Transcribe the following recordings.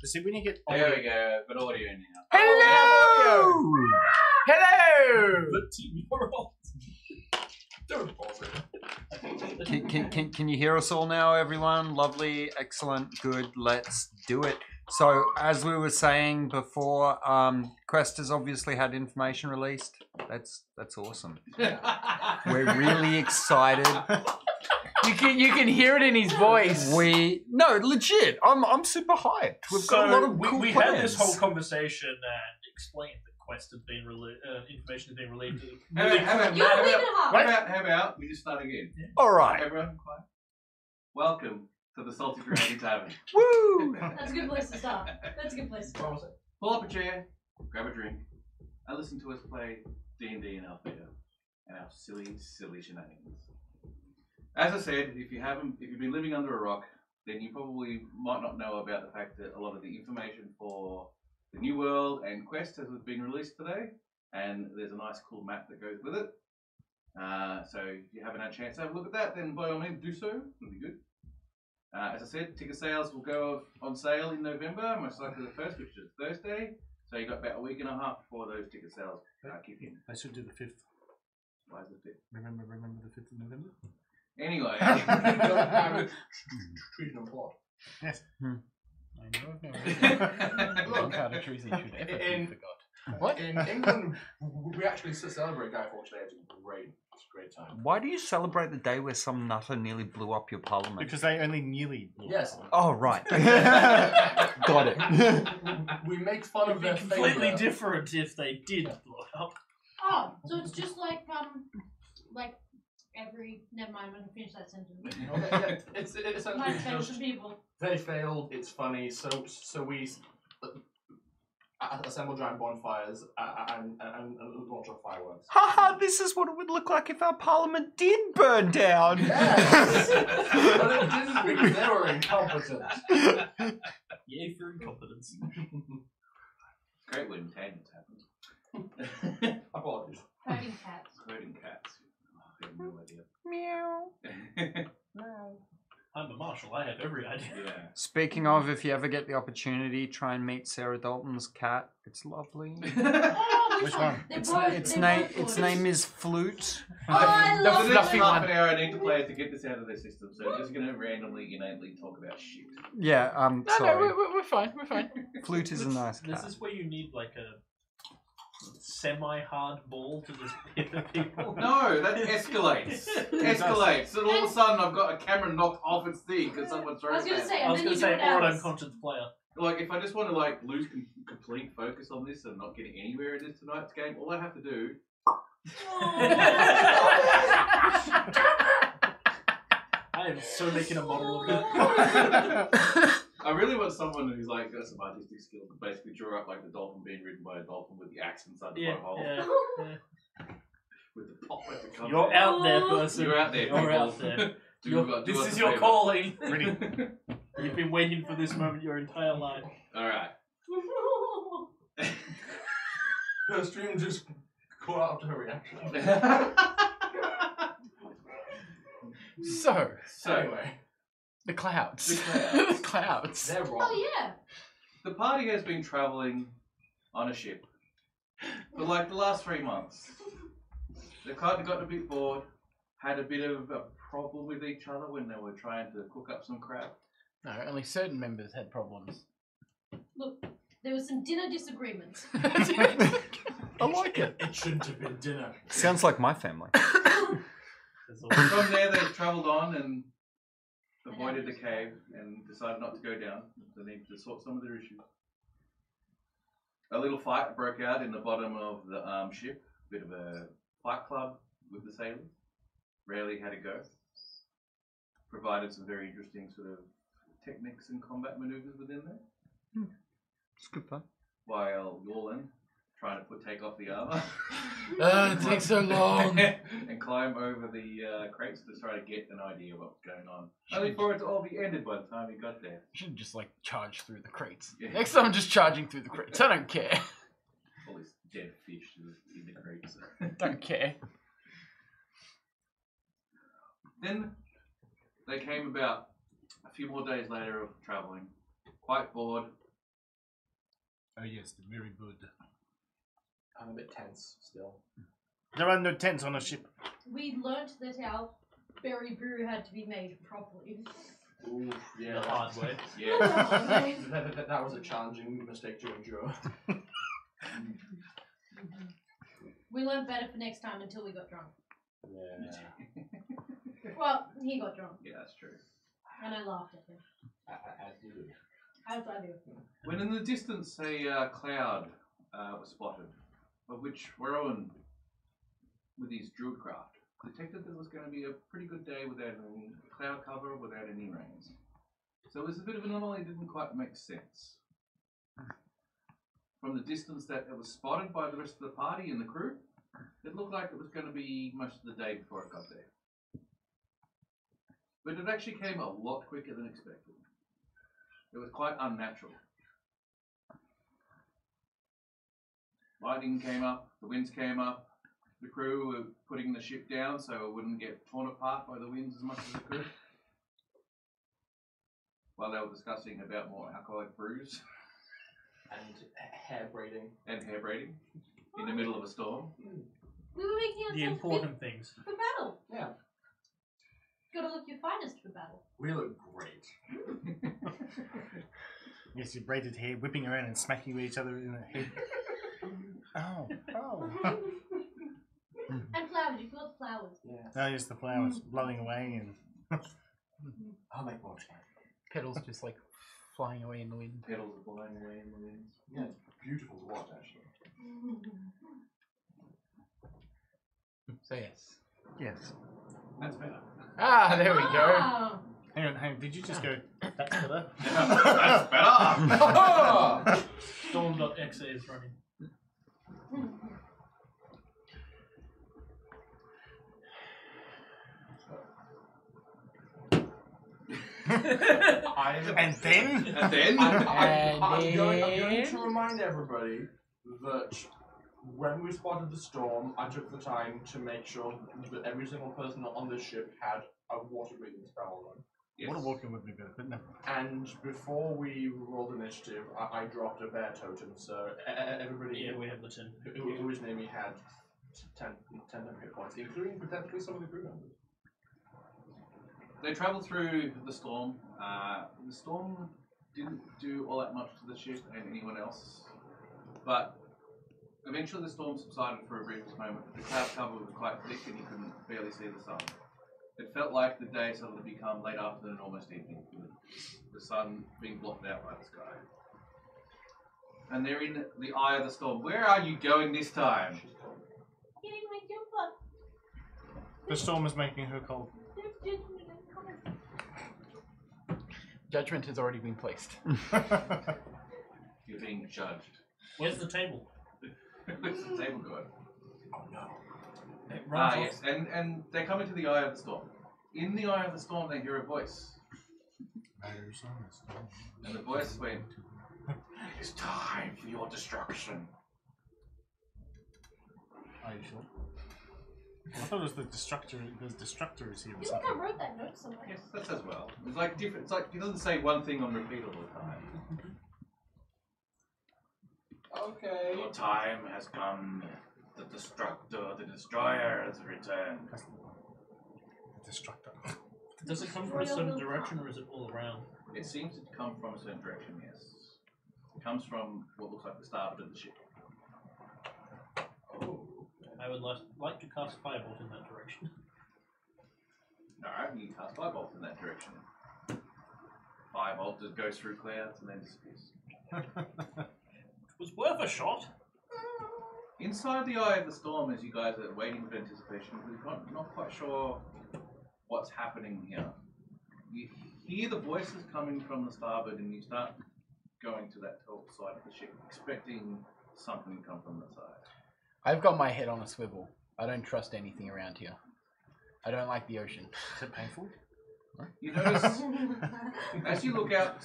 See, we need to get. There we go. But audio now. Hello! Hello! The TV world. Don't pause it. Can you hear us all now, everyone? Lovely, excellent, good. Let's do it. So, as we were saying before, Quest has obviously had information released. That's awesome. We're really excited. You can hear it in his voice. No, legit. I'm super hyped. We've got a lot of cool we plans. had this whole conversation and explained that Quest has been information has been released. How about we just start again? All right. Everyone, quiet. Welcome to the Salty Dragon Tavern. Woo! That's a good place to start. That's a good place to start. Pull up a chair, grab a drink, and listen to us play D&D and Althea and our silly, silly shenanigans. As I said, if you've been living under a rock, then you probably might not know about the fact that a lot of the information for the New World and Quest has been released today, and there's a nice cool map that goes with it. So if you haven't had a chance to have a look at that, then by all means do so. It'll be good. As I said, ticket sales will go on sale in November, most likely the 1st, which is Thursday. So you've got about a week and a half before those ticket sales kick in. I should do the 5th. Why is it 5th? Remember the 5th of November? Anyway. Treason and plot. Yes. I know I've never encountered treason should ever be forgot. What? In England, we actually celebrate Guy Fawkes Day. It's a great time. Why do you celebrate the day where some nutter nearly blew up your parliament? Because they only nearly. Yes. Oh, right. Got it. We make fun of their completely failure. different if they did blow it up. Oh, so it's just like every. Never mind. I'm gonna finish that sentence. Okay, yeah, it's Might essentially fail just some people. they failed. It's funny. So we assemble giant bonfires and launch off fireworks. Haha, this is what it would look like if our parliament did burn down. Yes. But it didn't because they were incompetent. Yay for incompetence. Great when tangents happen. Apologies. Herding cats. Herding cats. Oh, I have no idea. Meow. I'm a marshal. I have every idea. Yeah. Speaking of, if you ever get the opportunity, try and meet Sarah Dalton's cat. It's lovely. Oh, Which one? Its name is Flute. Oh, I For love the next it. half an hour, I need the players to get this out of their system, so I'm just going to randomly, innately talk about shit. Yeah, sorry. we're fine. We're fine. Flute is a nice This cat. is where you need like a semi-hard ball to just hit the people. No, that escalates. Escalates. And all of a sudden, I've got a camera knocked off its thing because someone throws I was gonna it. say, I was and going then to you say, do or it an else. unconscious player. Like, if I just want to lose complete focus on this and not getting anywhere in this tonight's game, all I have to do. I am so making a model of that. I really want someone who's like got some artistic skills to basically draw up like the dolphin being ridden by a dolphin with the axe inside the Yeah, hole yeah. with the pop as it comes. You're out. out there, person. You're out there. You're people. out there. Do This us is a your favour. calling. Ready. You've been waiting for this moment your entire life. All right. The stream just caught up to her reaction. So, Anyway, the clouds. The clouds. The clouds. they're wrong. Oh yeah. The party has been travelling on a ship for like the last 3 months. They kind of got a bit bored, had a bit of a problem with each other when they were trying to cook up some crap. No, only certain members had problems. Look, there was some dinner disagreements. I like it. It shouldn't have been dinner. Sounds like my family. That's all. From there, they travelled on and avoided the cave and decided not to go down. They needed to sort some of their issues. A little fight broke out in the bottom of the ship. Bit of a fight club with the sailors. Rarely had a go. Provided some very interesting sort of techniques and combat maneuvers within there. It's good fun. While Yorlan trying to take off the armor. It takes so long. And climb over the crates to try to get an idea of what's going on. Only for it to all be ended by the time he got there. Should just like charge through the crates. Yeah. Next time, I'm just charging through the crates. I don't care. All this dead fish in the crates. Don't care. Then they came about a few more days later of travelling. Quite bored. Oh yes, very good. I'm a bit tense still. There are no tents on a ship. We learnt that our berry brew had to be made properly. Ooh, yeah. The hard way. Yeah. That was a challenging mistake to endure. We learned better for next time until we got drunk. Yeah. Well, he got drunk, Yeah, that's true. and I laughed at him. As you do. As I do. When in the distance a cloud was spotted, of which Rowan, with his druid craft, detected there was going to be a pretty good day without any cloud cover, without any rains. So it was a bit of an anomaly, it didn't quite make sense. From the distance that it was spotted by the rest of the party and the crew, it looked like it was going to be most of the day before it got there. But it actually came a lot quicker than expected. It was quite unnatural. Lightning came up, the winds came up, the crew were putting the ship down so it wouldn't get torn apart by the winds as much as it could. While they were discussing about more alcoholic brews And hair braiding. and hair braiding in the middle of a storm. We were making The ourselves important things. fit for battle. Yeah. Gotta look your finest for battle. We look great. Yes, your braided hair, whipping around and smacking with each other in the head. Oh, oh. And flowers, you got flowers. Yeah. Oh, yes, the flowers blowing away and I'll make more time. Petals just like flying away in the wind. Petals are blowing away in the winds. Yeah, it's beautiful to watch actually. So yes. yes. That's better. Ah, there we go. Ah. Hang on, did you just go, that's better? That's better! Storm.exe is running. And then? And then? I'm going to remind everybody that when we spotted the storm, I took the time to make sure that every single person on this ship had a water breathing spell on them. Yes. Water walking would be better, but no. And before we rolled initiative, I dropped a bear totem, so everybody Yeah, we have the 10. who was near me had 10 hit points, including potentially some of the crew members. They travelled through the storm. The storm didn't do all that much to the ship and anyone else, but eventually the storm subsided for a brief moment. The cloud cover was quite thick and you couldn't barely see the sun. It felt like the day suddenly become late afternoon, almost evening, with the sun being blocked out by the sky. And they're in the eye of the storm. Where are you going this time? Getting my jumper. The storm is making her cold. There's gentlemen coming. Judgment has already been placed. You're being judged. Where's the table? Where's the table going? Oh no. It runs off. Yes, and they come into the eye of the storm. In the eye of the storm, they hear a voice. And the voice went, "It is time for your destruction." Are you sure? I thought it was the destructor. The destructor is here or I feel like I something. wrote that note somewhere. Yes, that's as well. It's like different. It's like he doesn't say one thing on repeat all the time. Okay. Your time has come. The destructor, the destroyer has returned. The destructor. Does it come from a certain direction or is it all around? It seems to come from a certain direction. Yes, it comes from what looks like the starboard of the ship. Oh. I would like to cast Firebolt in that direction. Alright, you cast Firebolt in that direction. Firebolt just goes through clouds and then disappears. It was worth a shot. Inside the eye of the storm, as you guys are waiting with anticipation, we're not quite sure what's happening here. You hear the voices coming from the starboard and you start going to that side of the ship, expecting something to come from the side. I've got my head on a swivel. I don't trust anything around here. I don't like the ocean. Is it painful? You notice, as you look out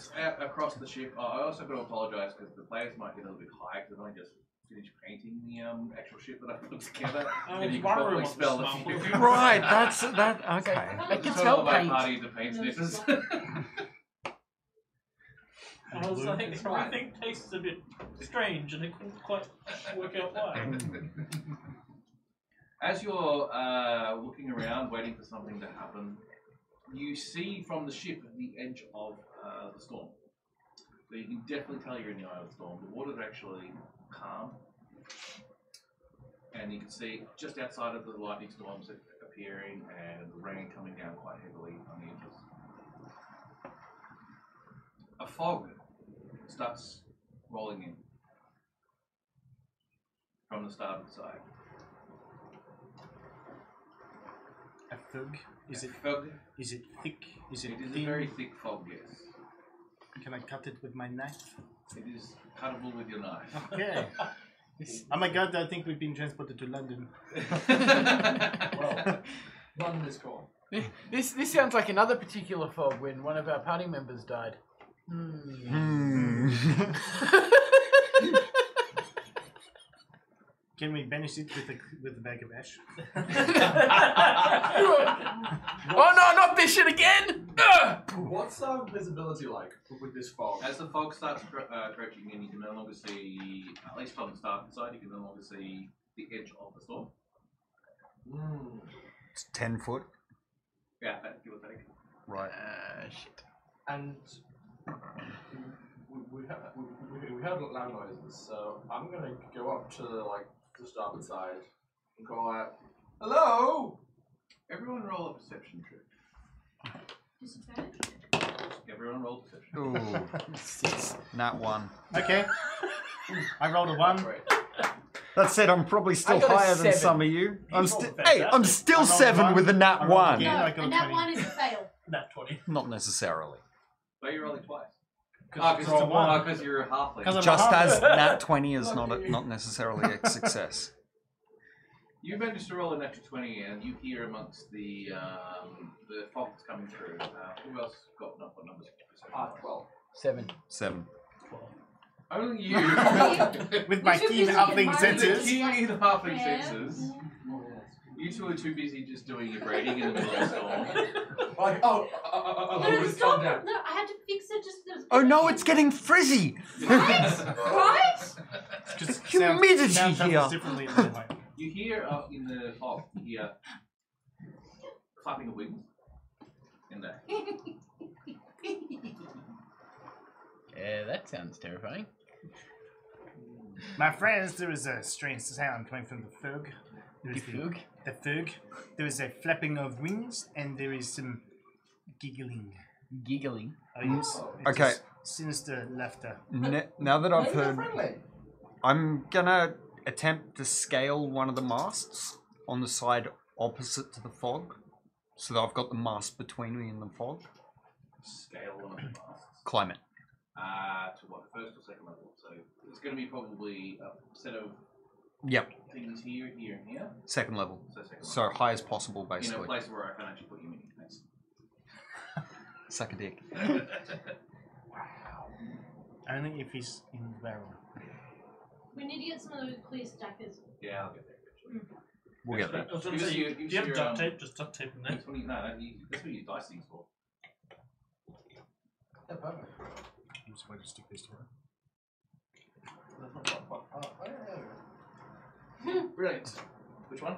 across the ship, I also got to apologise because the players might get a little bit high because I've only just finished painting the actual ship that I put together. And you can probably spell the few. Right, that's that. Okay. I can So tell all my paint. parties are paint sniffers. I was like, everything tastes a bit strange, and I couldn't quite work out why. As you're looking around, waiting for something to happen, you see from the ship the edge of the storm. So you can definitely tell you're in the eye of the storm. The water's actually calm. And you can see just outside of the lightning storms appearing and the rain coming down quite heavily on the edges. A fog starts rolling in from the starboard side. A fog? Is it fog? Is it thick? Is it It is a thin? very thick fog, yes. Can I cut it with my knife? It is cuttable with your knife. Okay. Oh my god, I think we've been transported to London. Well, London is cool. This sounds like another particular fog when one of our party members died. Can we banish it with a bag of ash? Oh no, not this shit again! What's visibility like with this fog? As the fog starts approaching in, you can no longer see, at least on the starboard side, you can no longer see the edge of the storm. It's 10 foot. Yeah, give or take. Right. Shit. And we heard loud noises, so I'm gonna go up to like the starboard side and call out, "Hello!" Everyone roll a perception check. Disadvantage? Everyone roll perception. Ooh. 6. Nat 1. Okay. I rolled a 1. Great. That said, I'm probably still I got a higher than 7. some of you. I'm rolled still. a Hey, I'm fantastic. still I rolled 7 one. with a I nat rolled 1. again. No, I got a and that 20. one is a fail. Nat 20. Not necessarily. But you're rolling twice. Because it's a 1. Because you're a halfling. 'Cause I'm Just a half- as nat 20 is not necessarily a success. You managed to roll a natural 20, and you hear amongst the fog that's coming through. Who else got what numbers? 12. 7. 7. Only you. With my You should keen use it halfling in my The senses. key in halfling Yeah. senses. You two are too busy just doing your braiding in the middle of the storm. Like, No, it's stop! calm down. No, I had to fix it just as. Oh no, it's getting frizzy! Right? Just Humidity sound travels here. differently in the mic. You hear in the fog, you hear clapping of wings in there. Yeah, that sounds terrifying. My friends, there is a strange sound coming from the fog. There is Fug? the fog. There is a flapping of wings, and there is some giggling. Giggling. Oh, yes. It's Okay. a sinister laughter. Now that I've Maybe they're heard, friendly. I'm gonna attempt to scale one of the masts on the side opposite to the fog, so that I've got the mast between me and the fog. Scale one of the masts. Climb it. To what, first or second level? So it's going to be probably a set of Yep, things here, here, and here. second level. So second So level. high as possible, In a basically. place where I can actually put you in. Thanks. Suck a dick. Only if he's in the barrel. We need to get some of those clear stackers. Yeah, I'll get there eventually. We'll get there. I was going Give to us say, your- do give you us have your, duct tape? Just duct tape in there. That's what you use dice things for. Yeah, perfect. I'm just going to stick this together. Brilliant. Which one?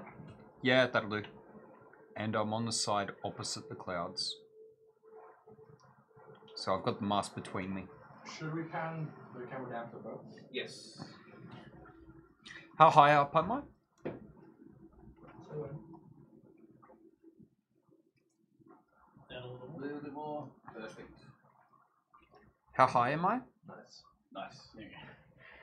Yeah, that'll do. And I'm on the side opposite the clouds. So I've got the mast between me. Should we pan the camera down to the boat? Yes. How high up am I? Down a little A more. little bit more. Perfect. How high am I? Nice. Nice.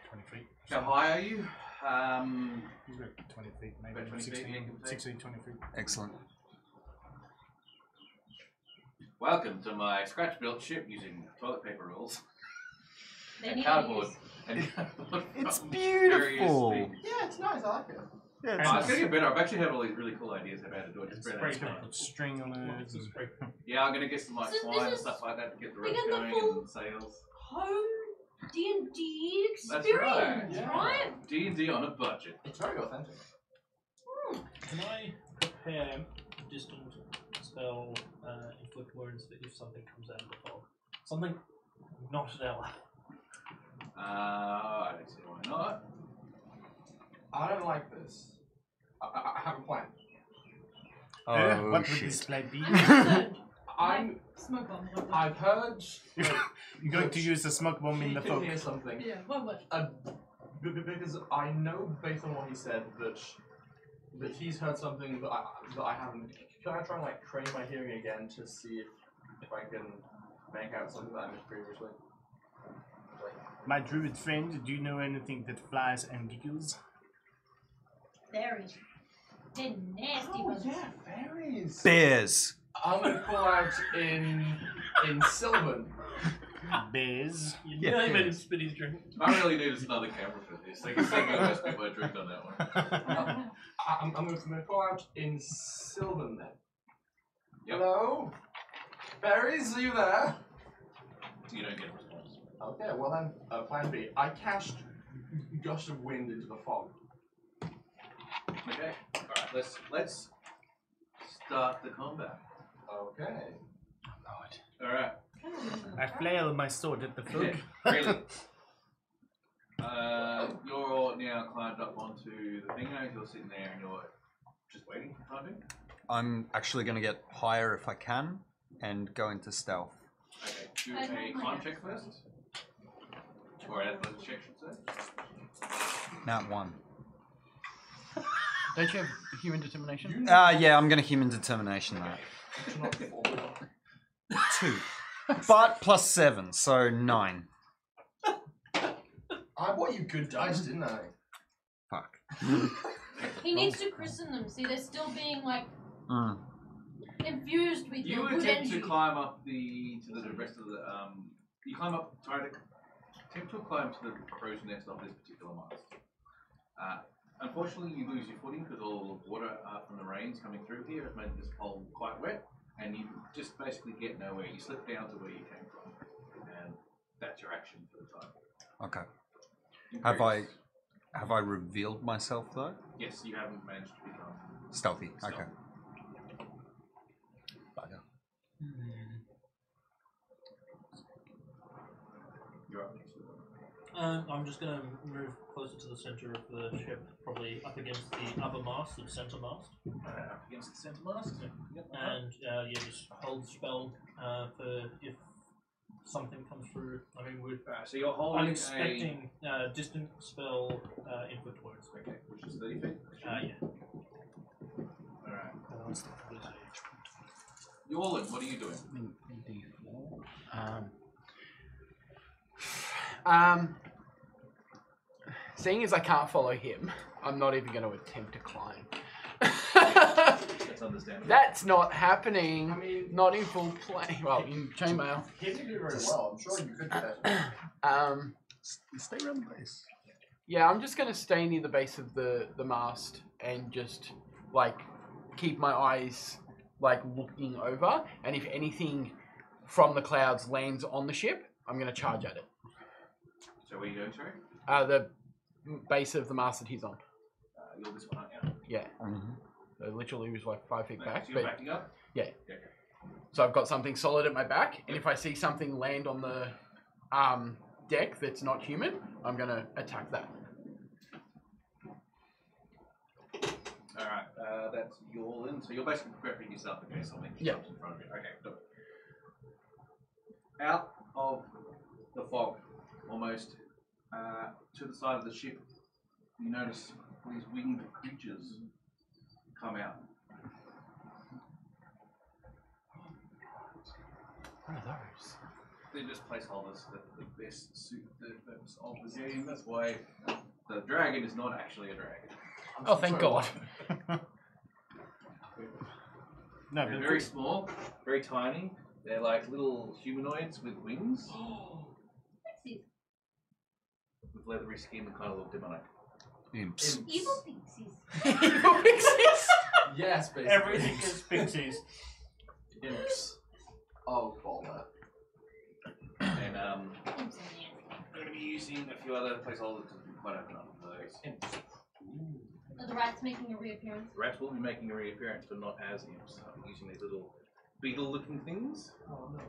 20 feet. How high are you? He's about 20 feet, maybe. About 20 feet, 16, yeah, give or take. 16, 20 feet. Excellent. Welcome to my scratch-built ship using toilet paper rolls They and need cardboard. these. And cardboard It's from beautiful. various things. Yeah, it's nice. I like it. Yeah, And it's Oh, it's gonna get better. I've actually had all these really cool ideas about how to do it. It's Spray pretty can nice. put string on it. It's a spray. Yeah, I'm gonna get some like So twine and this stuff like that to get the we ropes get the going full- and sails. Home D&D That's experience, right, yeah. right? D&D on a budget. It's very authentic. Can I prepare distant spell inflict wounds if something comes out of the fog? Something Not an hour. I don't see why not. I don't like this. I have a plan. Oh, what would shit. this play be? I'm. Smoke bomb. I've heard. You're going to use a smoke bomb in He the can folk. hear something. Yeah, what? Because I know based on what he said that he's heard something that I haven't. Can I try and like train my hearing again to see if I can make out something that I missed previously? My druid friend, do you know anything that flies and giggles? Fairies. They're nasty Oh ones. yeah, fairies. Bears. I'm gonna call out in Sylvan. Bears. You Yeah, nearly made him yes. spit his drink. I really need another camera for this. They can see me almost spit my drink on that one. I'm gonna call out in Sylvan then. Yep. Hello? Fairies, are you there? You don't get a response. Okay, well then, plan B. I cast gust of wind into the fog. Okay. Alright, let's start the combat. Okay. Alright. I flail my sword at the folk. Yeah, really. You're now climbed up onto the thing now. You're sitting there and you're just waiting for time being. I'm actually going to get higher if I can and go into stealth. Okay, do I a don't climb like check first. Or an athletics check, should say. Nat 1. Don't you have human determination? Yeah, I'm going to human determination that. 2. But plus 7, so 9. I bought you good dice, didn't I? Fuck. He needs to christen them. See, they're still being like Mm. infused with You your good attempt energy. to climb up to the rest of the you climb up, try to attempt to climb to the crow's nest of this particular mast. Unfortunately, you lose your footing because all the water from the rains coming through here has made this pole quite wet, and you just basically get nowhere. You slip down to where you came from, and that's your action for the time. Okay. Increase. Have I revealed myself though? Yes, you haven't managed to become Stealthy. stealth. Okay. Bugger. You're up next. I'm just going to move closer to the center of the ship, probably up against the other mast, the center mast, Up against the center mast. Yep. and yeah, just hold spell for if something comes through. I mean, we're So you're holding unexpecting distant spell input words. Okay, which is 30 feet. Yeah. Alright. There's Yorlin, what are you doing? Seeing as I can't follow him, I'm not even going to attempt to climb. That's understandable. That's not happening. I mean, Not in full play. Well, in chainmail. he didn't do very well. I'm sure you could do better. Stay around the base. Yeah, I'm just going to stay near the base of the mast and just, like, keep my eyes, like, looking over. And if anything from the clouds lands on the ship, I'm going to charge at it. So where are you going, sorry? The base of the mast that he's on. You're this one, aren't you? Yeah. Mm-hmm. So literally was like 5 feet No, back. so you're But, backing up? yeah. Okay. So I've got something solid at my back. And if I see something land on the deck that's not human, I'm going to attack that. Alright, that's Yorlin. So you're basically prepping yourself in case something Yeah. jumps in front of you. Okay, good. Out of the fog, almost to the side of the ship, you notice these winged creatures come out. What are those? They're just placeholders that the best suit the purpose of the game. That's why the dragon is not actually a dragon. Oh, thank God. No, They're but very small, very tiny. They're like little humanoids with wings, Pixies. with leathery skin and kind of look demonic. Imps. Evil pixies. Evil pixies. Yes, basically. everything is pixies. Imps. I'll call that. And Imps are nasty. I'm going to be using a few other placeholders to quite open up those. Are the rats making a reappearance? Rats will be making a reappearance, but not as imps. I'm using these little beetle-looking things. Oh no.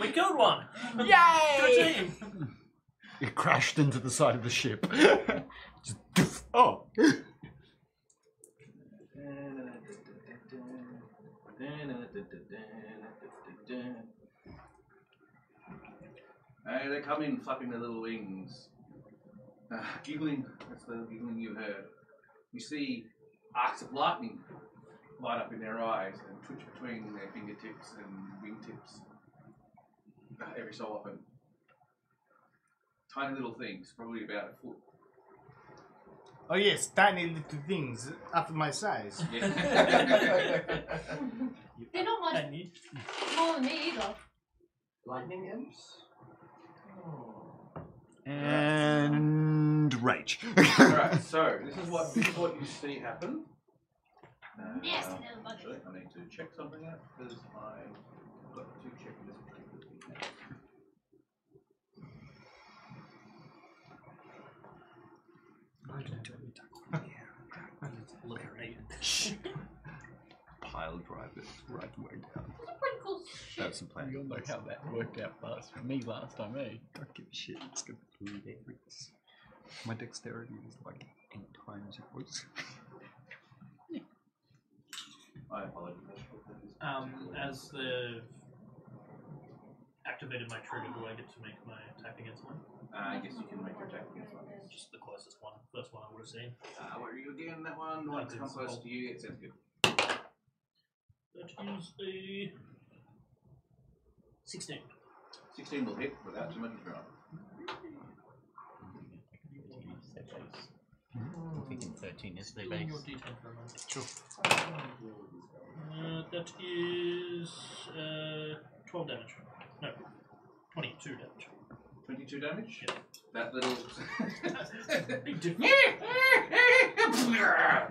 We killed one. Yay! Good team. It crashed into the side of the ship. Just doof. Oh. Hey, they come in flapping their little wings. Giggling, that's the giggling you heard. You see arcs of lightning light up in their eyes and twitch between their fingertips and wingtips every so often. Tiny little things, probably about a foot. Oh yes, tiny little things up my size. Yeah. They're not much I need. smaller than me either. Lightning imps? And rage. Alright, so this is what you see happen. Nasty little bugger. Actually, I need to check something out because I've got to check this particular thing out. Look at me. Pile drive it right way down. It's a pretty cool ship. That's the plan. You'll know how that worked out fast for me last time, eh? Don't give a shit. It's gonna be hilarious. My dexterity is like 8 times yours. I apologize. As the activated my trigger, do I get to make my attack against one? I guess you can make your attack against one. Just the closest one, first one I would have seen. Where are you again? That one? One that's come close to you. It sounds good. That is a 16. 16 will hit without too much drama. I'm thinking 13 is the Still base. in your D10 for a moment. Sure. That is 12 damage. No, 22 damage. 22 damage? Yeah. That little. Big difference.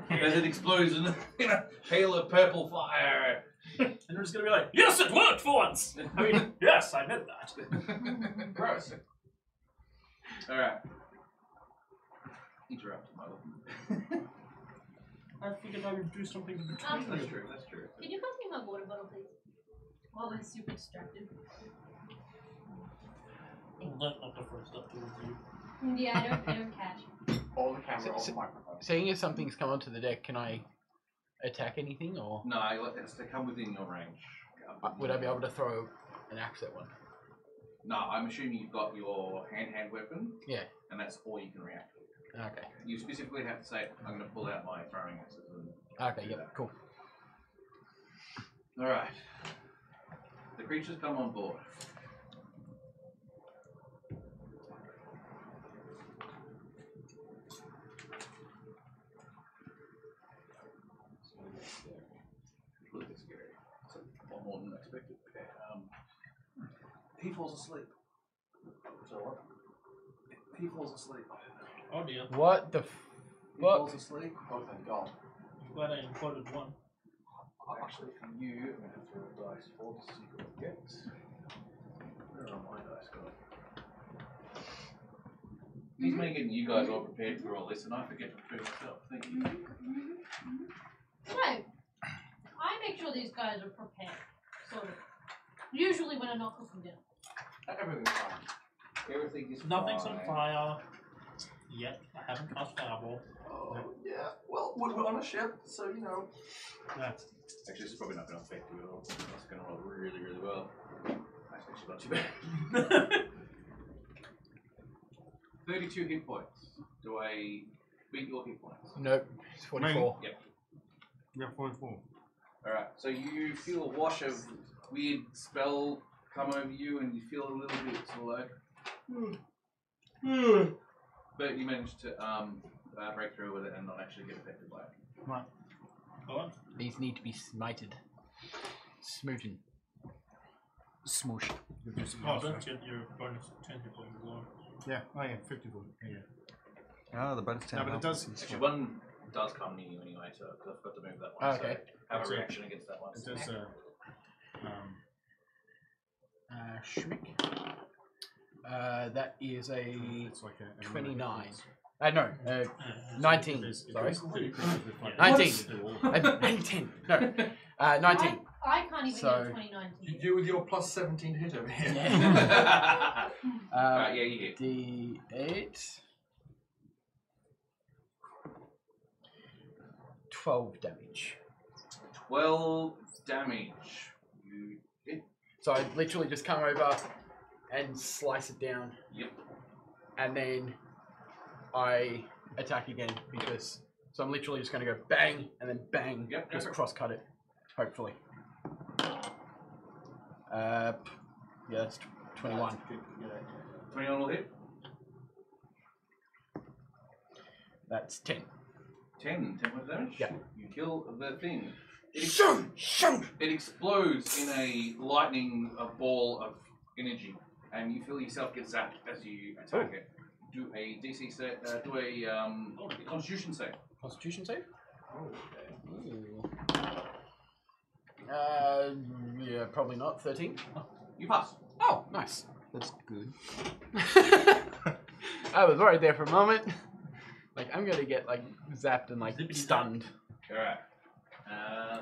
As it explodes in a hail of purple fire. And we're just gonna be like, yes, it worked for once! I mean, yes, I meant that. Gross. Alright. Interrupt, my love. I figured I would do something between That's you. true, that's true. Can you pass me my water bottle, please? While we're super distracted. Not the first stuff to review. Yeah, I don't catch. All the camera, all So- the microphone. Seeing as something's come onto the deck, can I attack anything, or No, it has to come within your range. would I be able to throw an axe at one? No, I'm assuming you've got your hand weapon. Yeah. And that's all you can react with. Okay. You specifically have to say, I'm going to pull out my throwing axes. Okay, yep, cool. Alright. The creatures come on board. It's a little bit scary. It's a lot more than expected. He falls asleep. So what? He falls asleep. Oh dear. What the He fuck? falls asleep. Oh, thank God. I'm glad I included one. Actually, for you, I'm going to throw a dice for to see what I get. Where are my dice going? He's making you guys all prepared for all this, and I forget to prepare myself. Thank you. Right. I make sure these guys are prepared. Sort of. Usually when I'm not cooking dinner. Everything's fine. Everything is Nothing's fine. on fire yet. I haven't cast fireball. Oh, yeah. Well, we're on a ship, so you know. That's Actually, this is probably not going to affect you at all. It's going to roll really, really well. That's actually not too bad. 32 hit points. Do I beat your hit points? Nope, it's 44. Yep. Yeah, 44. Alright, so you feel a wash of weird spell come over you and you feel a little bit sort of like but you managed to break through with it and not actually get affected by it. Right. go on. These need to be smited. Smooten. Smush. You'll do some Oh, else don't first. forget your bonus 10 hit points as well. Yeah, oh yeah, 54. Yeah. Oh, the bonus 10. No, but it does. Actually, one does come near you anyway, so I've got to move that one. Okay. So have That's a it. reaction against that one. It does. Schmick. That is a It's like a 29. No, Yeah. 19. If Sorry. it's pretty quick, it's like- 19. What? 19. No, 19. I can't even So- get a 29 to hit. You with your plus 17 to hit over here. Alright, yeah, you hit. D8. 12 damage. 12 damage. You hit. So I literally just come over and slice it down. Yep. And then I attack again because. So I'm literally just going to go bang and then bang. Yep, go Just for it. cross cut it. Hopefully. Yeah, that's 21. 21 will hit. That's 10. 10 points of damage. Yeah. You kill the thing. Shoot! It explodes in a lightning ball of energy, and you feel yourself get zapped as you attack it. Do a DC set. Do a Constitution save. Constitution save? Ooh. Yeah, probably not. 13. You pass. Oh, nice. That's good. I was worried there for a moment. Like, I'm gonna get, like, zapped and, like, Zippity stunned. All right.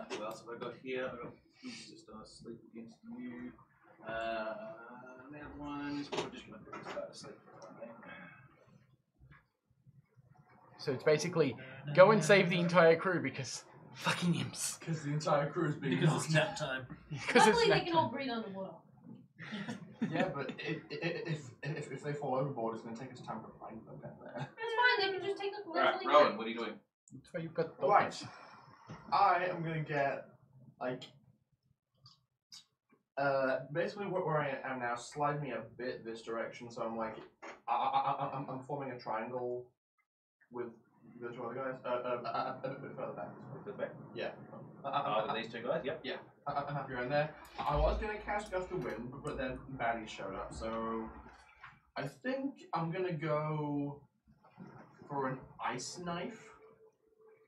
What else have I got here? I've got he's just asleep against you. That one is probably just going to start asleep for a minute. So it's basically, go and save the entire crew because fucking imps. Because the entire crew is being Because it's nap time. Because Luckily, it's they nap can all time. breathe underwater. Yeah, but if they fall overboard, it's going to take us time to find them down there. That's fine, they can just take a All right, leisurely Rowan, break. what are you doing? That's why you've got Right. dolphins. I am going to get, like, basically where I am now, slide me a bit this direction, so I'm like, I'm forming a triangle with the two other guys, a bit further back. Further back. Yeah. With these two guys? Yep. I'm happy around there. I was going to cast Gust of Wind, but then baddies showed up, so I think I'm going to go for an Ice Knife.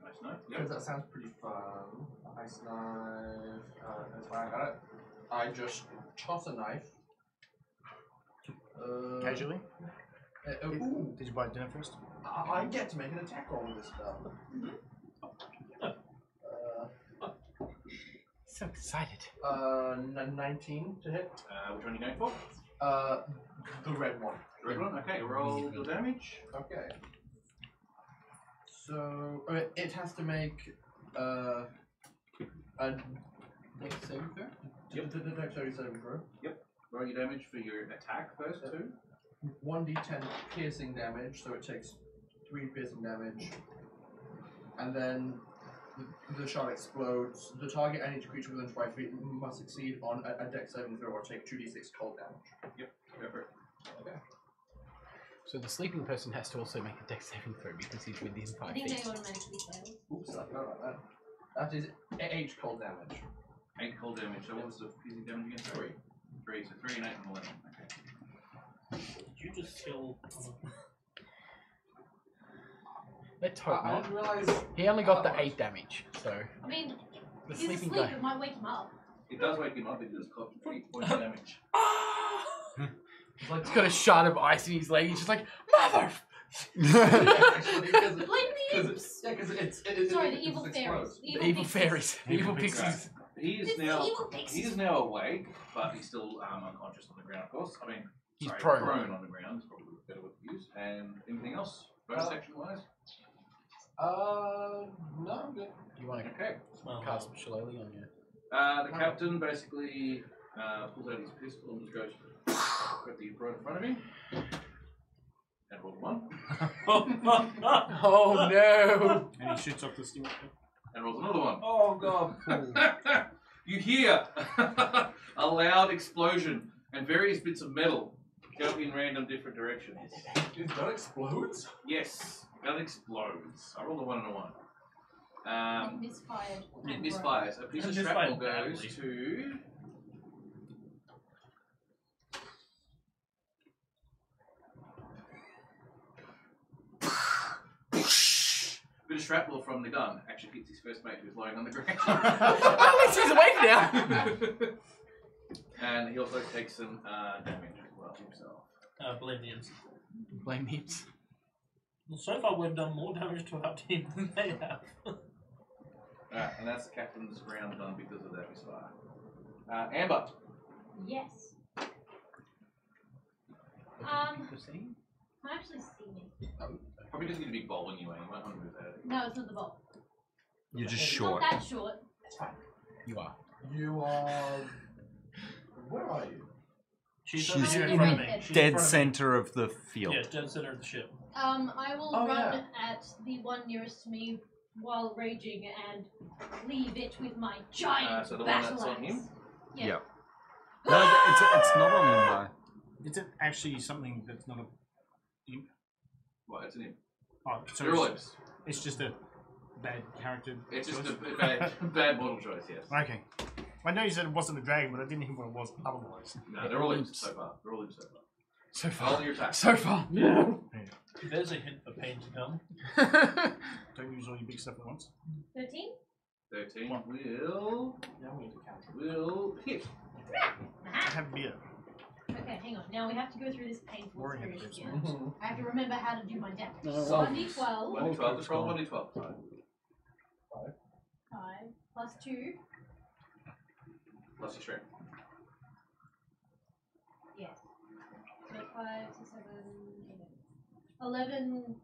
Nice, nice. Because Yep. that sounds pretty fun. Ice knife. That's why I got it. I just toss a knife. Casually? Ooh, Did you buy dinner first? I get to make an attack roll with this spell. So excited. 19 to hit. Which one are you going for? The red one. The red one? Okay, roll your damage. Okay. So it has to make a dex saving throw. Yep. The dexterity saving throw. Roll your damage for your attack first, too. 1d10 piercing damage, so it takes 3 piercing damage. And then the shot explodes. The target and each creature within 5 feet must succeed on a dex saving throw or take 2d6 cold damage. Go for it. Okay. So the sleeping person has to also make a dex saving throw because he's within I 5 think feet. they automatically fail. Oops, I forgot about that. That is 8 cold damage. 8 cold damage. So what was the piercing damage again? 3. 3. So 3 and 8 and 11. Okay. Did you just kill? Let's hope I not. didn't realize. He only got the Otherwise. 8 damage, so I mean, the he's sleeping asleep, guy. it might wake him up. It does wake him up. It does cost 8 points of damage. It's like, He's got a shard of ice in his leg. He's just like, mother. actually, because Blame the imps! because Sorry, the evil fairies. The evil pixies. fairies, the evil Evil pixies. He is It's the now. evil He pixies. is now awake, but he's still unconscious on the ground, of course. I mean, He's sorry, prone. on the ground is probably a better word to use. And anything else, bonus action wise? no, I'm good. Do you want to Okay. Well, cast Shillelagh on you? The captain basically pulls out his pistol and just goes, got the right in front of him. And rolled 1. Oh no! And he shoots off the steam. And rolls another 1. Oh god. You hear a loud explosion and various bits of metal go in random different directions. His gun explodes? Yes, gun explodes. I rolled a 1 and a 1. It misfired. It misfires. A piece of Misfired shrapnel badly. goes to. Bit of shrapnel from the gun actually hits his first mate who's lying on the ground. At least he's awake now! And he also takes some damage as well himself. blame the imps. Blame the imps. Well, so far we've done more damage to our team than they have. Alright, and that's the captain's round done because of that misfire. Amber. Yes. Can I actually see me? Probably just need a big bowl anyway. You might want to move that. No, it's not the bowl. You're just It's short. not that short. You are. You are. Where are you? She's She's over here in in front of the me. She's in Dead front of me. center of the field. Yeah, dead center of the ship. I will Oh, run yeah. at the one nearest to me while raging and leave it with my giant So the one battle that's on axe. him? Yeah. Yep. No, it's not on him Is it actually something that's not a... What, it's an imp. Oh, so They're all it's, imps. it's just a bad character It's just choice? a bad model choice, yes. Okay. I know you said it wasn't a dragon, but I didn't hear what it was otherwise. No, they're all imps so far. They're all imps so far. So Roll far. your attack. So far. There's a hint of pain to come. Don't use all your big stuff at once. 13? 13 will Yeah, we need to count. hit. Have beer. Okay, hang on. Now we have to go through this painful Worrying experience about again. Mhm. I have to remember how to do my damage. No, So roll. 1d12, 1d12, just roll 1d12. 5 plus 2. Plus your strength. Yes. So 5, 6, 7, 8, 11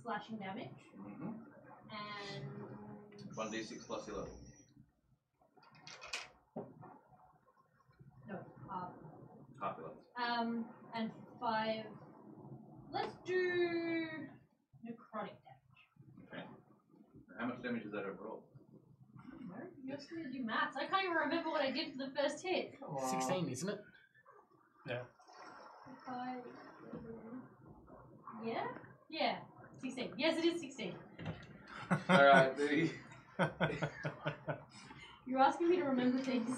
slashing damage. Mm-hmm. And 1d6 plus your level. no, half. Half your level. And 5. Let's do necrotic damage. Okay. How much damage is that overall? No, you're just gonna do maths. I can't even remember what I did for the first hit. 16, isn't it? 5. Yeah? Yeah. 16. Yes, it is 16. Alright, You're asking me to remember things.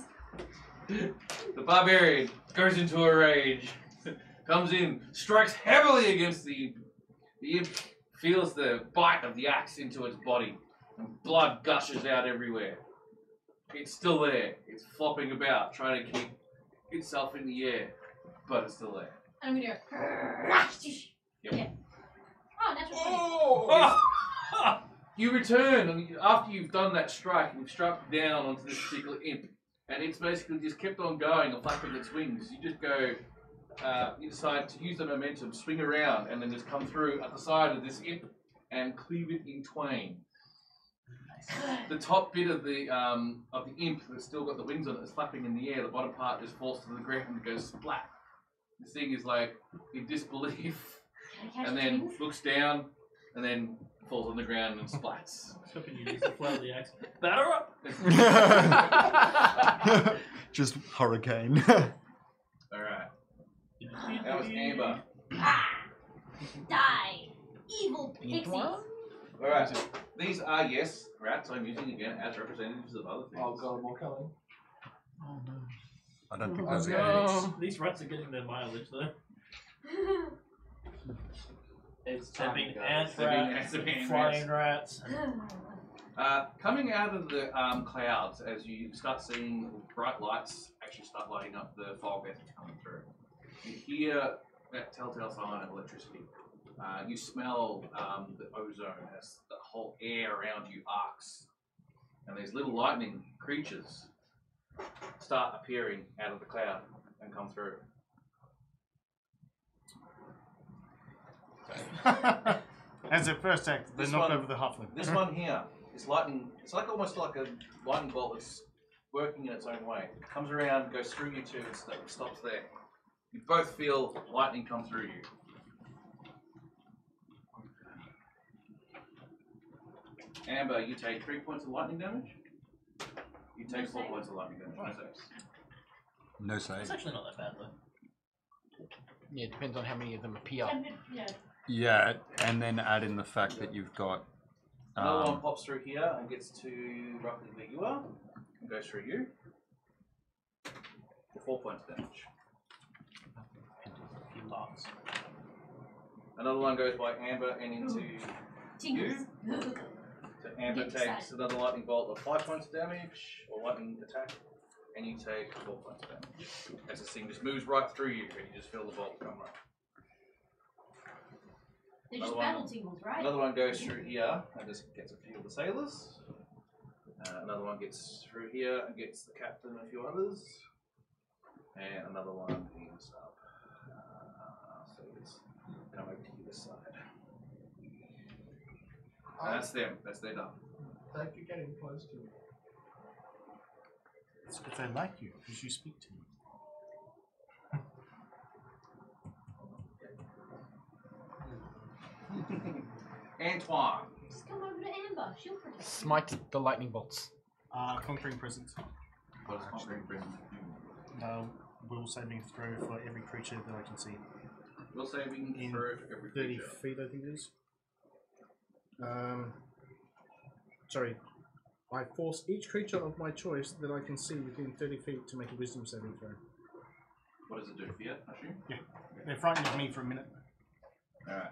the barbarian goes into a rage, comes in, strikes heavily against the imp. The imp feels the bite of the axe into its body, and blood gushes out everywhere. It's still there. It's flopping about, trying to keep itself in the air, but it's still there. And I'm gonna go. Yep. Yeah. Oh, natural 20. Oh! You return, and after you've done that strike, you've struck down onto this particular imp, and it's basically just kept on going and flapping its wings. You just go, you decide to use the momentum, swing around, and then just come through at the side of this imp and cleave it in twain. The top bit of the imp that's still got the wings on it is flapping in the air. The bottom part just falls to the ground and goes splat. This thing is like in disbelief, Can I catch and the then wings? looks down, and then falls on the ground and splats. Hoping you use the flail of the axe. Batter up! Just hurricane. Alright. That was Amber. Die! Evil pixies! Alright. These are, yes, rats I'm using again as representatives of other things. Oh god, more coming. Oh no. I don't think Oh, that's no. good. These rats are getting their mileage though. It's They're time being to go. ant They're being rats, ants, they're being flying rats. Coming out of the clouds, as you start seeing bright lights actually start lighting up the fog as it's coming through. You hear that telltale sign of electricity. You smell the ozone as the whole air around you arcs. And these little lightning creatures start appearing out of the cloud and come through. As their first act, they This knock one- over the halfling. This one here is lightning. It's like almost like a lightning bolt that's working in its own way. It comes around, goes through you two, and stops there. You both feel lightning come through you. Amber, you take 3 points of lightning damage. You take 4 points of lightning damage. No saves. No It's save. actually not that bad though. Yeah, it depends on how many of them appear. Yeah. Yeah, and then add in the fact that you've got. Another one pops through here and gets to roughly where you are and goes through you for 4 points of damage. He laughs. Another one goes by Amber and into Tingles. So Amber Get takes excited. another lightning bolt of 5 points of damage, or lightning attack, and you take 4 points of damage. As this thing just moves right through you, and you just feel the bolt come right. They're just Another one. battle tingles, right? Another one goes through here and just gets a few of the sailors. Another one gets through here and gets the captain and a few others. And another one is up. So it's come over to the side. And that's them. That's their done. Thank you for getting close to me. It's because I like you, because you speak to me. Antoine. Just come over to Amber. She'll protect you. Smite the lightning bolts. Conquering presence. What does conquering presence do? Will saving throw for every creature that I can see. Will saving In throw for every 30 creature. feet, I think it is. Sorry. I force each creature of my choice that I can see within 30 feet to make a wisdom saving throw. What does it do? Fear, I assume? Yeah. They're frightened of me for a minute. Alright.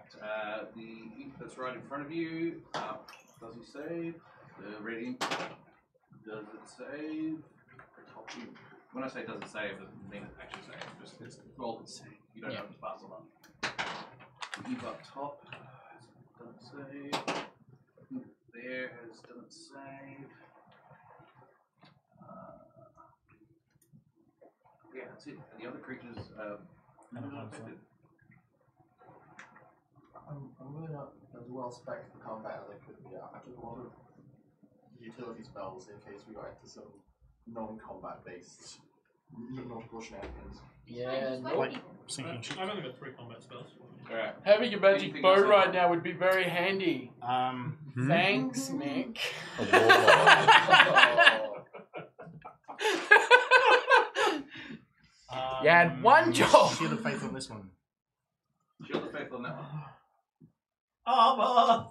The imp that's right in front of you, does he save? The red imp, does it save? Top imp. When I say does it save, it doesn't mean it actually saves. Just it's roll and save. You don't have to pass it on. The imp up top doesn't save. There doesn't save. Yeah, that's it. And the other creatures not affected. I'm really not as well spec'd for combat as I could be. I took a lot of utility spells in case we got into some non-combat based nautical shenanigans. Yeah, Just Like sinking I've ship. only got 3 combat spells. Alright. having a magic Anything bow else you right got? now would be very handy. Thanks, Mick. You had one job. Shield of Faith on this one. Shield of Faith on that one. Armor!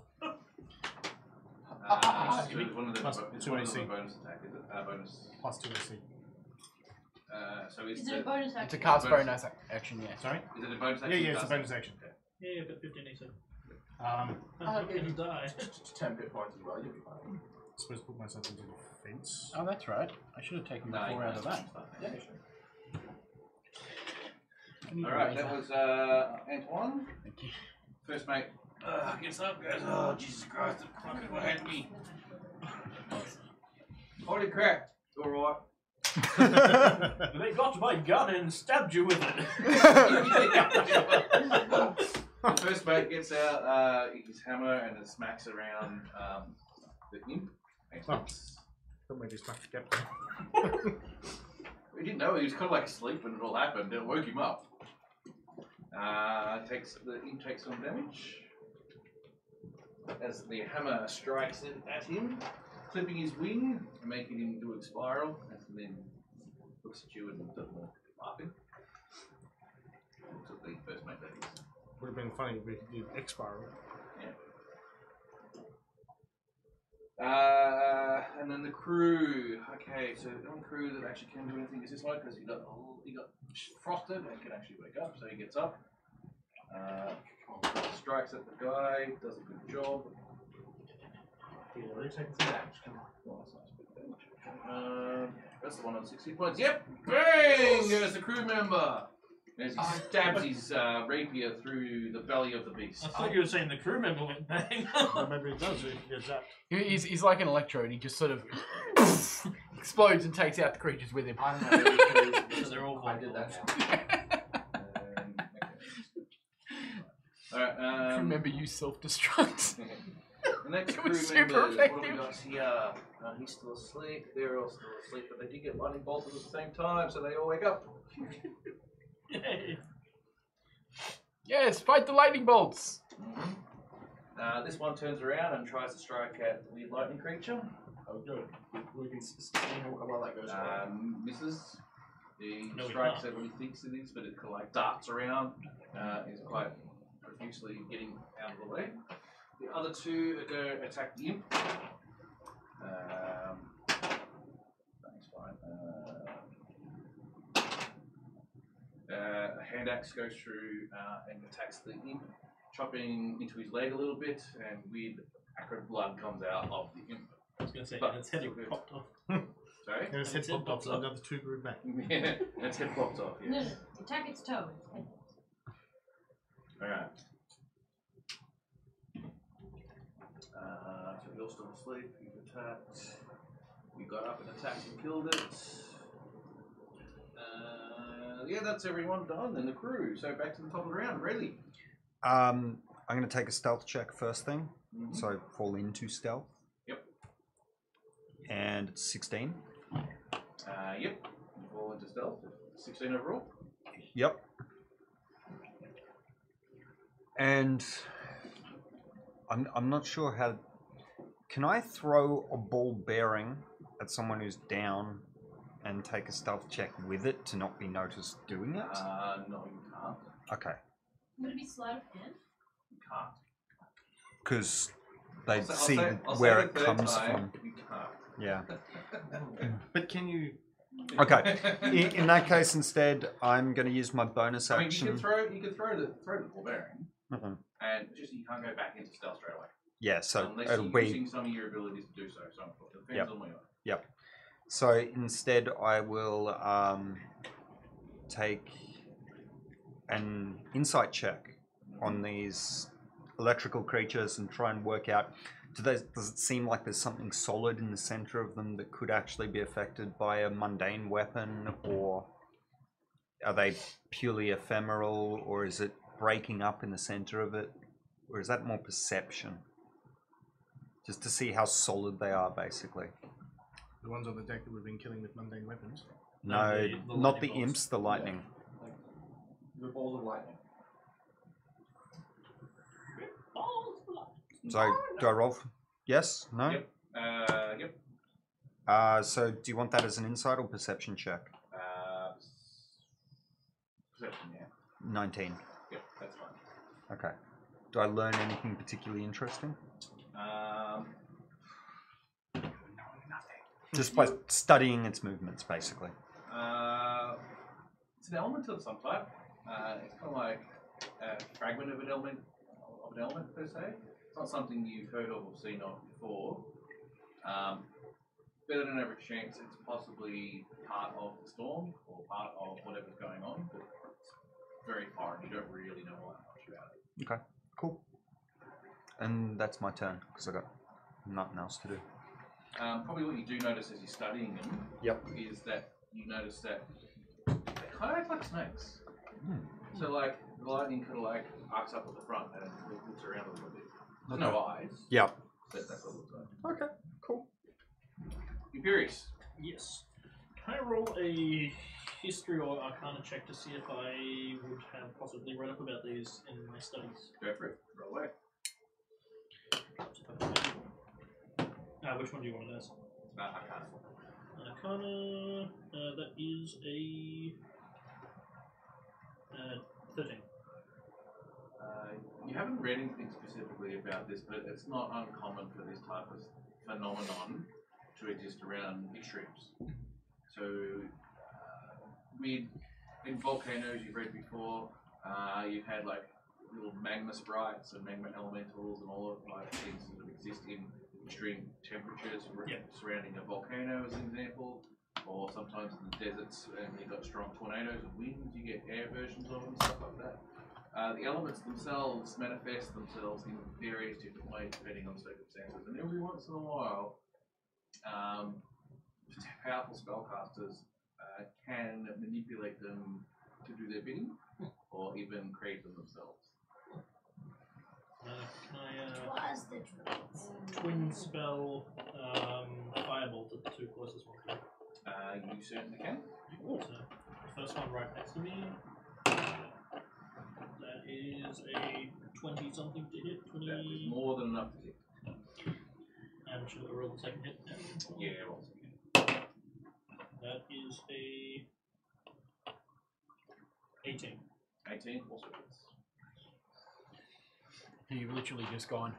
So it's one of the Plus it's 2 one of AC. the bonus attack, is it? Bonus. Plus 2 AC. So is Is it it a bonus It's a action? cast Bonus. bonus action, yeah. Sorry? is it a bonus Yeah, action? yeah, it's a Does bonus it? action. Yeah, but 15 AC. I'm I'm gonna die. 10 hit points as well, you'll be fine. supposed to put myself into defense. Oh, that's right. I should have taken No, you 4 out of can't. that. Yeah, sure. Alright, that was Antoine. Thank you. First mate. Gets up, goes, oh Jesus Christ, the fucking will hate me. Holy crap. Alright. They got my gun and stabbed you with it. The first mate gets out his hammer and smacks around the imp. Don't make this back together. We didn't know, he was kind of like asleep when it all happened. It woke him up. The imp takes some damage as the hammer strikes it at him, clipping his wing and making him do a spiral, and then looks at you and does more laughing. Looks at the first mate, that is. Would have been funny if we did X-Spiral. And then the crew. Okay, so the only crew that actually can do anything is this one because he got frosted and can actually wake up, so he gets up. Strikes at the guy, does a good job. He's already taken some damage, come on. Well, that's nice bit of damage. That's the one on 60 points. Yep! Bang! There's the crew member! As he stabs his rapier through the belly of the beast. I thought you were saying the crew member went bang. Or maybe it does if it gets zapped. He's like an electrode. He just sort of explodes and takes out the creatures with him. I'm not really curious Because they're all I did that now. Alright, Remember, you self-destruct. the next It crew was super members, what have we effective. got here? He's still asleep, they're all still asleep, but they did get lightning bolted at the same time, so they all wake up. Yay. Yes, fight the lightning bolts. This one turns around and tries to strike at the weird lightning creature. Oh, good. We can see how well that goes. Misses. He No, he strikes can't. at what he thinks it is, but it kind of like darts around. He's quite profusely getting out of the way. The other two are going to attack the imp. That's fine. A hand axe goes through and attacks the imp, chopping into his leg a little bit, and weird acrid blood comes out of the imp. I was going to say, But and its head still good. popped off. Sorry? And his head popped off, so another 2 grew back. Yeah, and its head popped off, No, yes. no. Attack its toe. Its head. Alright. So you're still asleep, you've attacked. We got up and attacked and killed it. Yeah, that's everyone done and the crew. So back to the top of the round. Really? I'm going to take a stealth check first thing. So fall into stealth. Yep. And it's 16. Yep. You fall into stealth. 16 overall. Yep. And I'm not sure how. Can I throw a ball bearing at someone who's down and take a stealth check with it to not be noticed doing it? No, you can't. Okay. Would it be sleight of hand? You can't. Because they I'll see say where the it third comes time, from. You can't. Yeah. But can you? Okay. In that case, instead, I'm going to use my bonus I mean, action. you can throw the ball bearing, Mhm. and just you can't go back into stealth straight away. Yeah, so Unless it'll you're be. using some of your abilities to do so. So it depends Yep. on where you are. Yep. So instead, I will take an insight check on these electrical creatures and try and work out. Does it seem like there's something solid in the center of them that could actually be affected by a mundane weapon, or are they purely ephemeral, or is it breaking up in the center of it, or is that more perception? Just to see how solid they are, basically. The ones on the deck that we've been killing with mundane weapons. No, the not the lightning bolts. imps, the lightning. Like, the balls of lightning. So, do I roll? Yes? No? Yep. Yep. So, do you want that as an insight or perception check? Perception, yeah. 19. Yep, that's fine. Okay. Do I learn anything particularly interesting? Just by studying its movements, basically. It's an element of some type. It's kind of like a fragment of an element per se. It's not something you've heard of or seen of before. Better than average chance, it's possibly part of the storm or part of whatever's going on, but it's very foreign. You don't really know all that much about it. Okay, cool. And that's my turn, because I got nothing else to do. Probably what you do notice as you're studying them is that you notice that they kind of act like snakes. So like the lightning kind of like arcs up at the front and it looks around a little bit. There's no eyes. Yeah. But that's what it looks like. Okay, cool. Imperious. Yes. Can I roll a history or arcana check to see if I would have possibly read up about these in my studies? Go for it. Roll away. Which one do you want it as? Arcana. Arcana, that is a 13. You haven't read anything specifically about this, but it's not uncommon for this type of phenomenon to exist around extremes. So, in volcanoes you've read before, you've had like little magma sprites and magma elementals and all of like things that exist in extreme temperatures surrounding a volcano, as an example. Or sometimes in the deserts, and you've got strong tornadoes and winds, you get air versions of them, stuff like that. The elements themselves manifest themselves in various different ways depending on circumstances, and every once in a while, powerful spellcasters can manipulate them to do their bidding, or even create them themselves. Can I Was the druids. twin spell Firebolt at the two closest ones? You certainly can. So, first one right next to me. That is a 20 something to hit. 20. That is more than enough to hit. And should I roll the second hit? Yeah, roll. That is a 18. 18 also hits. You've literally just gone.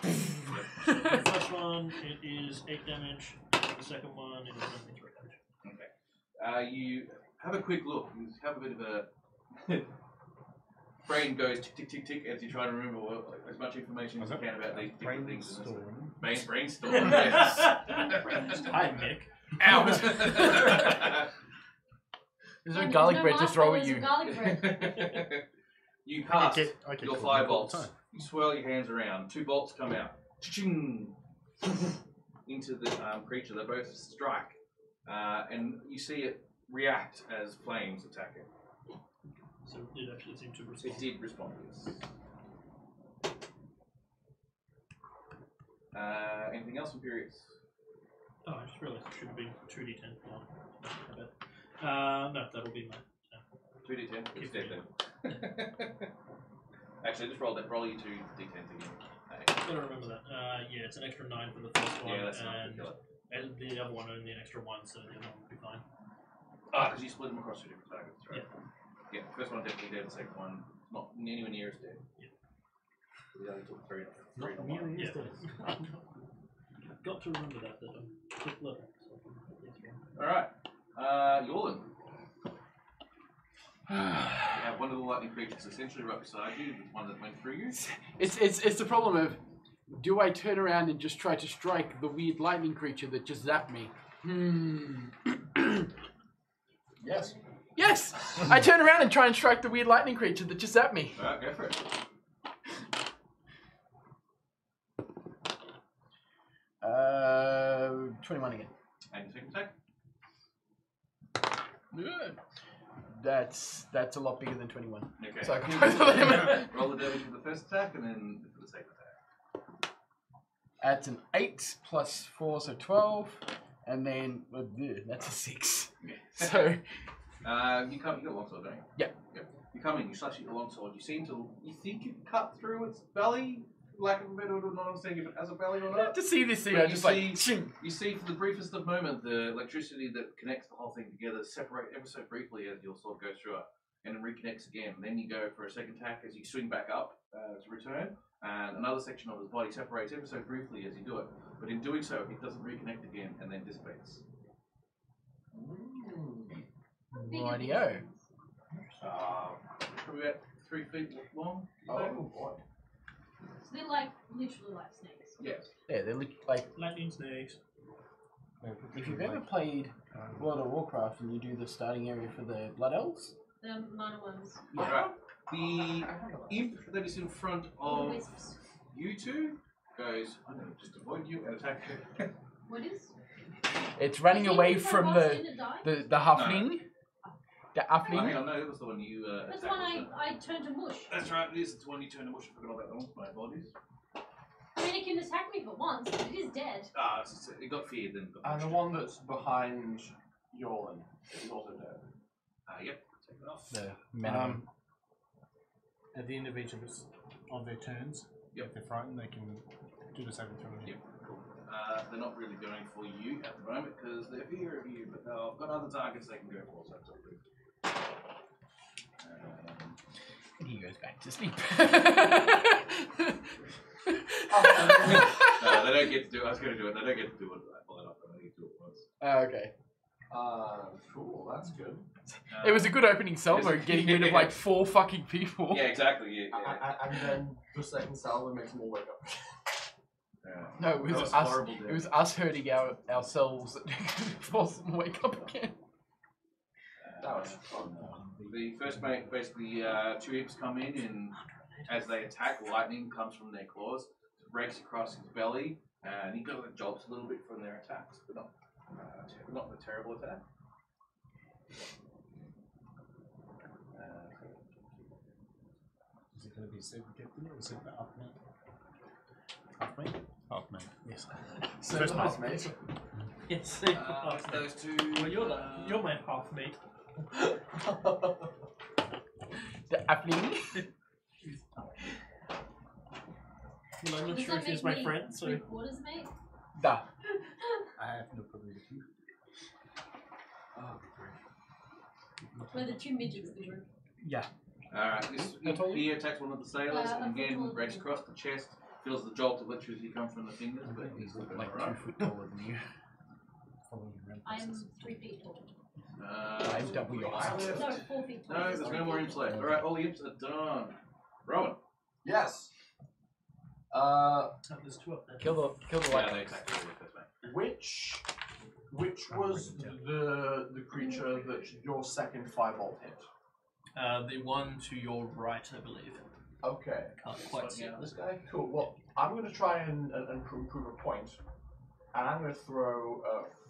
The first one, it is 8 damage. The second one, it is only 3 damage. Okay. You have a quick look. You have a bit of a brain goes tick tick tick tick as you try to remember as much information as you can about these different things. Brainstorm. Yes. Hi, Nick. Out. There's a garlic bread to throw at you. Garlic bread. You cast I get your called fire Nick all the bolts. time. You swirl your hands around. 2 bolts come out. Ching. into the creature. They both strike, and you see it react as flames attack it. So it actually seemed to respond. It did respond, yes. Anything else, Imperius? Oh, I just realised it should be 2d10. Oh, no, that'll be my 2d10. It's Keep dead then. Actually, just roll that. Roll you 2d10s again. Gotta remember that. Yeah, it's an extra 9 for the first one, Yeah, that's not and the other one only an extra 1, so the other one will be fine. Ah, because you split them across 2 different targets, right? Yeah. First one definitely dead. The second one not anywhere near as dead. Yeah. The other took 3 Not to 1. nearly Yeah. as dead. Got to remember that I'm quick level. So I can put this one. All right, Yorlin. You have one of the lightning creatures essentially right beside you, the one that went through you. It's the problem of, do I turn around and just try to strike the weird lightning creature that just zapped me? Yes. Yes! I turn around and try and strike the weird lightning creature that just zapped me. All right, go for it. 21 again. And your second attack. That's a lot bigger than 21. Okay. So I can Roll the damage for the first attack and then for the second attack. That's an 8 plus 4, so 12. And then, that's a 6. So, you got longsword, don't you? Yep. You come in, you slash it with the longsword. You think you cut through its belly, lack of a better word, not understanding if it has a belly or not. to see this thing, But I you just see- like, ching. You see, for the briefest of moment, the electricity that connects the whole thing together separate ever so briefly as your sword goes through it, and then reconnects again. And then you go for a second attack as you swing back up to return, and another section of his body separates ever so briefly as you do it. But in doing so, it doesn't reconnect again and then dissipates. Rightio. Probably about 3 feet long. Oh boy. So they're like literally like snakes. Yes. Yeah, they're like, Lightning snakes. if you've ever played World of Warcraft and you do the starting area for the Blood Elves, The minor ones. Right. The imp that is in front of Wisps. you two goes, I'm going to just avoid you and attack you. What is? it's running Did away you from cross the, in and die? the halfling. The Oh, hang halfling. on, no, that was the one you That's attacked. when wasn't it? I turned to mush. That's right, it is the one you turned to mush. I forgot about that one. My apologies. I mean, it can attack me for once, but it is dead. Ah, it got feared then. Got And the mushed. one that's behind Yorlin is also dead. Yep, take it off. The minimum. At the end of each of their turns, if they're frightened, they can do the saving throw. Yep, cool. They're not really going for you at the moment because they're fear of you, but they've got other targets they can go for, so it's all good. And he goes back to sleep. No, they don't get to do it. I was going to do it. They don't get to do it all up. They get to do it once. Okay. Cool, that's good. It was a good opening salvo, Yes. getting rid of like 4 fucking people. Yeah, exactly. Yeah. And then the second salvo makes them all wake up. No, it was, That was us. horrible, It was us hurting ourselves that forced them to wake up again. That was fun. The first mate, basically, 2 imps come in, and as they attack, lightning comes from their claws, breaks across his belly, and he got jolts a little bit from their attacks, but not the terrible attack. Is it going to be Super Captain or is it the up mate? Up mate? Up mate. Yes. So First nice, mate. mate. Yes. Those two. Well, you're my half mate. The appling. Well, I'm not Does sure that if he's make my me friend, so 3/4 mate? Da. I have no problem with you. We're the 2 midgets in the group. Yeah. Alright, he attacks one of the sailors, and again, unfortunately. breaks across the chest, feels the jolt of electricity come from the fingers, but he's looking Like alright. 2 foot taller than you. Following you around I am places. 3 feet tall. I'm double your height. No, 4 feet tall. No, there's no more imps left. Alright, all the imps are done. Rowan. Yes. oh, there's 2 up there. Kill the Yeah, lightning. they attacked all the first mate. Which was the creature that your second firebolt hit? The one to your right, I believe. Okay. Can't quite see it. This guy? Cool. Well, I'm going to try and prove a point. and I'm going to throw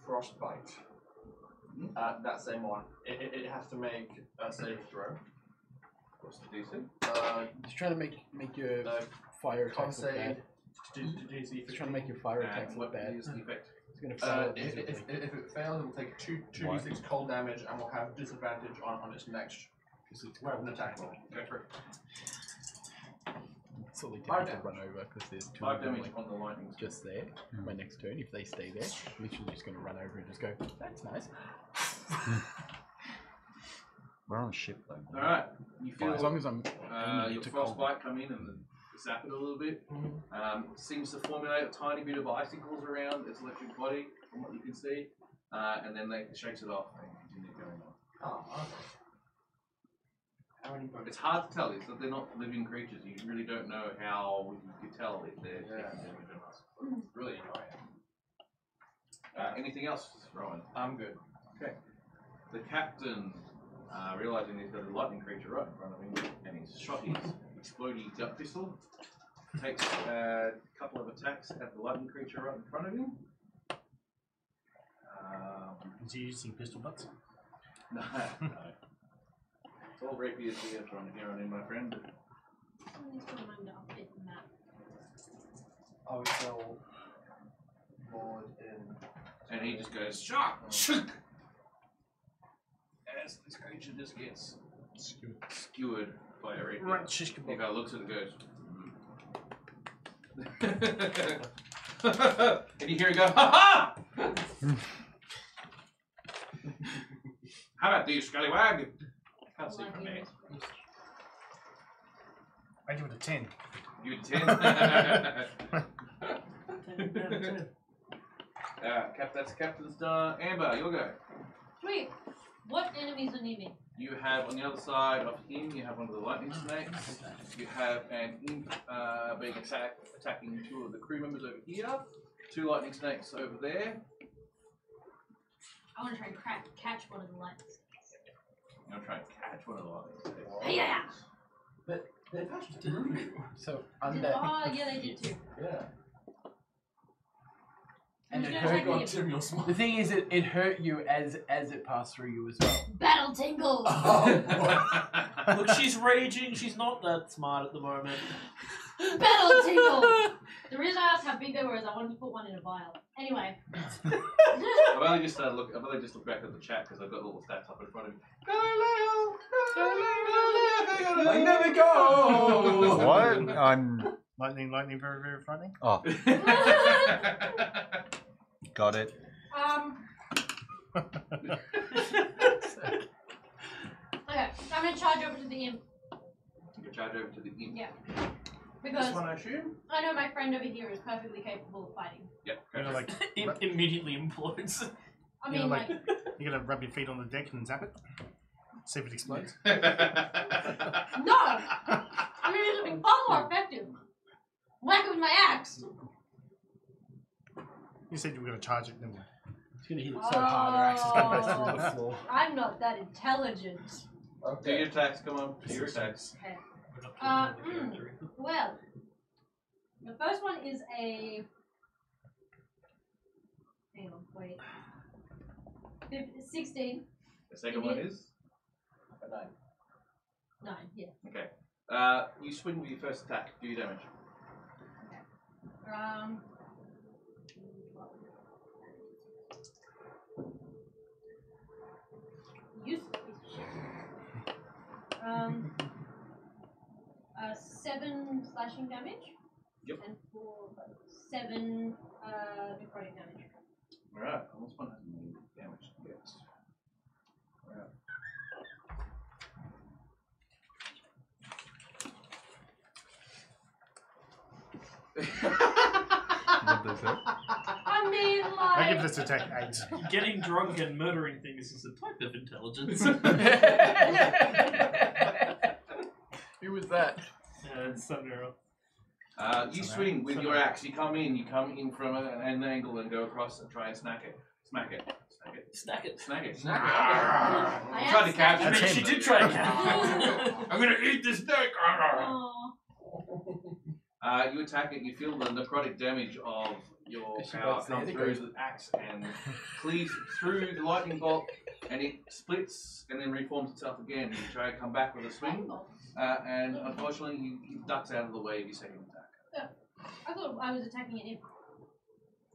Frostbite. That same one. It has to make a saving throw. What's the DC? Just trying to make your fire attacks look bad. DC. Just trying to make your fire attacks look bad. Is the effect? It's gonna fail. If it fails, it will take 2d6 cold damage and will have disadvantage on its next weapon attack roll. Go for it. Slowly 5 tempted to run over because there's 2 5 of them damage like, on the lightning. just there. My next turn, if they stay there, I'm literally just gonna run over and just go. That's nice. We're on a ship though. Alright, you feel As long as I'm aiming your to cold. frostbite come in and zap it a little bit. Seems to formulate a tiny bit of icicles around its electric body, from what you can see, and then it shakes it off and continue going on. Oh, okay. How many It's hard to tell. It's that they're not living creatures. You really don't know how you can tell if they're taking damage or not. It's really annoying. Anything else, Rowan? I'm good. Okay. The captain, realizing he's got a lightning creature right in front of him, and he's shot his exploding duck pistol, takes a couple of attacks at the lightning creature right in front of him. Is he using pistol butts? No, no. It's all rapiers here trying to get on in, my friend. Somebody's going to mind to update the map. I was still moored in. And he just goes, shot! Shook! As this creature just gets skewered by a rapier. Right, shish The kebab. guy looks at it and goes, and you hear it go, ha ha! How about these, scallywag? Can't see from me. I give it a 10. You 10. That's Captain's done. Amber, you'll go. Sweet. What enemies are near me? You have on the other side of him, you have one of the lightning snakes. You have an imp being attacking 2 of the crew members over here. 2 lightning snakes over there. I want to try and catch one of the lights. I'm gonna try and catch one of the lightning snakes. Hey, yeah! But they attached to you. So Oh, yeah, they did too. Yeah. And Who's it gonna hurt attack me? Tim, you're smart. The thing is, it hurt you as it passed through you as well. Battle tingles! Look, she's raging. She's not that smart at the moment. Battle tingles! The reason I asked how big they were is I wanted to put one in a vial. Anyway. I've only just looked back at the chat because I've got all the stats up in front of me. Galileo! I never go! What? I'm. Lightning, very, very frightening. Oh, got it. Okay, I'm gonna charge over to the imp. You can charge over to the imp. Yeah. This Because one, I assume? I know my friend over here is perfectly capable of fighting. Yep. You're gonna, like, It immediately implodes. I you know, mean, like, like, you're gonna rub your feet on the deck and zap it? See if it explodes? no! I mean, it'll be far more effective. Whack it with my axe. You said you were gonna charge it, didn't you? It's gonna hit it so hard, her axe is gonna go through the floor. I'm not that intelligent. Do your attacks, come on. Do your attacks. Okay. Well, the first one is a. Hang on, wait. 16. The second one is? A 9. 9, yeah. Okay. You swing with your first attack. Do your damage. Useless. 7 slashing damage. Yep. And 7 necrotic damage. Alright, this one hasn't made damage yet. Alright. What does it? I mean, like. I give this attack 8. Getting drunk and murdering things is a type of intelligence. Who was that? Yeah, it's Sunarrow. You swing with your axe. You come in from an angle and go across and try and snack it. Smack it. Snack it. Snack it. Snack it. Snack it. I Tried to am catch I it. mean, she did try to catch it. I'm gonna eat this dick. Aw. You attack it. You feel the necrotic damage of your Because she power wants the comes head through goes- the axe and cleaves through the lightning bolt, and it splits and then reforms itself again. You try to come back with a swing, and unfortunately, he ducks out of the way of your second attack. I thought I was attacking an imp.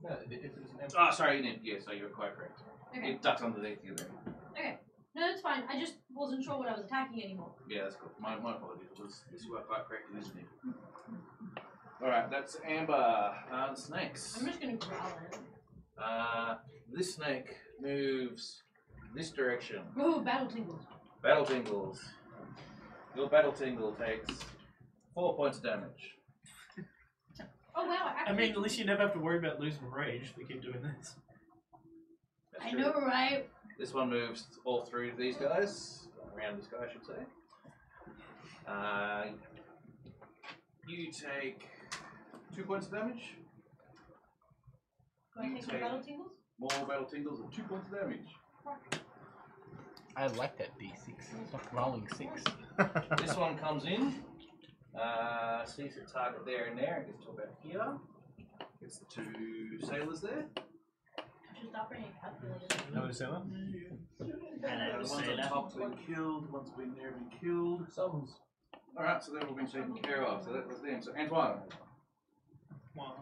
No, if it was an Oh, sorry, Nick. Yeah, so you're quite correct. Okay. It ducks underneath you there. Okay. No, that's fine. I just wasn't sure what I was attacking anymore. Yeah, that's cool. My apologies. You were quite correct in this, Nick. Alright, that's Amber. The snakes. I'm just gonna growl at it. This snake moves this direction. Oh, battle tingles. Battle Tingles. Your Battle Tingle takes 4 points of damage. Oh wow! I mean, at least you never have to worry about losing rage if we keep doing this. That's I true. know, right? This one moves all three of these guys. Around this guy, I should say. You take 2 points of damage. Do I take the battle tingles? More Battle Tingles and 2 points of damage. I like that D6. It's like rolling 6. This one comes in, sees a target there and there, and gets to about here. Gets the 2 sailors there. I should start bringing a calculator. Another sailor? The ones on top's been killed, the ones been there been killed. Sums. Alright, so they've all been taken care of, so that was them. So Antoine. Wow.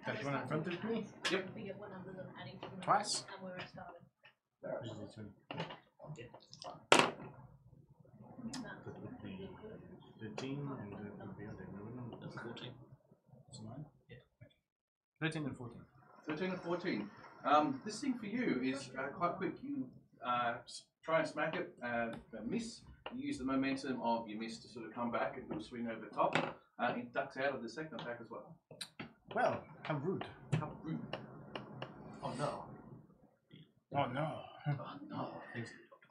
Touch one in front of me. I forget what numbers I'm adding to them. Twice. And where I started. Which is this one? That would be 13 and that would be other number. That's 14. That's 9? Yeah. 13 and 14. 13 and 14. This thing for you is quite quick. You try and smack it, miss. You use the momentum of your miss to sort of come back and do a swing over the top. It ducks out of the second attack as well. Well, how rude. How rude. Oh no. Oh no. Oh no.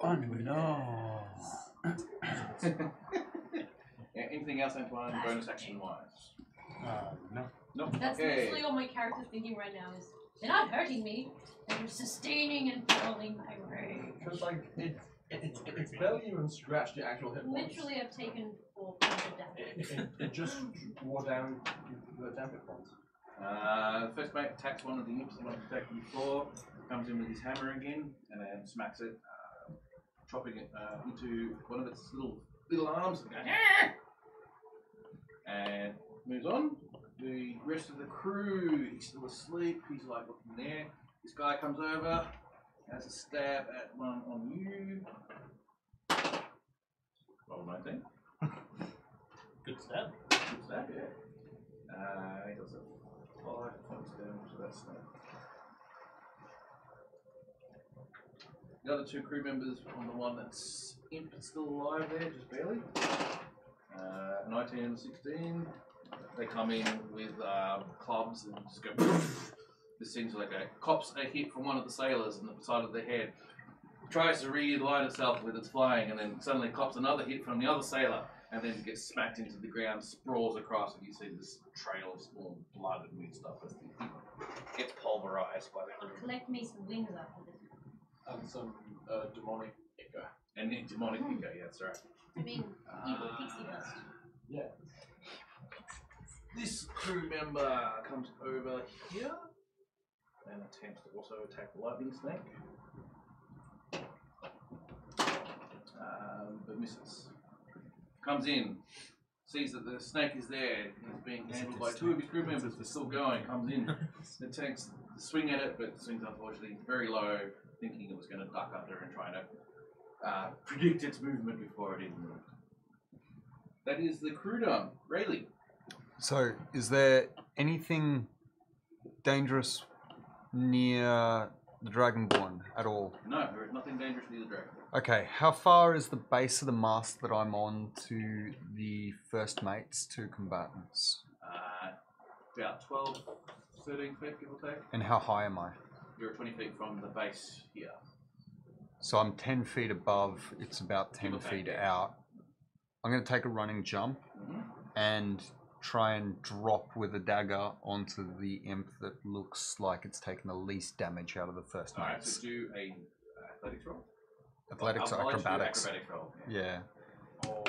Oh no. Yeah, anything else, Antoine, bonus action wise? No. Nope. That's Okay. literally all my character's thinking right now is, they're not hurting me, they're sustaining and fueling my rage. Because like it's barely even scratched your actual hit points. Literally, I've taken 4 points of damage. It just wore down the damn hit points. The first mate attacks one of the imps, the one attacked before, comes in with his hammer again, and then smacks it, chopping it into one of its little arms, and moves on. The rest of the crew, he's still asleep, he's like looking there. This guy comes over, has a stab at one on you. Roll 19. Good stab. Good stab, yeah. He does a 5 points damage, so that's that. The other 2 crew members on the one that's imp is still alive there, just barely. 19 and 16. They come in with clubs and just go. This seems like a cops a hit from one of the sailors on the side of the head. Tries to realign itself with its flying, and then suddenly cops another hit from the other sailor, and then gets smacked into the ground, sprawls across, and you see this trail of small blood and weird stuff as it gets pulverized by the I'll crew. collect me some wings after this. And some demonic ichor. And then demonic Nico, yeah, that's right. I mean, evil pixie dust. Yeah. This crew member comes over here and attempts to also attack the lightning snake. But misses. Comes in, sees that the snake is there, he's being handled by 2 of his crew members, but still going, comes in, attempts to swing at it, but swings unfortunately very low, thinking it was going to duck under and trying to predict its movement before it even moved. That is the crew done. Rayleigh. So, is there anything dangerous near the Dragonborn at all? No, there is nothing dangerous near the dragon. Okay, how far is the base of the mast that I'm on to the first mates, 2 combatants? About 12, 13 feet, give or take. And how high am I? You're 20 feet from the base here. So I'm 10 feet above, it's about 10 Give or take, feet yeah. out. I'm going to take a running jump and try and drop with a dagger onto the imp that looks like it's taken the least damage out of the first Alright, mates. so do a athletics roll. Athletics or I'll let you do acrobatics? acrobatics roll. Yeah. Or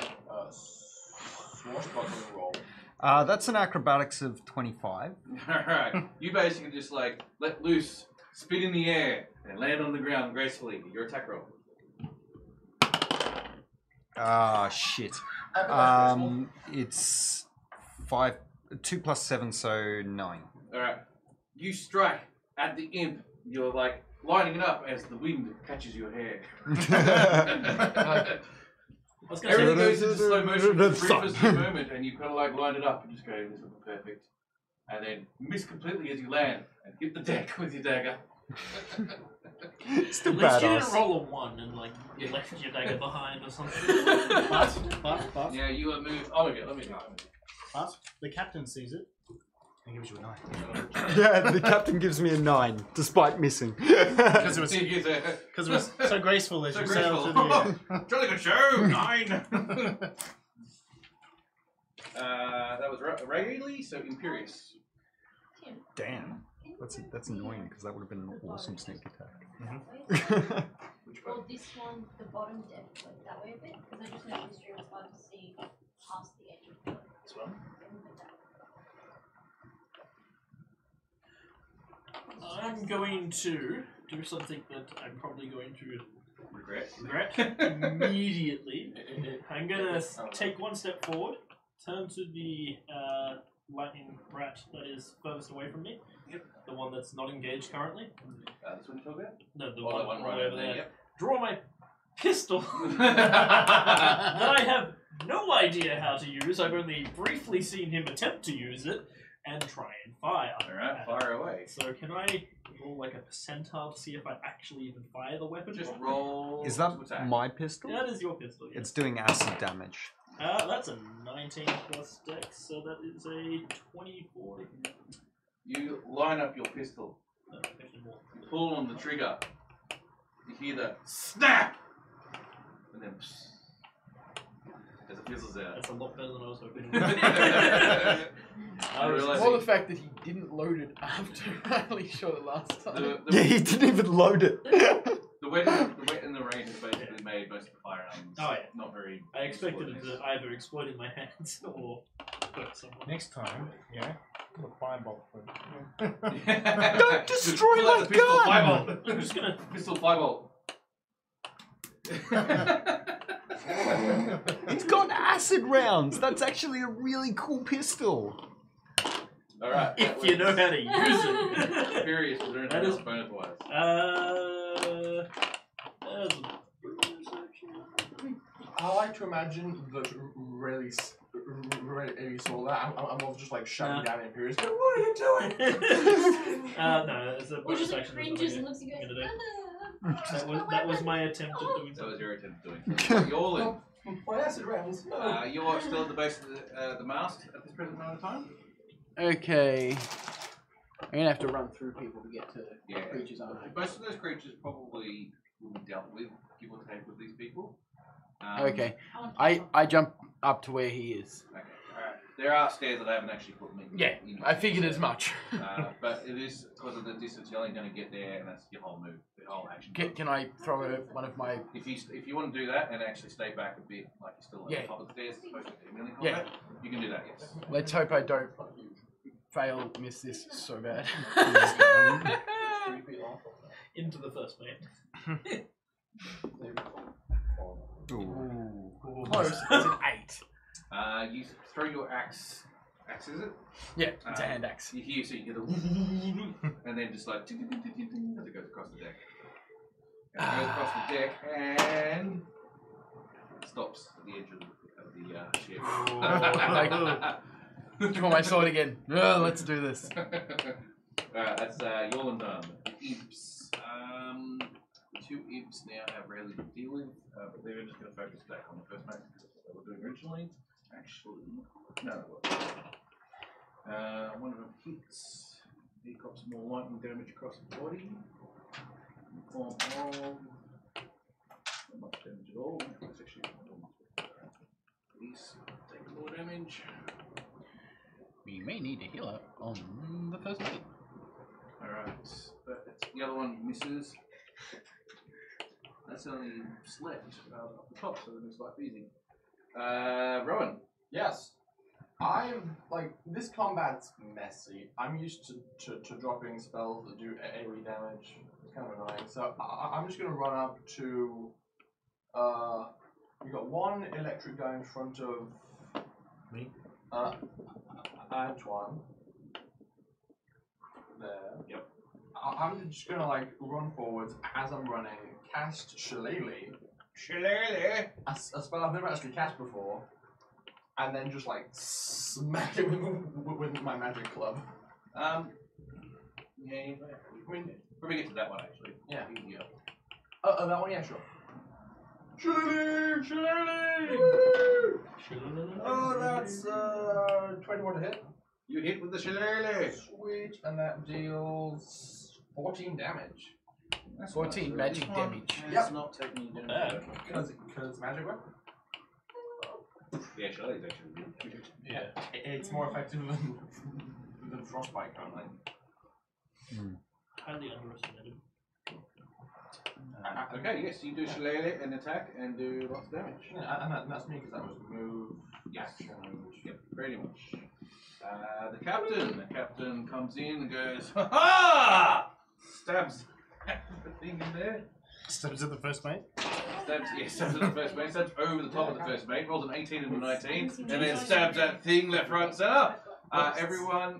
swashbuckling roll. That's an acrobatics of 25. Alright. You basically just like let loose, spin in the air, and land on the ground gracefully. Your attack roll. Ah, shit. It's 2 plus 7, so 9. Alright. You strike at the imp. You're like lining it up as the wind catches your hair. I was gonna say, Everything goes into slow motion for the briefest moment, and you kind of like line it up and just go, this is perfect. And then miss completely as you land and hit the deck with your dagger. Still at least you badass. didn't roll a 1 and like you left your dagger behind or something. But Yeah, you are moved. Oh, okay, let me go. the captain sees it and gives you a 9. Yeah, the captain gives me a 9, despite missing. Because it was Because because it was so graceful as so you sailed through the graceful. air. Jolly good show! 9! That was Rayleigh, so Imperious. Damn. That's annoying, because that would have been an awesome sneak attack. Well, this one, the bottom depth, like that way a bit, because I just know history was hard to see past the edge of the This one. I'm going to do something that I'm probably going to regret immediately. I'm going to take one step forward, turn to the lightning rat that is furthest away from me. Yep. The one that's not engaged currently. This one you talk about? No, the Oh, one right right over there. Yep. Draw my pistol that I have no idea how to use. I've only briefly seen him attempt to use it and try and fire. Alright, fire away. So can I roll like a percentile to see if I actually even fire the weapon? Just roll. Is to that attack. my pistol? That is your pistol. Yes. It's doing acid damage. That's a 19 plus dex, so that is a 24. You line up your pistol. No, actually more. You pull on the trigger. You hear the snap! And then as it fizzles out. That's a lot better than I was hoping. I realize More the fact that he didn't load it after I only shot it last time. Yeah, he didn't even load it. The wet and the rain has basically made most of the firearms Oh, yeah. not very. I expected it useful to either explode in my hands or hurt someone. Next time, yeah, put a firebolt through. Don't destroy Pull out my the pistol, gun! firebolt. I'm just gonna. Pistol firebolt. It's got acid rounds. That's actually a really cool pistol. Alright. If you know how to use it. Furious, is there That anything is- else bonus wise? I like to imagine that really saw that. I'm all just like shouting down Imperious. What are you doing? No, it's a He bonus just action. cringes and looks at you I'm and gonna goes, do. That was my attempt at doing That something. was your attempt at doing something. Yorlin, My acid rounds. No. you're still at the base of the mast at this present moment of time? Okay. I'm gonna have to run through people to get to Yeah. creatures, aren't I? Most of those creatures probably will be dealt with, give or take, with these people. Okay. want I jump up to where he is. Okay, alright. There are stairs that I haven't actually put in. Yeah, in- I figured as much. But it is because of the distance. You're only going to get there, and that's your whole move, the whole action. Can I throw one of my... If you want to do that and actually stay back a bit, like you're still at Yeah. the top of the stairs, supposed to be melee Yeah. combat, you can do that. Yes. Let's hope I don't miss this so bad. Into the first mate. Ooh. Close. It's an 8. You throw your axe. Axe is it? Yeah, it's a hand axe. You hear, so you hear the and then just like as it goes across the deck. And it goes across the deck and stops at the edge of the ship. Draw my sword again. Let's do this. Alright, that's Yorlan done. The imps. The two imps now have rarely to deal with, but they're just going to focus back on the first mate because that's what they were doing originally. Actually, no. One of them hits. He got some more lightning damage across the body. In the form of not much damage at all. It's actually these take more damage. We may need a healer on the first mate. Alright, but the other one misses. That's only slept up the top, so it looks like easy. Rowan, Yes. I'm like this combat's messy. I'm used to dropping spells that do AoE damage. It's kind of annoying. So I'm just gonna run up to. We got one electric guy in front of Me. Antoine. There. Yep. I'm just gonna like run forwards as I'm running. Cast Shillelagh. A spell I've never actually cast before. And then just like smack it with my magic club. Yeah, I mean, probably get to that one actually. Yeah. Yeah. That one, yeah, sure. Shillelagh! Oh, that's 21 to hit. You hit with the shillelagh. Sweet, and that deals 14 damage. That's 14 nice. magic This one damage. has not taken you damage. Because magic weapon? Yeah, shillelagh's actually really good. Yeah. It's more effective than frostbite currently. Highly underestimated. Okay, yes, you do shillelagh and attack and do lots of damage. Yeah, and that's me because that was move, action. Yep, pretty much. The captain comes in and goes, ha ha! Stabs the thing in there. Stabs at the first mate. Stabs at the first mate, stabs over the top of the first mate, rolls an 18 and a 19, and then stabs that thing left, right, and center. Everyone,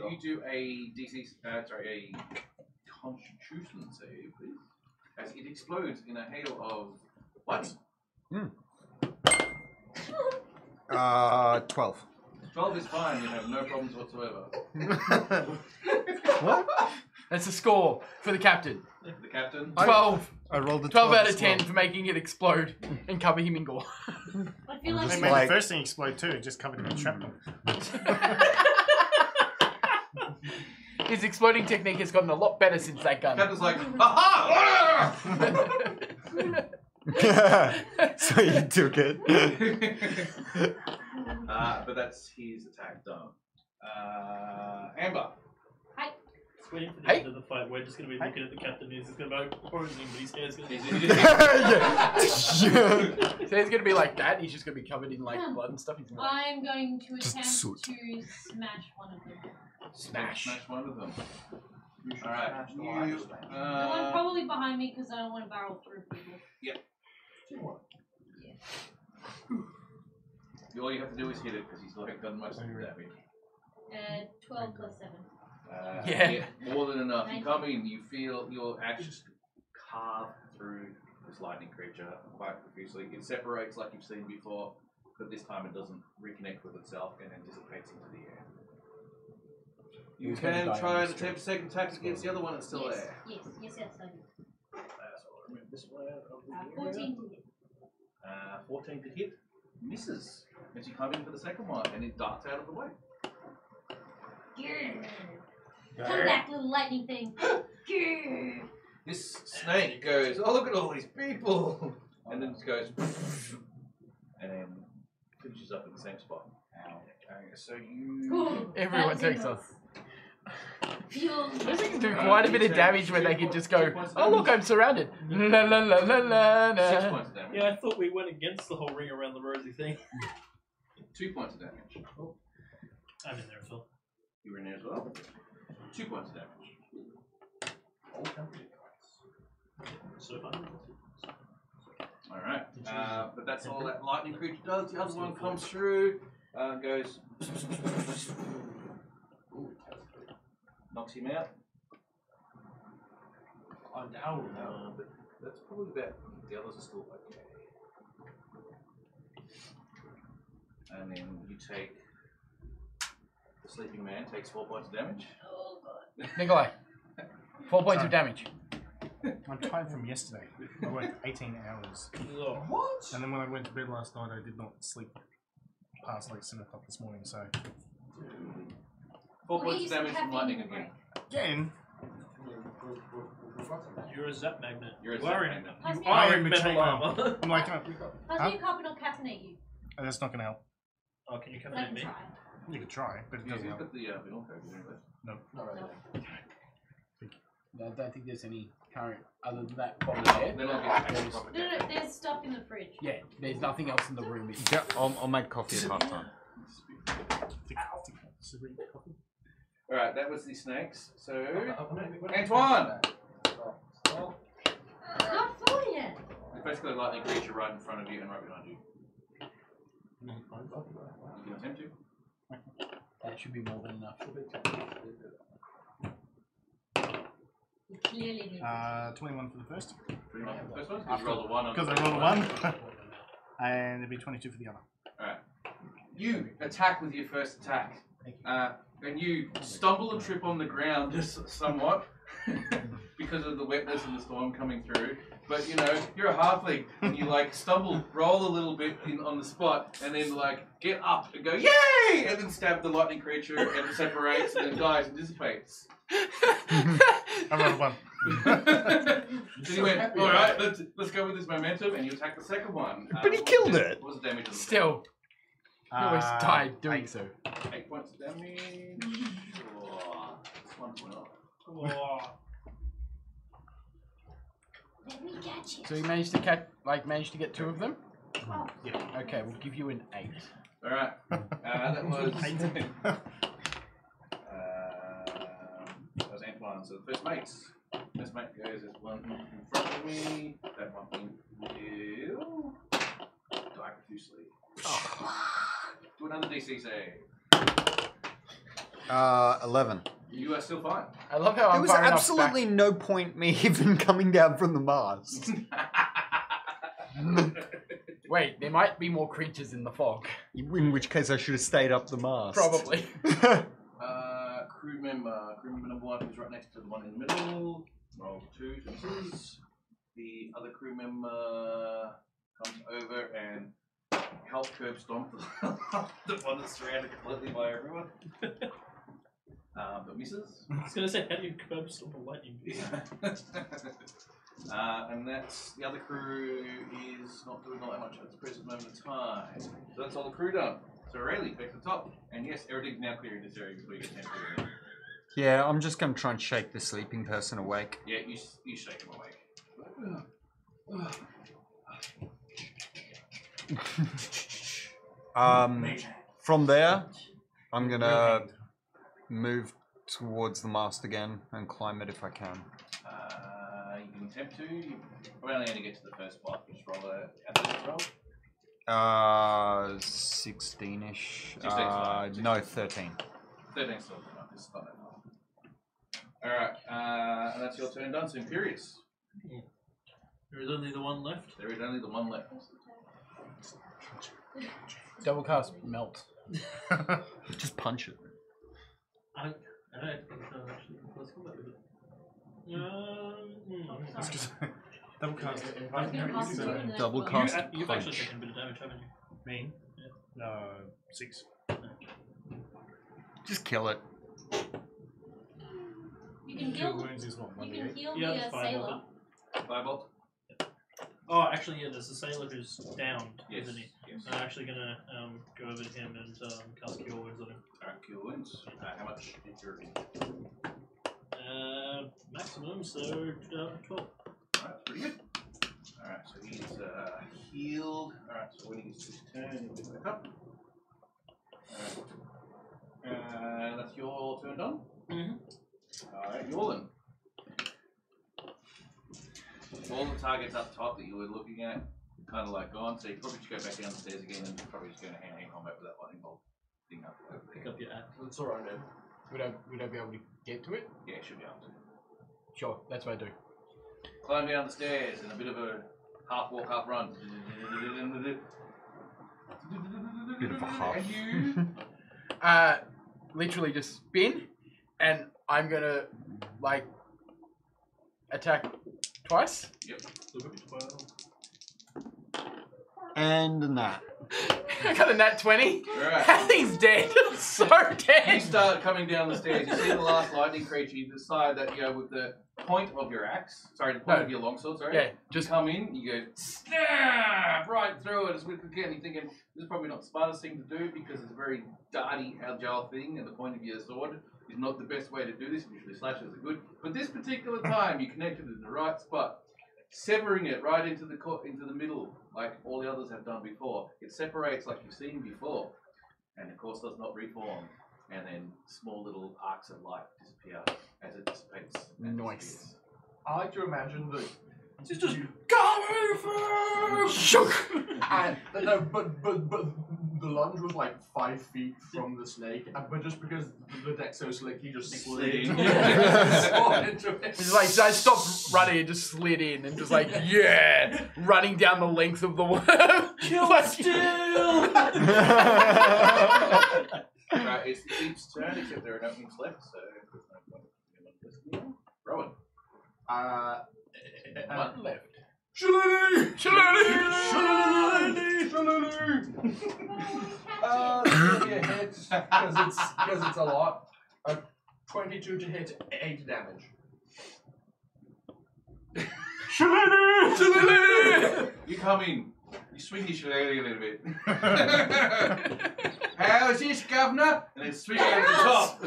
you do a a Constitution save, please, as it explodes in a hail of lightning. 12. 12 is fine, you have no problems whatsoever. What? That's a score for the captain. The captain. 12. I rolled a 12 out of as well. 10 for making it explode and cover him in gore. I feel like They just made like- the first thing explode too. It just covered him in shrapnel. His exploding technique has gotten a lot better since that gun. Captain's like, aha! So you took it. But that's his attack done. Amber. Just waiting for the Hey. end of the fight. We're just going to be looking at the captain. He's just going to be opposing him, but his hair's going to be. So he's going to be like that. He's just going to be covered in like blood and stuff. He's gonna, like, I'm going to Just attempt soot. to smash one of them. smash. Smash one of them. You should Alright. smash the largest one. The one probably behind me because I don't want to barrel through people. Teamwork. All you have to do is hit it because he's like done most of the damage. 12 plus 7. Yeah. More than enough. You come in, you feel your axe just carve through this lightning creature quite profusely. It separates like you've seen before, but this time it doesn't reconnect with itself and then dissipates into the air. You Who's gonna can die try on and this attempt a second attack against the other one that's still yes, there. yes, I do. So I'll remove this one out of the 14 to hit. 14 to hit. Misses. As you come in for the second one and it darts out of the way. Grrr. Come back, little lightning thing. Grrr. This snake goes, oh look at all these people! And then it goes, and then finishes up in the same spot. Okay, so you... Everyone takes us. off. Feels Those things do quite a bit of damage when they can just go, oh look, I'm surrounded. La la la la la 6 la. points of damage. Yeah, I thought we went against the whole ring around the rosy thing. 2 points of damage. I'm in there as well. You were in there as well. 2 points of damage. So far. Alright, but that's all that lightning creature does. The other one comes through, goes, knocks him out. I'm down. But that's probably about, the others are still okay. And then you take, the sleeping man takes 4 points of damage. Oh god. Nikolai, 4 points of damage. I'm tired from yesterday. I worked 18 hours. What? And then when I went to bed last night, I did not sleep past like 7 o'clock this morning, so... 4 What points are of you damage from having lightning in the again. Again, You're a zap magnet. You're a You zap are in- magnet. Pass You me are I a in am metal betraying armor. I'm like, pass me a cup and I'll caffeinate you. that's not going to help. Oh, can you come I at can me? try. You could try, but it Yeah, doesn't you've help. got the vinyl code anyway. Not really. I don't think there's any current other than that bottle there. Then I'll get There's- proper No, there's stuff in the fridge. Yeah, there's nothing else in the room. Yeah, I'll make coffee at half time. Alright, that was the snakes. So, Antoine! It's not full yet. There's basically a lightning creature right in front of you and right behind you. You can attempt to. That should be more than enough. You clearly need 21 for the first. Pretty much the first one? Because you rolled a 1 on Because the I first rolled a one. 1. And it'd be 22 for the other. Alright. You attack with your first attack. And you stumble and trip on the ground just somewhat because of the wetness and the storm coming through. But you know, you're a halfling and you like stumble, roll a little bit on the spot, and then like get up and go, yay! And then stab the lightning creature and it separates and then dies and dissipates. I rolled a 1. So you went, alright, let's go with this momentum, and you attack the second one. But he killed it. What was the damage on the Still, he always died doing 8. so. 8 points of damage. Oh, it's 1 point off. Oh. Let me catch you. So you managed to managed to get 2 of them? Oh. Yeah. Okay, we'll give you an 8. Alright, that was Antoine. So the first mates. First mate goes as one in front of me. That one will die profusely. Do another DC save. 11. You are still fine. I love how There I'm was far enough absolutely no point me even coming down from the mast. back. Wait, there might be more creatures in the fog. In which case I should have stayed up the mast. Probably. Crew member number 1 who's right next to the one in the middle. Roll 2 to misses. The other crew member comes over and help curb stomp the one that's surrounded completely by everyone. But misses. I was going to say, how do you curb stomp a lightning beast? And that's the other crew is not doing all that much at the present moment of time. So that's all the crew done. So Rayleigh, back to the top. And yes, everything's now clear in this area before you get 10 feet. Yeah, I'm just going to try and shake the sleeping person awake. Yeah, you shake him awake. From there, I'm going to move towards the mast again and climb it if I can. You can attempt to. You probably only get to the first spot. Just roll a athletics roll. 16-ish. 16's fine. No, 13. 13 still enough. It's not that far. Alright, and that's your turn done. So Imperious. There is only the one left. There is only the one left. Double cast melt. Just punch it. I don't think so, actually. Let's go back with it. It's just double cast. Double cast You've actually punch. taken a bit of damage, haven't you? Me? Yeah. No, 6. Just kill it. You can 2 heal. wounds is what? You can 1d8? heal Yeah, the that's fine, sailor. Firebolt? Oh, actually, yeah, there's a sailor who's downed, Yes. isn't he? Yes. I'm actually going to go over to him and cast Cure Wounds on him. Alright, Cure Wounds. How much is your Maximum, so 12. Alright, pretty good. Alright, so he's healed. Alright, so when he gets his turn, he'll pick back up. Alright. That's your turn done? Mm-hmm. Alright, Yorlin. All the targets up top that you were looking at kind of like gone, so you probably just go back down the stairs again and probably just go to hand-to-hand combat with that lightning bolt thing up over Pick there. up your axe. It's alright, man. Would I be able to get to it? Yeah, should be able to. Sure, that's what I do. Climb down the stairs in a bit of a half walk, half run. Bit of a huff. And you Literally just spin, and I'm gonna like attack twice. Yep. Look at 12. And a nat. I got a nat 20. Alright. That thing's dead. So You dead. start coming down the stairs. You see the last lightning creature. You decide that, you know, with the point of your axe, sorry, the point No. of your longsword, sorry. Yeah, Just come in, you go, snap, right through it as quick as you can. You're thinking, this is probably not the smartest thing to do because it's a very darty, agile thing, and the point of your sword is not the best way to do this. Usually slashes are good. But this particular time, you connected it in the right spot, severing it right into the middle, like all the others have done before. It separates like you've seen before. and the course does not reform, and then small little arcs of light disappear as it dissipates. and Nice. disappears. I like to imagine that It's just you- Shook. and, no, but the lunge was like 5 feet from the snake, but just because the deck's so slick, he just slid in. into it. It's like I stopped running and just slid in and just like yeah, running down the length of the worm. kill Like- still. Right, it's the thief's turn, except there are no things left, so there's no point in listening. Rowan. One left. Shillelagh! This will be a hit because it's a lot. 22 to hit, 8 damage. You come in. You swing your shillelagh a little bit. How is this, governor? And then swing it at the top.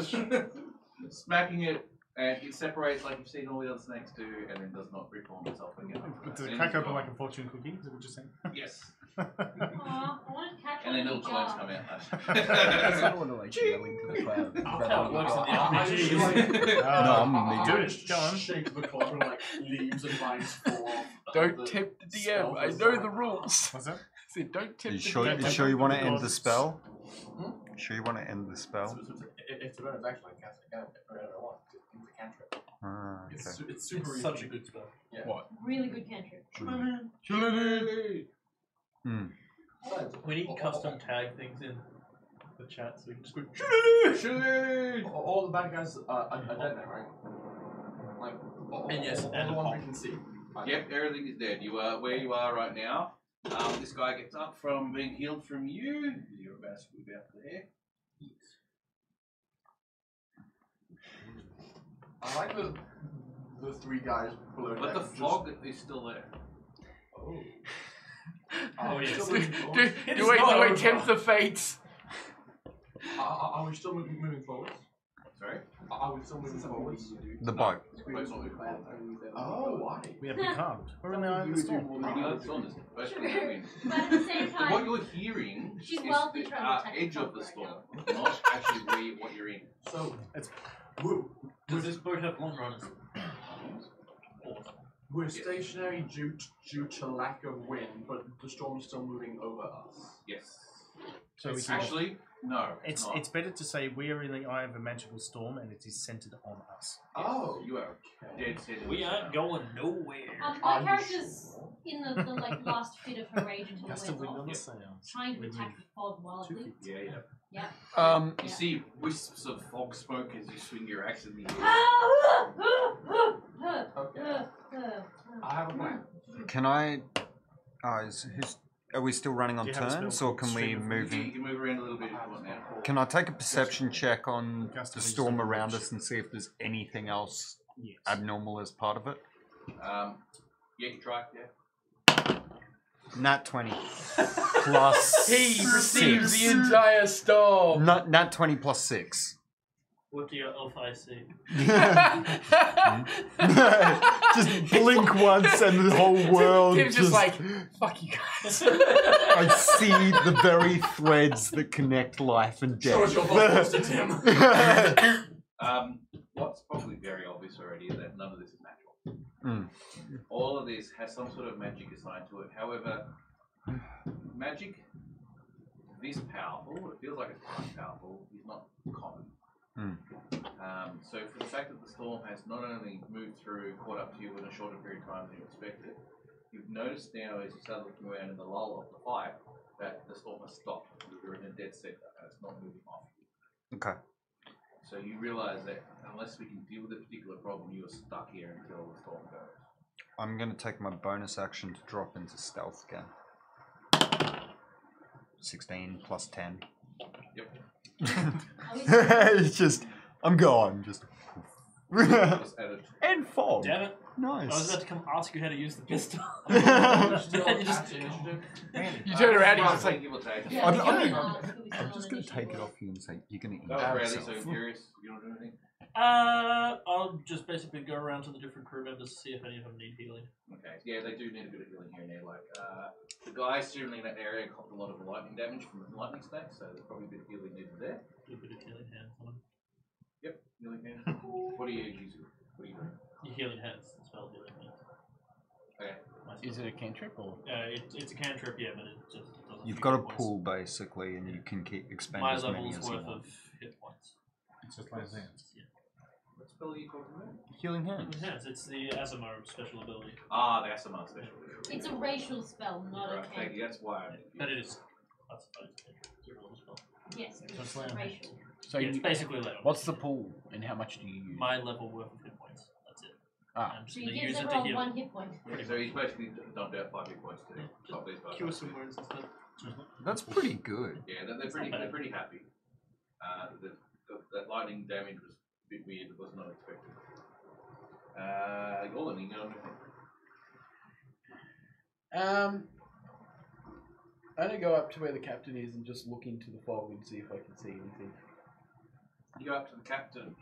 Smacking it, and it separates like you've seen all the other snakes do, and then does not reform itself again. Does it crack open like a fortune cookie? Is that what you're saying? Yes. Aw, I want to catch And then one little in a coins jar. come I out. want to like yell into the cloud. That's how it works in the I RPG. usually I'm I me. just Go on. shake the clock and like leaves and vines fall off. Don't tempt the DM. I know the rules. What's that? I said, don't You tempt the sure, DM. you sure you want to end the Because- spell? Hmm? Sure you want to end the spell? It's a bonus action. I cast it again whenever I want. It's a cantrip. Ah, okay. It's super easy. Such a good spell. Yeah. Really good cantrip. Hmm. We need custom tag things in the chat so we can just go. All the bad guys are dead now, right? Like, And yes, all and the ones Pop. we can see. Yep, everything is dead. You are where you are right now. This guy gets up from being healed from you. You're about to move out there. I like the 3 guys below But deck. the fog is still there. Oh, yes. Do It is I not over. tempt the fates? Are we still moving forwards? Sorry? Are we still moving forwards? The boat. Boat's not moving forward. Oh, why? We have becalmed. We're in the eye of the storm. It's on this. Boat's not True. moving. But at the same What time, you're hearing She's is wealthy the trying to protect edge the of the top storm, right not actually what you're in. So, It's- Does this boat have long runners? we're stationary due to lack of wind, but the storm is still moving over us. Yes. So we It's can, actually, no. it's not. it's better to say we are in the eye of a magical storm and it is centered on us. Yes, Oh. you are dead set. in We the aren't center. going nowhere. my I'm character's in the like last fit of her rage until Gust it of wears wind off, on the sails. trying to We attack move the fog wildly. Yeah, yeah. Yeah. Um, You see wisps of fog smoke as you swing your axe in the air. Okay. I have a plan. can I? Are we still running on Do you have a spell turns, or called can we Stream of move? You can move around a little bit if you want now. Can I take a perception check on Gust the of storm wind. around us and see if there's anything else Yes. abnormal as part of it? Yeah, you can try. Yeah. Nat 20 plus He perceives 6. the entire storm. Nat 20 plus 6. What do your elf eyes see? Just blink once and the whole world Tim's just like, fuck you guys. I see the very threads that connect life and Show us your death. boss, Tim. What's probably very obvious already is that none of this is natural. Mm. All of this has some sort of magic assigned to it. However, magic this powerful, it feels like it's quite powerful, is not common. Mm. So for the fact that the storm has not only moved through, caught up to you in a shorter period of time than you expected, you've noticed now as you start looking around in the lull of the fight that the storm has stopped. You're in a dead center and it's not moving off. Okay. So you realise that unless we can deal with a particular problem, you are stuck here until the storm goes. I'm going to take my bonus action to drop into stealth again. 16 plus 10. Yep. It's just, I'm gone. Just. Just added. And fog. Damn it. I was Nice. about to come ask you how to use the pistol. Still You just- at initiative. You turn around and you're just roughly, like, give or take. I'm Yeah, just we going can to take it off you and say, you're going to eat That was rarely so yourself. curious. You don't do anything. I'll just basically go around to the different crew members to see if any of them need healing. Okay, yeah, they do need a bit of healing here and there. Like, the guys certainly in that area copped a lot of lightning damage from the lightning snake, so there's probably a bit of healing needed there. Do a bit of healing hands on them. Yep, healing hands. What are you using? What are you doing? Your healing hands, the spell healing hands. Okay. Is it a cantrip or? It's a cantrip, yeah, but it just doesn't. You've do got a hit points. pool basically, and you can keep expand My as many level's as you worth want. of hit points. It's just like hands. Yeah. What spell are you talking about? Healing hands. Healing hands. It's the Asimo special ability. Ah, the Asama special. It's a racial spell, not Right, a thank cantrip. you, that's why I'm But it is. That's a cantrip. It's a real spell. Yes, Just it's like- racial. So Yeah, it's you, basically level. what's the pool and how much do you use? My level worth of hit points. That's it. Ah. I'm just So going you to give use it to everyone heal. one hit point. Yeah, so he's basically dumped out 5 hit points to Yeah, stop these guys. Cure some wounds instead. That's pretty good. Yeah, they're It's pretty. not bad. They're pretty happy. That lightning damage was a bit weird. It was not expected. Golan, you know. I'm gonna go up to where the captain is and just look into the fog and see if I can see anything. You go up to the captain.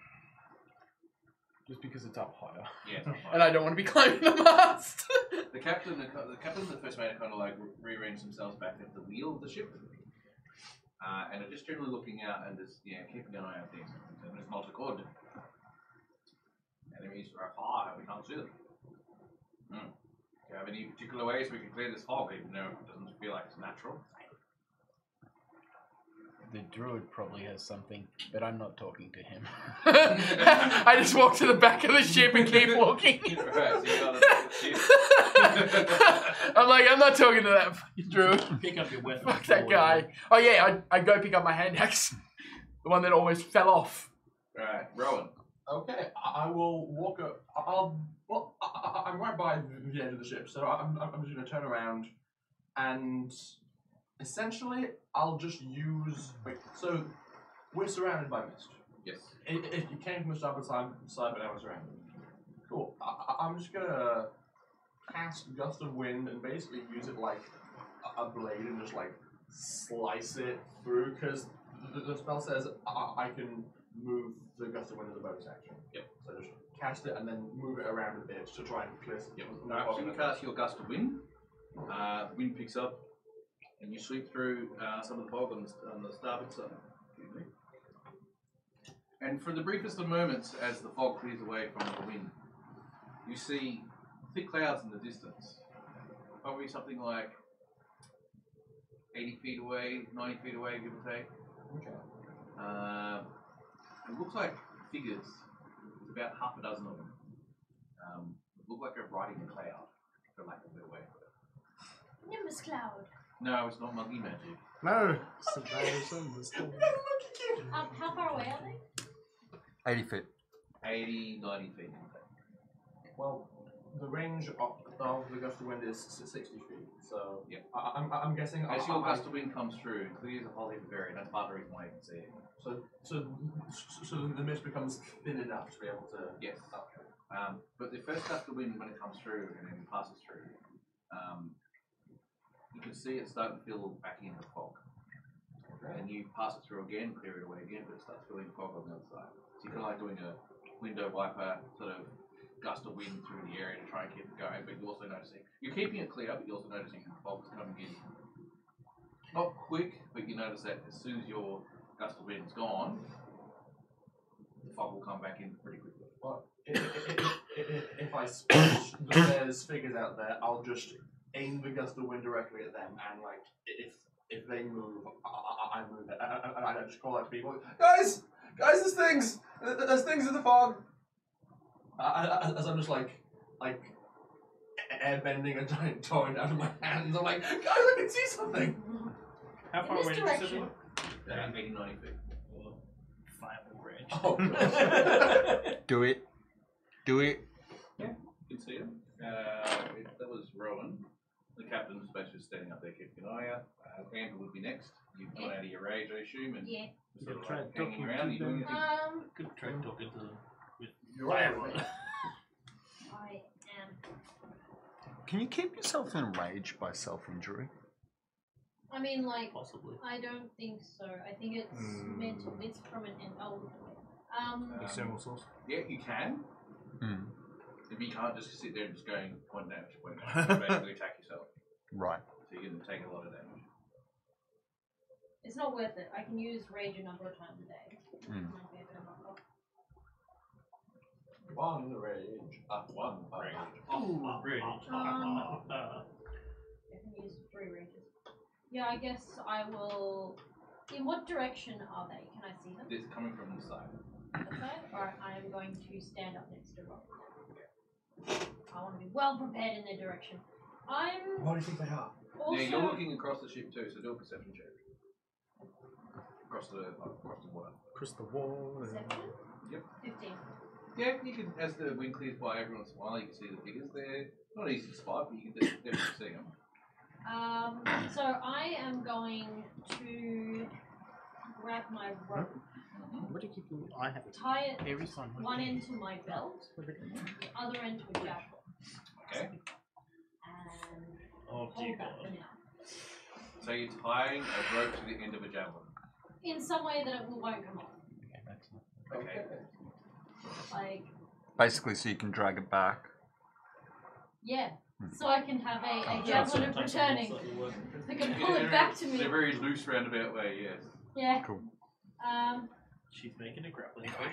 Just because it's up higher. Yeah. And I don't want to be climbing the mast. The captain and the first mate are kind of like rearrange themselves back at the wheel of the ship, and are just generally looking out and just keeping an eye on things. And it's not a good. Enemies are far and we can't see them. Do you have any particular ways we can clear this fog, even though it doesn't feel like it's natural? The druid probably has something, but I'm not talking to him. I just walk to the back of the ship and keep walking. Right, so you got a ship. I'm like, I'm not talking to that fucking druid. Pick up your weapon. Fuck that guy. Oh yeah, I go pick up my hand axe. The one that almost fell off. Right, Rowan. Okay, I will walk up. I'm right by the edge of the ship, so I'm just going to turn around and essentially I'll just use. Wait, so we're surrounded by mist. Yes. If you came from the starboard side, but now we're surrounded. Cool. I'm just going to cast Gust of Wind and basically use it like a blade and just like slice it through because the spell says I can move the Gust of Wind as a bonus action. Yep. So just cast it and then move it around a bit to try and clear some. Yep. So you cast your Gust of Wind. The wind picks up, and you sweep through some of the fog on the starboard side. Excuse me. And for the briefest of moments, as the fog clears away from the wind, you see thick clouds in the distance. Probably something like 80 feet away, 90 feet away, give or take. Okay. It looks like figures. There's about half a dozen of them. Look like they're riding a cloud, for lack of a better way. Nimbus Cloud. No, it's not monkey magic. No, it's a version. It's still... How far away are they? 80 feet. 80, 90 feet. Well, the range of the Gust of Wind is 60 feet, so Yep. I'm guessing. As your gust of wind comes through, it clears a whole heap of area. That's part of the reason why you can see it. So the mist becomes thin enough to be able to. Yes. Okay. But the first gust of wind, when it comes through and then passes through, you can see it starting to fill back in with fog. Okay. And you pass it through again, clear it away again, but it starts filling fog on the other side. So you're kind of like doing a window wiper sort of gust of wind through the area to try and keep it going, but you're also noticing, you're keeping it clear, but you're also noticing the fog's coming in. Not quick, but you notice that as soon as your gust of wind's gone, the fog will come back in pretty quickly. Well, if I spot that there's figures out there, I'll just aim the Gust of Wind directly at them, and like if they move, I move it, and I just call out to people, guys, there's things in the fog. As I'm just like air bending a giant torrent out of my hands, I'm like, guys, I can see something. How far In away this did you say they direction. were? 80, 90 feet. Fireball range. Oh, gosh. Do it. Do it. You can see him. That was Rowan. The captain was basically standing up there keeping an eye out. Amber would be next. You've gone out of your rage, I assume, and Yeah. sort of Try like hanging talking around. to Are you doing them. anything? Good try talking to them with You're right. fire on it. I am. Can you keep yourself in rage by self-injury? I mean, like, Possibly. I don't think so. I think it's mental. It's from an old. External source. Yeah, you can. Hmm. If you can't just sit there and just going point damage, you basically attack yourself. Right. So you can take a lot of damage. It's not worth it. I can use rage a number of times a day. Mm. Might be a bit of a knock-off. One rage. One rage. Oh, rage. I can use 3 rages. Yeah, I guess I will. In what direction are they? Can I see them? It's coming from the side. That side? Alright, I am going to stand up next to Rob. I want to be well prepared in their direction. I'm What do you think they are? also. Yeah, you're looking across the ship too, so do a perception check. Across the water. Across the wall. Perception? Yep. 15. Yeah, you can, as the wind clears by every once in a while, you can see the figures there. Not easy to spot, but you can definitely see them. So I am going to grab my rope, What do you keep? I have it. tie it Every time. one end to my belt, the other end to a javelin, Okay. and Oh, dear hold that for God. now. So you're tying a rope to the end of a javelin. In some way that it won't come off. Okay. Like, Basically, so you can drag it back. yeah. So I can have a javelin of returning. I can pull it back to In a me. very loose roundabout way, yes. Yeah. Cool. She's making a grappling hook.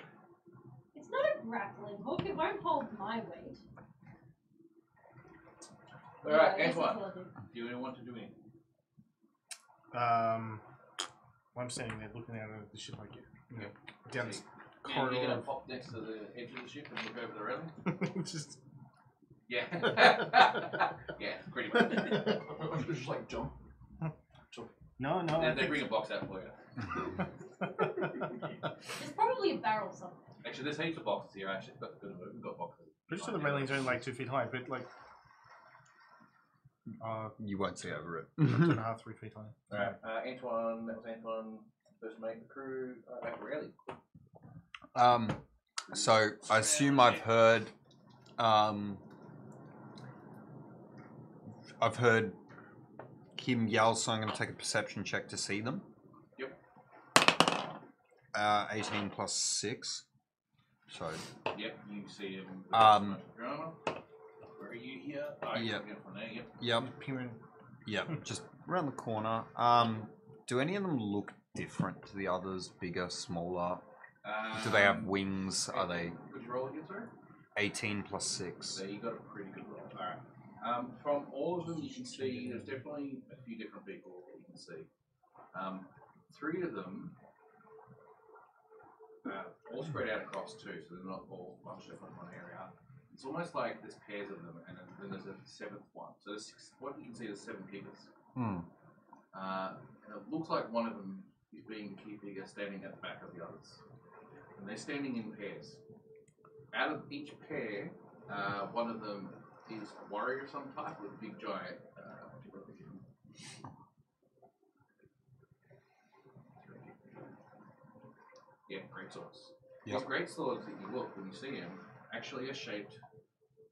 It's not a grappling hook. It won't hold my weight. Alright, I guess Antoine. that's what I'll do. Do you want to do anything? I'm standing there looking out of the ship like Yeah. down this Yeah, you're corridor. gonna pop next to the edge of the ship and look over the railing? Just Yeah. Yeah, pretty much. Just like jump. no. I They think- bring a box out for you. There's probably a barrel somewhere. Actually, there's heaps of boxes here. Actually, we've got boxes. Pretty sure the railing's only like 2 feet high, but like You won't see over it. 2.5, 3 feet high. Alright, Antoine, that was Antoine, first mate, the crew, back to Raleigh. So I assume I've heard Kim yell, so I'm going to take a perception check to see them. Yep. 18 plus 6. So, Yep, you see him. Um, Drama. Where are you here? Oh, Yep. you're from there, yep. yep, Peering. yep, just around the corner. Do any of them look different to the others? Bigger, smaller? Do they have wings? Are they Would you roll again, sorry? 18 plus 6? So you got a pretty good roll. Alright. From all of them, you can see there's definitely a few different people that you can see. 3 of them all spread out across 2, so they're not all bunched up in one area. It's almost like there's pairs of them, and then there's a 7th one. So there's 6, what you can see is 7 figures. Hmm. And it looks like one of them is being the key figure standing at the back of the others. And they're standing in pairs. Out of each pair, one of them is a warrior of some type with a big giant. Yeah, great swords. Yep. These great swords that you look when you see them actually are shaped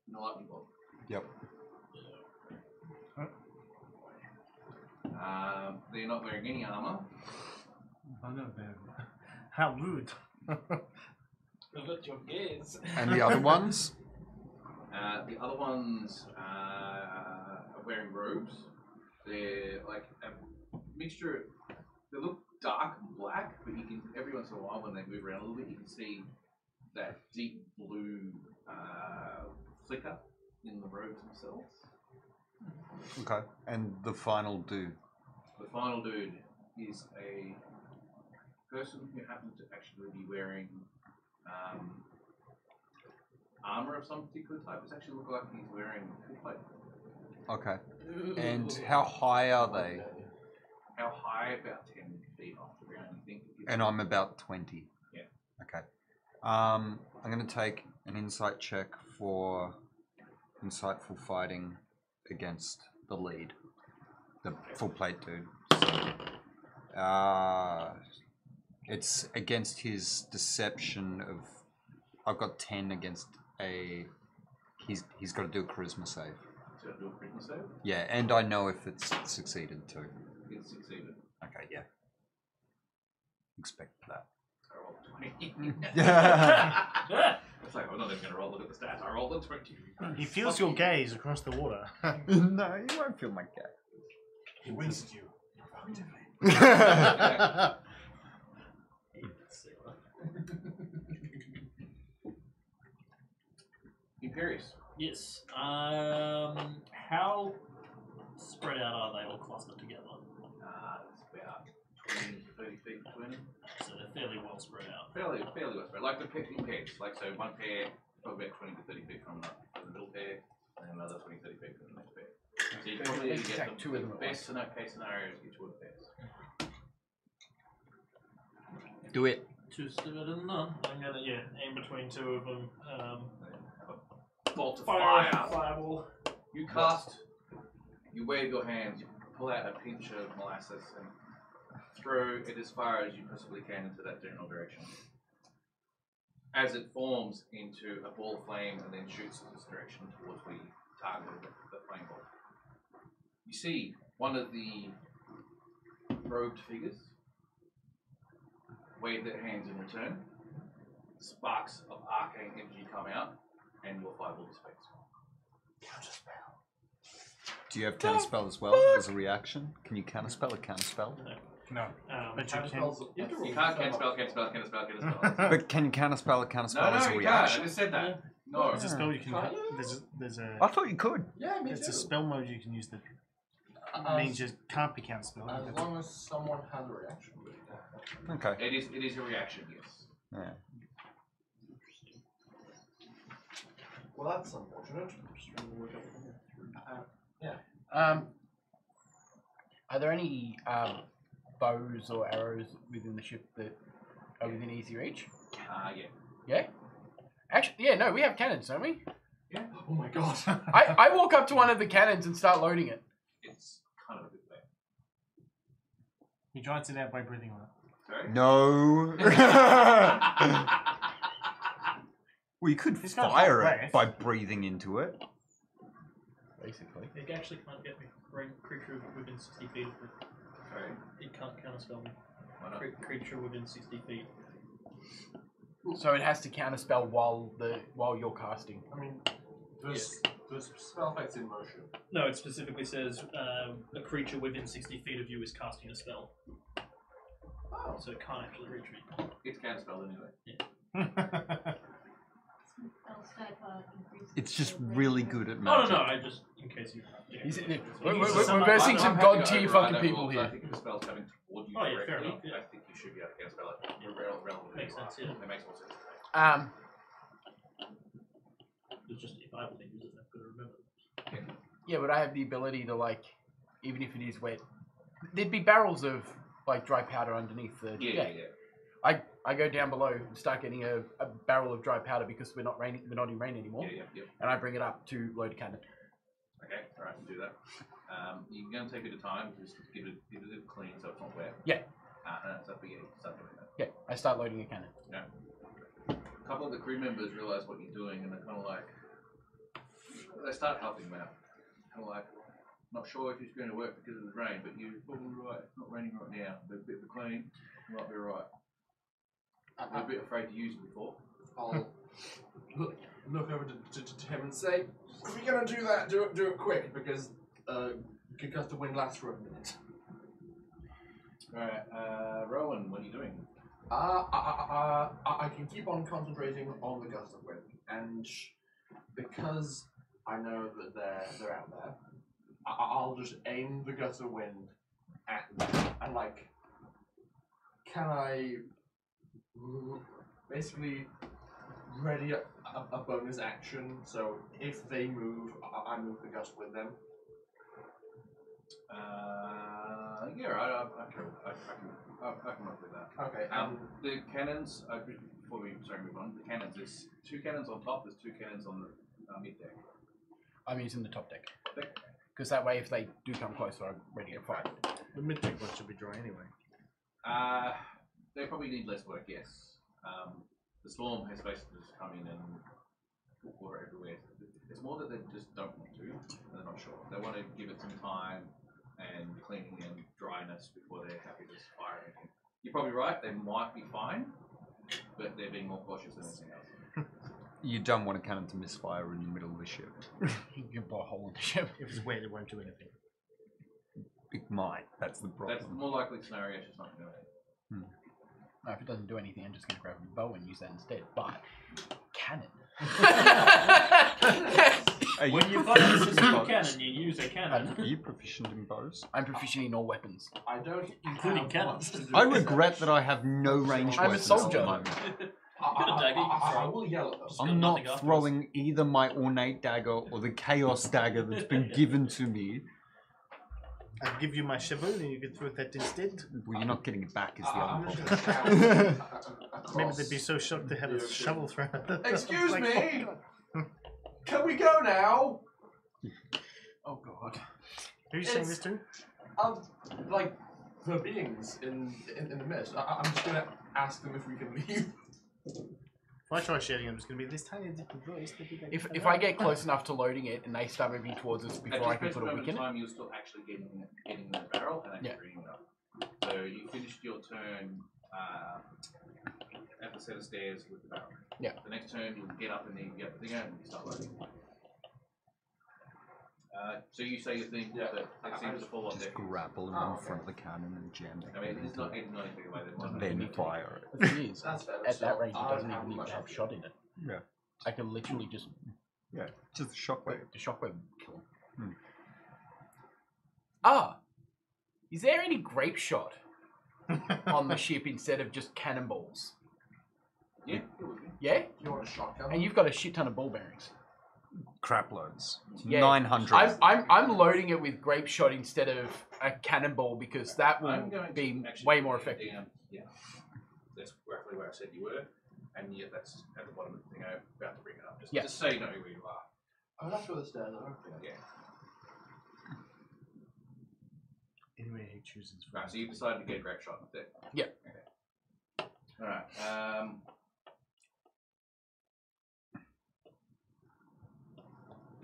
in a lightning bolt. Yep. They're not wearing any armor. I know that. How rude. Let your gaze. And the other ones? The other ones are wearing robes. They're like a mixture. They look dark and black, but you can every once in a while when they move around a little bit, you can see that deep blue flicker in the robes themselves. Okay. And the final dude? The final dude is a person who happens to actually be wearing armor of some particular type. It actually looks like he's wearing full plate. Okay. And how high are they? How high? About 10 feet off the ground, you think? And I'm about 20. Yeah. Okay. I'm going to take an insight check for insightful fighting against the lead, the full plate dude. So, it's against his deception of. I've got 10 against a. He's got to do a charisma save. So do a charisma save? Yeah, and I know if it's succeeded too. It succeeded. Okay, yeah. Expect that. I rolled me. Yeah. It's like, I'm not even going to roll. Look at the stats. I rolled a 20. He feels your gaze across the water. No, you won't feel my cat. He winks at you. Imperious. Yes. How spread out are they all clustered together? It's about 20 to 30 feet between them. So they're fairly well spread out. Fairly well spread. Like the in pairs. Like, so one pair, probably about 20 to 30 feet from the middle pair, and another 20 to 30 feet from the next pair. So you probably Let's get attack two of them at best case scenario is get two of the pairs. Do it. Two is better than none. I'm gonna aim between two of them. Bolt of fire. Fireball. You cast, you wave your hands, you pull out a pinch of molasses and throw it as far as you possibly can into that general direction. As it forms into a ball of flame and then shoots in this direction towards where you targeted the flame ball. You see one of the robed figures wave their hands in return. Sparks of arcane energy come out, and your fireball dissipates. Do you have counterspell as well as a reaction? Can you counterspell a counterspell? No. But you can. You can't counterspell. But can you counterspell a counterspell as a you reaction? can't. I just said that. No. There's a spell you can. There's a. I thought you could. Yeah, me It's too. a spell mode you can use that means you can't be counterspell. As long as someone has a reaction. Okay. It is a reaction, yes. Yeah. Well, that's unfortunate. Are there any bows or arrows within the ship that are within easy reach? Yeah. Yeah? Actually, yeah, no, we have cannons, don't we? Yeah. Oh my god. I walk up to one of the cannons and start loading it. It's kind of a good thing. He dries it out by breathing on it. Sorry? No. We could He's got fire hot it breath. by breathing into it. Basically. It actually can't get me. Creature within 60 feet of me. Sorry. It can't counterspell me. Why not? Creature within 60 feet. So it has to counterspell while you're casting. I mean, there's spell effects in motion. No, it specifically says a creature within 60 feet of you is casting a spell. Oh. So it can't actually reach me. It's counterspell anyway. It's just really good at No, magic. no, I just, in case you... We're versing some god tier fucking people I here. think if the spell's coming toward you Oh, yeah, fair directly, enough, yeah. I think you should be able to counterspell it. Relatively. Makes sense, yeah. It makes more sense. It's just, if I haven't used it, I've got to remember. Yeah, but I have the ability to, like, even if it is wet, there'd be barrels of, like, dry powder underneath the... Yeah. I go down below and start getting a barrel of dry powder because we're not in rain anymore. Yeah. And I bring it up to load a cannon. Okay, alright, we'll do that. You're going to take a bit of time just to give it a clean so it's not wet. Yeah. And it's up to you. Start doing that. Yeah, I start loading a cannon. Yeah. A couple of the crew members realise what you're doing and they're kind of like, they start helping him out. Kind of like, not sure if it's going to work because of the rain, but you're probably right. It's not raining right now. But a bit of a clean, you might be right. I'm a bit afraid to use it before. I'll look over to him and say, if you're going to do that, do it quick, because gust of wind lasts for a minute. Alright, Rowan, what are you doing? I can keep on concentrating on the gust of wind, and because I know that they're out there, I'll just aim the gust of wind at them, and like, can I basically ready a bonus action, so if they move, I move the gust with them? Yeah, right, I can work with that. Okay. The cannons, before we move on, the cannons, there's 2 cannons on top, there's 2 cannons on the mid deck. I'm using the top deck. Deck? Because that way, if they do come closer, I'm ready to fight. The mid-deck one should be dry anyway. They probably need less work, yes. The storm has basically just come in and put water everywhere. It's more that they just don't want to, and they're not sure. They want to give it some time and cleaning and dryness before they're happy to fire anything. You're probably right, they might be fine, but they're being more cautious than anything else. You don't want a cannon to misfire in the middle of the ship. You can blow a hole in the ship. If it's weird, it won't do anything. It might. That's the problem. That's the more likely scenario. It's just not going to do it. No, if it doesn't do anything, I'm just going to grab a bow and use that instead. But cannon. When you've got a system cannon, you use a cannon. Are you proficient in bows? I'm proficient in all weapons. I don't Including have cannons. much to do I with regret this. that I have no ranged I'm a weapons soldier. at the moment. Got a dagger you can I throw. will yell at them. got I'm not nothing afterwards. throwing either my ornate dagger or the chaos dagger that's been given to me. I'll give you my shovel and you can throw that instead. Well, you're not getting it back, is the I'm other just problem. gonna shout Maybe across. they'd be so shocked to have a shovel thrown at them. Excuse Like, me! oh, God. Can we go now? Oh god. Who are you saying this to? Like the beings in the mist. I'm just gonna ask them if we can leave. If I try shouting, I'm just going to be this tiny different voice. They'll be like, If I get close enough to loading it and they start moving towards us At before this I can present put a moment wick in in it. time, you're still actually getting in the barrel and actually bringing it up. So you finished your turn at the set of stairs with the barrel. Yeah. The next turn, you'll get up and then you get the thing out and you start loading. So you say your thing that it seems to fall on Just deck. grapple him in front of the cannon and jam it. I mean, it's not anything away. Then fire it. The thing is, That's fair. at that range, it I doesn't don't even need much to have of it. shot in it. Yeah. I can literally just Yeah, just a shockwave. the shockwave kill him. Hmm. Ah, is there any grape shot on the ship instead of just cannonballs? Yeah, it would be. Yeah, You want a shotgun? and you've got a shit ton of ball bearings. Crap loads. Yeah. 900. I'm loading it with grape shot instead of a cannonball because that will I'm going be to actually way more put it effective. down. Yeah, that's roughly where I said you were, and yet that's at the bottom of the thing. I'm about to bring it up, just, Yeah. just so you know where you are. Oh, that's where the stairs are. Yeah. Anyway, he chooses. Right, so you decided to get a great shot instead. Yeah. Okay. All right.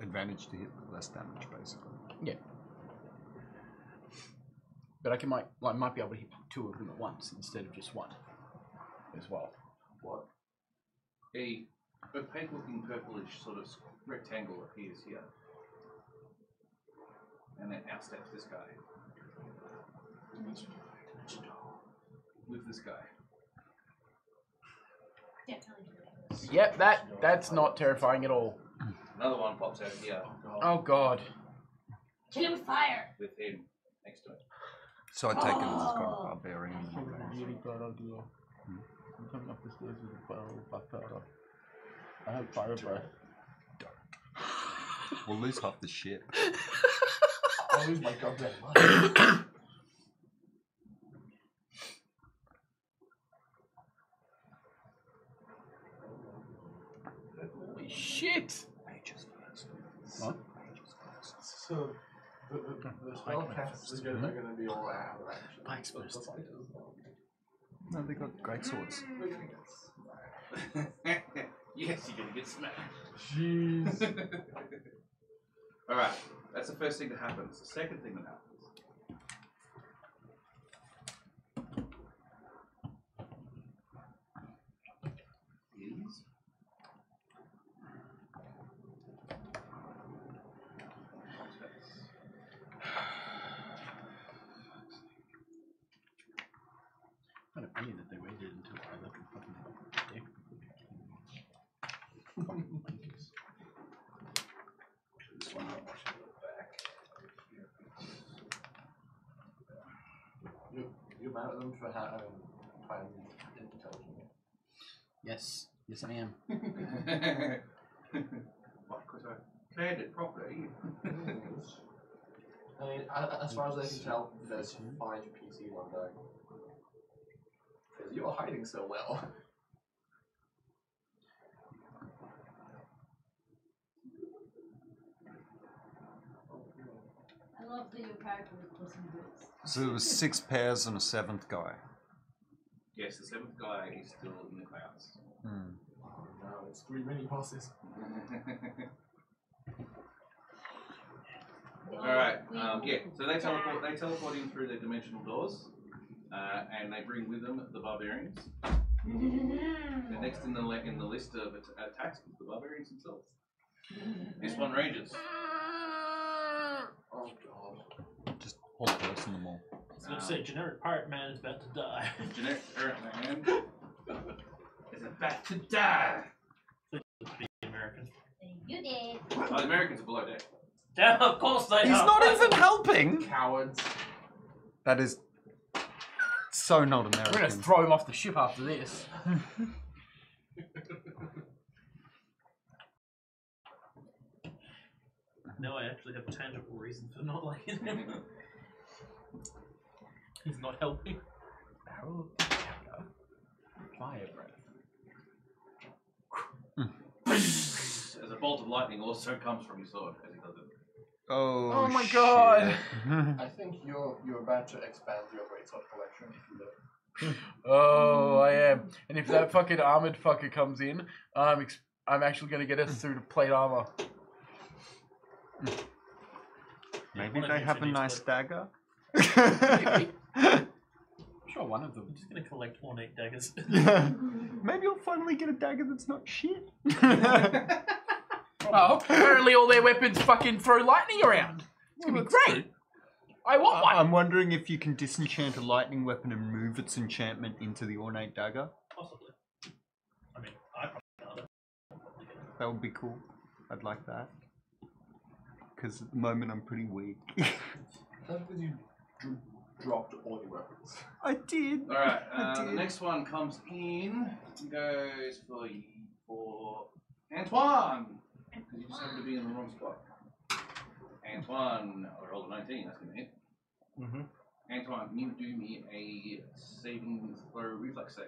Advantage to hit, less damage, basically. Yeah. But I might be able to hit two of them at once instead of just one as well. What? A opaque-looking purplish sort of rectangle appears here, and then out steps this guy with this guy. Definitely. Yep, that's not terrifying at all. Another one pops out here Oh god. Kill him with fire. with him next to it. So I take it as kind of barbarian. Really bad idea. I'm coming up the stairs with a barrel back up. I have fire breath. We'll lose half the ship. I'll lose my goddamn mind. Holy shit! What? So, the spellcasters are going to be all out of action. Pikes first. No, they got great swords. Yes, you're gonna get smacked. Jeez. Alright, that's the first thing that happens. The second thing that happens. Is Kind of funny that they waited until I left the fucking deck. this one I want to go back. You're mad at them for having intelligent. Yes, yes I am. What? Because I planned it properly. I mean, as far as I can tell, there's 5 PCs on deck. Because you're hiding so well. I love that your character with Puss in Boots. So there was 6 pairs and a 7th guy. Yes, the seventh guy is still in the clouds. Hmm. Oh no, it's 3 mini bosses. Alright, yeah, so they teleport in through the dimensional doors, and they bring with them the barbarians, The next in the list of attacks is the barbarians themselves. This one rages. Oh god. Just hold close on them all. I was going to say, generic pirate man is about to die. Generic pirate man is about to die. The American. You did. Oh, the Americans are below deck. Damn, of course they He's are. not even helping. Cowards. That is so not We're gonna American. throw him off the ship after this. Now I actually have a tangible reason for not liking him. He's not helping. Barrel of powder. Fire breath. As a bolt of lightning also comes from his sword as he does it. Oh, Oh my God. shit. I think you're about to expand your greatsword collection if you look. Oh, I am. And if that fucking armored fucker comes in, I'm actually gonna get us through to plate armor. Maybe One of they you have should a use nice the- dagger. Maybe. Sure, one of them. I'm just going to collect ornate daggers. Maybe I'll finally get a dagger that's not shit. Oh, apparently all their weapons fucking throw lightning around. It's gonna be great. I want one. I'm wondering if you can disenchant a lightning weapon and move its enchantment into the ornate dagger. Possibly. I mean, I probably can't. That would be cool. I'd like that. Because at the moment I'm pretty weak. That's because you dropped all your weapons. I did. Alright, I the did. next one comes in. Goes for Antoine. Because you just happen to be in the wrong spot. Antoine, I rolled a 19, that's going to hit. Mm-hmm. Antoine, can you do me a saving throw reflex save?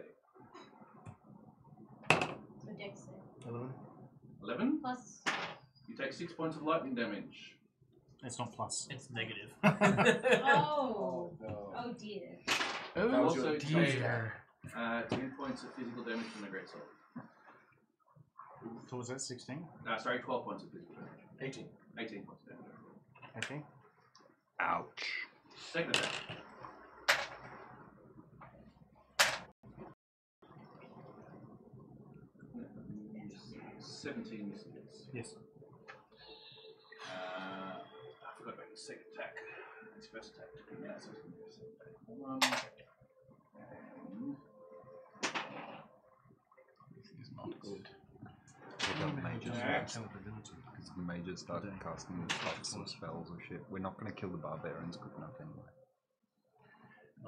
So Dex save. 11? Plus. You take 6 points of lightning damage. It's not plus. It's negative. Oh. no. Oh dear. You That was also your take dear. 10 points of physical damage from the greatsword. So was that 16? Sorry, 12 points of physical damage. 18. 18 points of damage. Okay. Ouch. Second attack. $17 misses. Yes. I forgot about his second attack. His first attack took him out, so it's going to be a second attack. One. And This is not good. Mages, Yeah. because the mages started casting lots of spells or shit. We're not going to kill the barbarians quick enough anyway.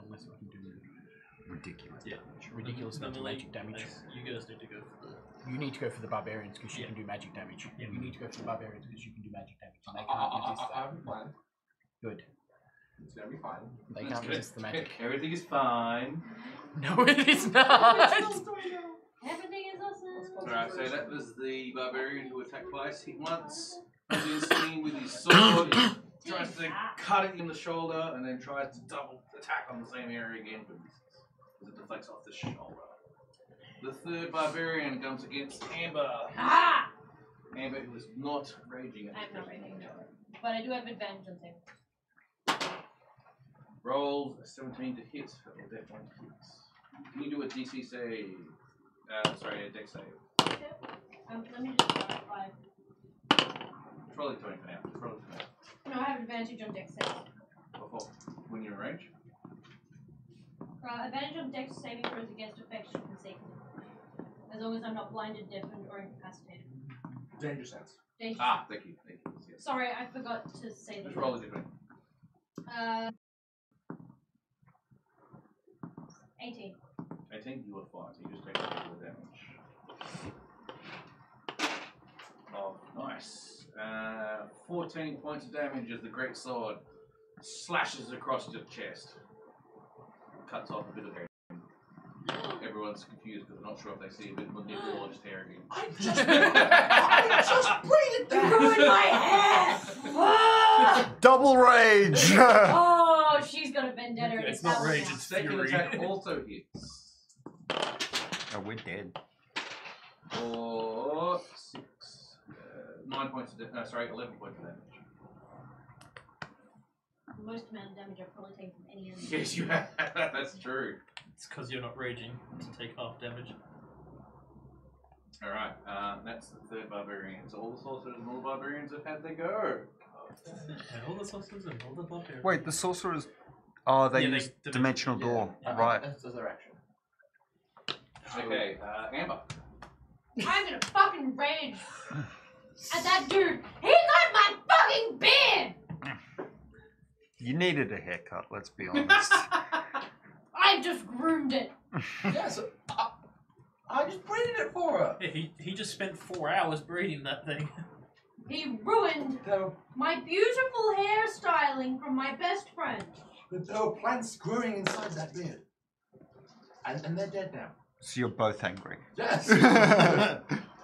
Unless we can do Ridiculous. Yeah. ridiculous amounts of magic damage. You guys need to go for the. You need to go for the barbarians because you Yeah. can do magic damage. Yeah. You need to go for the barbarians because you can do magic damage. And they I can't resist have that. a plan. Good. It's gonna be fine. They That's can't good. resist the magic. Everything is fine. No, it is not. Everything is awesome. Alright, so that was the barbarian who attacked twice. Hit once. Goes in swinging with his sword. Tries to cut it in the shoulder and then tries to double attack on the same area again, but misses. Because it deflects off the shoulder. The third barbarian comes against Amber. Ah! Amber, who is not raging at I'm the not present raging, moment. but I do have advantage on saving. Rolls a 17 to hit. That one hits. Can you do a DC save? Sorry, a dex save. Let me just clarify. It's probably 20 for now. It's probably for now. No, I have advantage on dex save. Before, when you're in range. Advantage on dex saving throws against effects you can see. As long as I'm not blinded, deafened, or incapacitated. Danger sense. Danger. Ah, thank you. Thank you. Yes. Sorry, I forgot to say the Just roll a words. different. 18. 18, you are fine. So you just take a little damage. Oh, nice. 14 points of damage as the great sword slashes across your chest. Cuts off a bit of hair. Everyone's confused because they're not sure if they see a bit of nipple or just hair again. I just breathed You ruined my hair! Ah! Double rage! Oh, she's got a vendetta It's against not that one rage, now. it's Second fury. attack also hits. Oh, we're dead. For 6. 9 points of damage. Sorry, 11 points of damage. The most amount of damage I've probably taken from any enemy. Yes, you have. That's true. It's because you're not raging to take half damage. Alright, that's the third barbarian. So all the sorcerers and all the barbarians have had their go. And all the sorcerers and all the barbarians. Wait, the sorcerers. Oh, they Yeah, use they- dimensional door. Yeah. Right. That's their action. Okay, Amber. I'm gonna fucking rage at that dude. He got my fucking beard! You needed a haircut, let's be honest. I just groomed it. Yeah, so I just braided it for her. Yeah, he just spent 4 hours braiding that thing. He ruined There my beautiful hairstyling from my best friend. were plants growing inside that beard. And they're dead now. So you're both angry. Yes.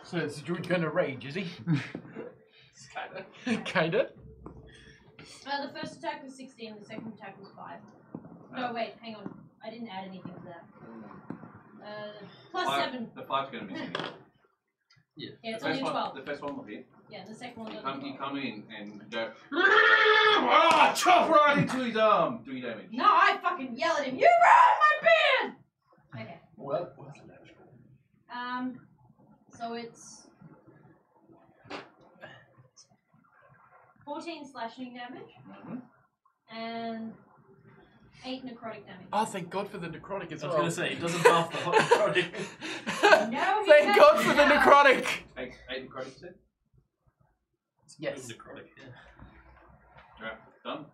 So is the druid going to rage, is he? Kinda. Kinda. The first attack was 16, the second attack was 5. No, wait, hang on. I didn't add anything to that. Plus 7. The 5's going to miss anyway. Yeah. Yeah, it's the only first 12. The first one will hit. Yeah, the second one You doesn't. come in and go, ah, chop right into his arm. Do your damage. No, I fucking yell at him. You ruined my beard! Okay. Well, that's natural. So it's 14 slashing damage and 8 necrotic damage. Oh, thank God for the necrotic as I was well. gonna say, it doesn't buff the hot necrotic. No, he Thank God for the doesn't. necrotic. 8 necrotic set. Yes. Necrotic, yeah. Alright, done.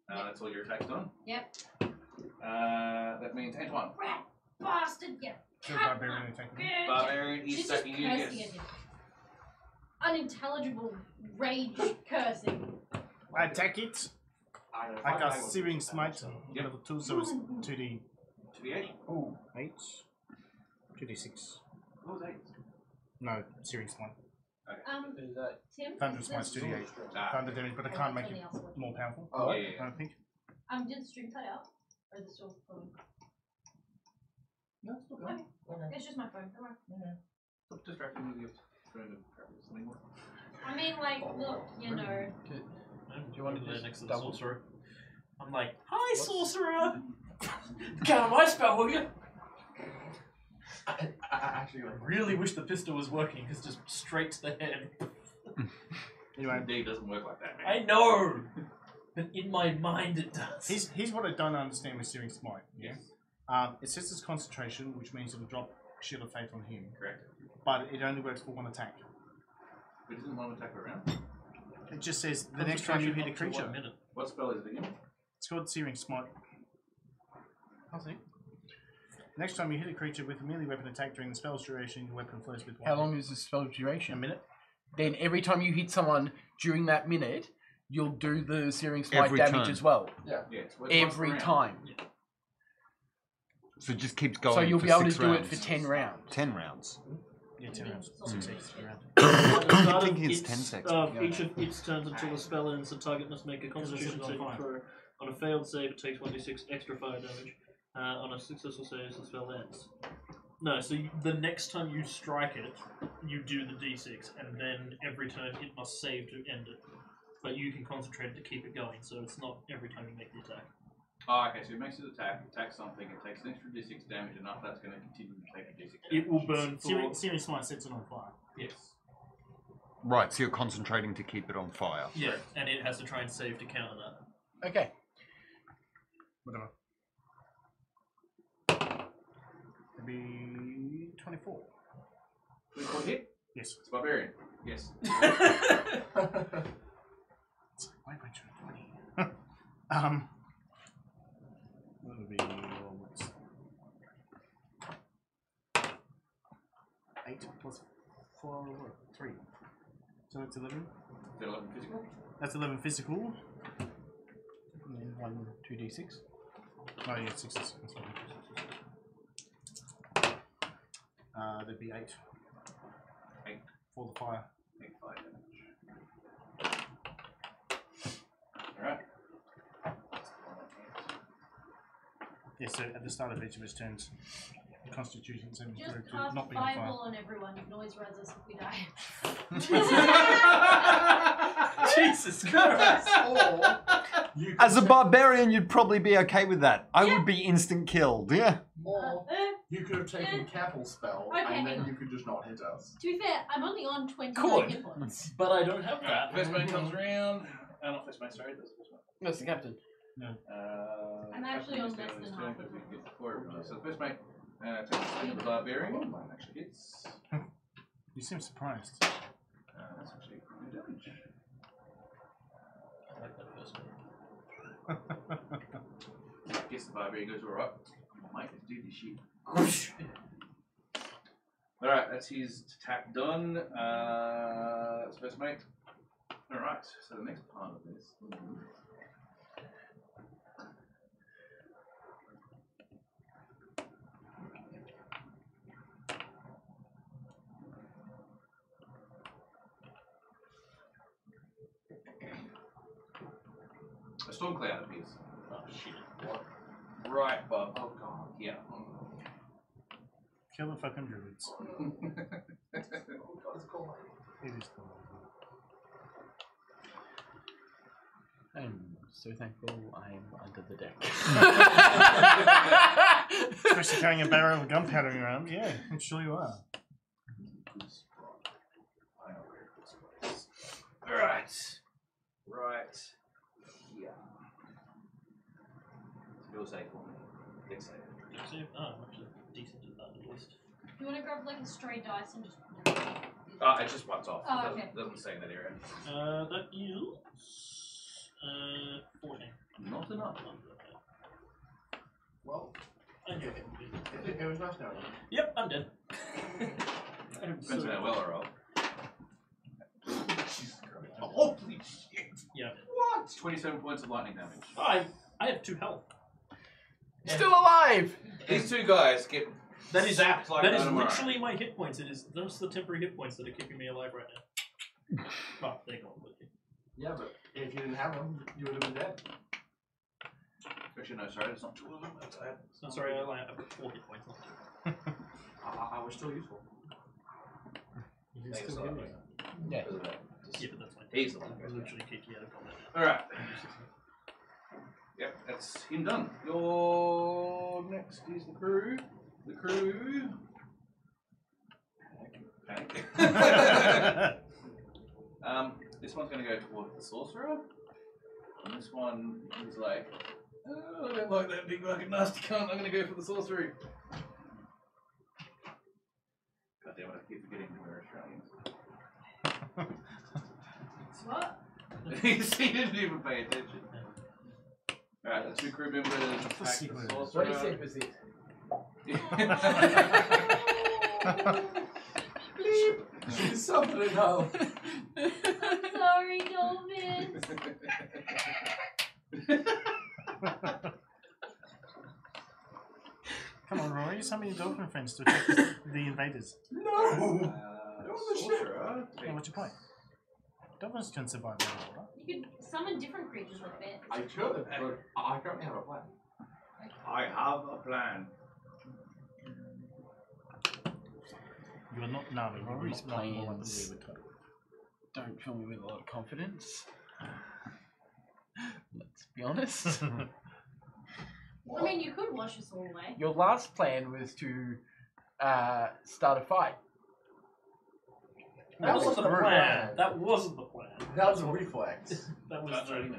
That's all your attacks done. Yep. That means Antoine. Rat bastard, get So barbarian attacking. bitch. Barbarian, he's She's just attacking you, cursing yes. at him. Unintelligible rage cursing. I attack it. I cast Searing Smite. Yep. Level 2, so it's 2d8. 2d8. Oh, 8. 2d6. What was 8? No, Searing Smite. Is that? Tim? Thunder is Smite's the- 2d8. Thunder damage, but I can't make it more powerful. Oh, Yeah, yeah, I don't think. Did the stream cut out? Or is it still going? No, it's still going. Okay. It's just my phone. Come on. Stop distracting me with your trying to grab something more. I mean, like, look, you know. Do you want to do next to the double- sorcerer? I'm like, hi, sorcerer! Count my spell, will you? I actually, I really wish the pistol was working, because just straight to the head. Anyway, D doesn't work like that, man. I know! But in my mind it does. here's what I don't understand with Searing Smite. Yeah? Yes. It says it's concentration, which means it'll drop Shield of Faith on him. Correct. But it only works for one attack. But isn't one attack around? It just says the next time you hit a creature. 1 minute. What spell is it again? It's called Searing Smite. I'll see. Next time you hit a creature with a melee weapon attack during the spell's duration, your weapon flows with one. How long is the spell A duration? minute. Then every time you hit someone during that minute, you'll do the Searing Smite Every damage turn. as well. Yeah, it's once Every per round. time. So it just keeps going. So you'll for be able to 6 do it rounds. for 10 rounds. 10 rounds. Yeah, 10 rounds. Mm. 6 extra round. At the start thinking of it's 10 seconds. each of its turns until the spell ends, the target must make a Constitution it's on saving fire. throw. On a failed save, it takes 1d6 extra fire damage. On a successful save, the spell ends. No, so the next time you strike it, you do the d6, and then every turn it must save to end it. But you can concentrate it to keep it going, so it's not every time you make the attack. Oh, okay, so it makes it attack something, it takes an extra d6 damage, and after that's going to continue to take a d6 damage. It will burn for... Searing Smite sets it on fire. Yes. Right, so you're concentrating to keep it on fire. Yeah, and it has to try and save to counter that. Okay. Whatever. Maybe 24. 24 hit? Yes. It's Barbarian. Yes. Why am I trying 20? That would be 8 plus 4, 3. So that's 11. Is that 11 physical? That's 11 physical. And then 1, 2d6. Oh, yeah, 6 is. That'd be 8. 8. For the fire. 8 fire damage. Alright. Yeah, so at the start of each of his turns, the Constitution saving throw Just to cast not be on fire. Fireball on everyone. You can always res us if we die. Jesus Christ! Or You As a could barbarian, you'd probably be okay with that. I Yeah. would be instant killed. Yeah. Or you could have taken Cattle Spell, Okay, and hang then on. you could just not hit us. To be fair, I'm only on 29 Could. hit points. But I don't have Alright, that. first mate comes around. Not first mate, sorry, that's the first mate. That's the captain. I'm actually on less than half of So the first mate takes the swing of the barbarian. Mine actually hits. You seem surprised. That's actually pretty good damage. I like that first one. I guess the barbarian goes alright. Mate, let's do this shit. Alright, that's his attack done. That's first mate. Alright, so the next part of this. A storm cloud appears. Oh shit. What? Right above. Oh god, yeah. Kill the fucking druids. Oh god, it's cold. It is cool. I'm so thankful I'm under the deck. Especially carrying a barrel of gunpowder around. Yeah, I'm sure you are. Alright. Right. Yeah. Feel safe for me. Get safe. See, oh, I'm actually decent at that at least. You want to grab like a stray dice and just. It just once off. Oh, It okay. doesn't stay in that area. That is 14. Not enough. Well, I knew it. it was nice knowing you. Yep, I'm dead. Depends on how well I roll. Jesus Christ. Holy shit. Yeah. What? 27 points of lightning damage. I have 2 health. Still alive! These two guys get. That is zapped like that is dynamite. literally my hit points. It is those are the temporary hit points that are keeping me alive right now. Well, they're gone with you. Yeah, but if you didn't have them, you would have been dead. Actually, no, sorry, it's not two of them. That's I have. So sorry, I've got 4 hit points left. I was still useful. You Thanks still a lot, give mate. Yeah. Yeah, but that's fine. He's the one. I literally kick you out of combat. Alright. Yep, that's him done. Your next is the crew. The crew. Panic. This one's going to go towards the sorcerer. And this one is like, oh, I don't like that big fucking nasty cunt. I'm going to go for the sorcery. God damn it, I keep forgetting we're Australians. What? He didn't even pay attention. Alright, the two crew members attack the secret. sorcerer. What is it? Was it? She's suffering now. Sorry, Dolphins. Come on, Rory, summon your dolphin friends to attack the invaders. No! Sorcerer. Yeah, what's your point? Dolphins can survive underwater. You could summon different creatures with it. I could, but I currently have a plan. I have a plan. You are not Nami. You are Rory's not more like plans. the Weaver. Don't fill me with a lot of confidence. Let's be honest. I mean, you could wash us all away. Your last plan was to start a fight. That wasn't the Rude. plan. That wasn't the plan. That was a reflex. That was That's the. right.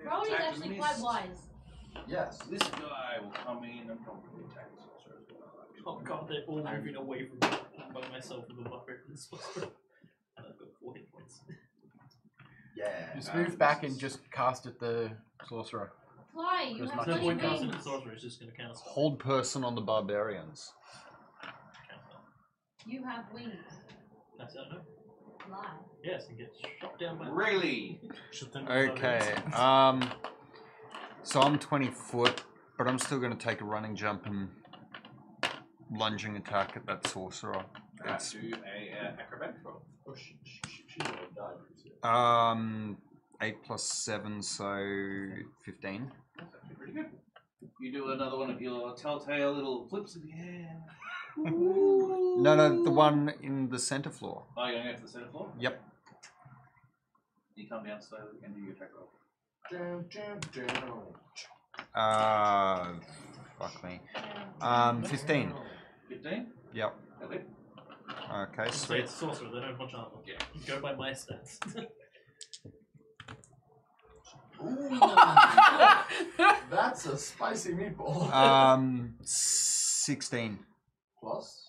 Rowan is actually quite wise. Yes. This guy will come in and probably attack the sorcerer as well. Oh god, they're all moving away from me. I'm by myself with a buffer and sorcerer. And I've got 4 hit points. Yeah. Just move back and just cast at the sorcerer. Fly, you There's have much No bloody point casting the wings. sorcerer, it's just going to count spell. Hold person on the barbarians. You have wings. That's how I know. Fly. Yes, and get shot down by. Really? Should think Okay. So I'm 20 foot, but I'm still going to take a running jump and lunging attack at that sorcerer. Let's do a acrobatics roll. Oh, she's gonna die. 8 plus 7, so 15. That's actually pretty good. You do another one of your telltale little flips of the air. No, the one in the center floor. Oh, you're going to go to the center floor? Yep. You come down slowly and do your attack roll. Fuck me. 15. 15? Yep. Ellie? Okay, Say sweet. it's sorcerer, they don't have much armor. Yeah. Go by my stats. That's a spicy meatball. 16. Plus?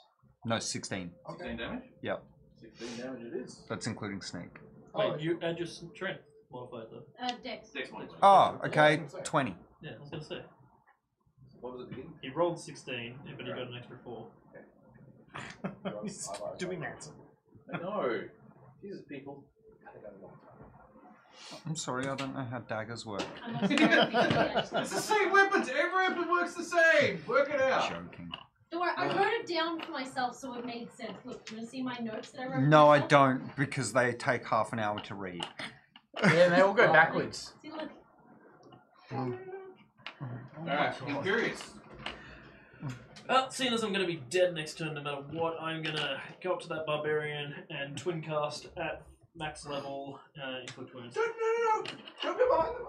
No, 16. 16 damage? Yep. 16 damage it is. That's including sneak. Wait, you add your strength modifier though. Dex. Dex modifier. Oh, okay, 20. Yeah, I was gonna say. What was it again? He rolled 16, but he got an extra 4. He's doing that. No. Jesus, people. I'm sorry, I don't know how daggers work. I'm not scared of you, actually. It's the same weapons. Every weapon works the same. Work it out. Joking. Don't worry, I wrote it down for myself so it made sense. Look, do you want to see my notes that I wrote? No, for I myself? don't, because they take half an hour to read. Yeah, they all go backwards. See, look. Alright, Imperious. Well, seeing as I'm going to be dead next turn no matter what, I'm going to go up to that barbarian and twin cast at max level inflict wounds. No. Don't be behind the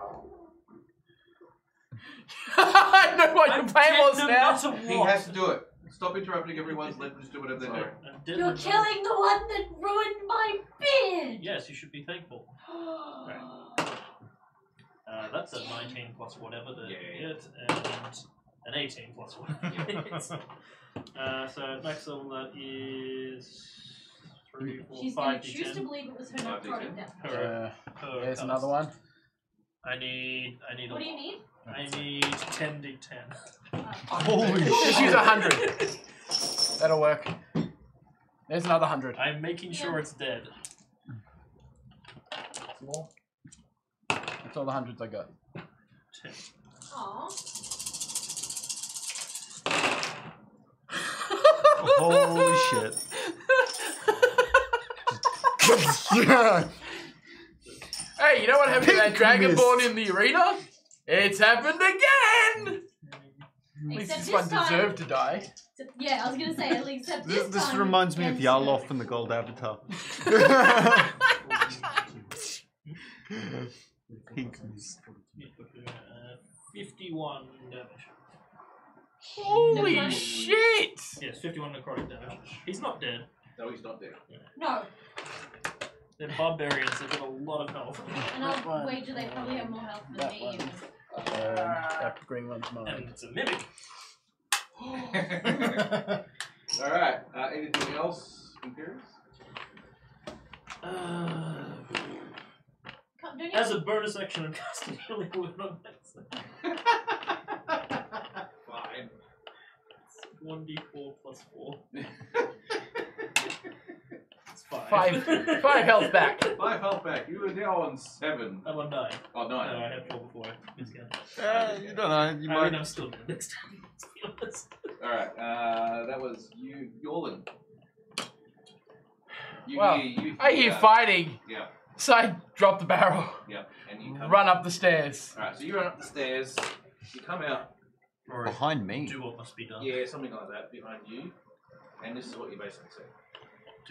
I know what your plan was now. He has to do it. Stop interrupting everyone's. Let them just do whatever they do. I'm dead You're with- killing the one that ruined my bid! Yes, you should be thankful. That's a 19 plus whatever the hit, and an 18 plus whatever the hit. So max level that is 3, 4, She's 5 gonna d10. choose to believe it was her necrotic death. Per There's cast. another one. I need a What do you need? I need 10 d10. Holy Just use 100. That'll work. There's another 100. I'm making sure it's dead. That's all the hundreds I got. 10. Aww. Holy shit. Hey, you know what happened to that Pink Dragonborn mist. in the arena? It's happened again! At least Except this one this time- deserved to die. Yeah, I was gonna say, at least except this This time. reminds me of Gen's Yarlof good. from the Gold Avatar. Pink mist. 51 damage. Holy Necrotic. shit! Yes, 51 necrotic damage. He's not dead. No, he's not dead. No, They're barbarians, they've got a lot of health. and I'll wager they probably have more health than That me. one. even. That green one's mine. And it's a mimic. Alright, anything else, Imperious? Don't you As a bonus action, I'm casting healing word on that. Fine. 1d4 plus 4. It's 5. Five health back. 5 health back. You are now on 7. I'm on 9. Oh, 9. No, I had 4 before I miscounted. You don't know, you I might. mean, I'm still dead next time. To be honest. Alright, that was you, Yorlin. Well, I hear fighting, Yeah, so I drop the barrel, yeah. And you come run up the stairs. Alright, so you run up the stairs, you come out, Or Behind me. do what must be done. yeah, something like that, behind you, and this is what you basically see.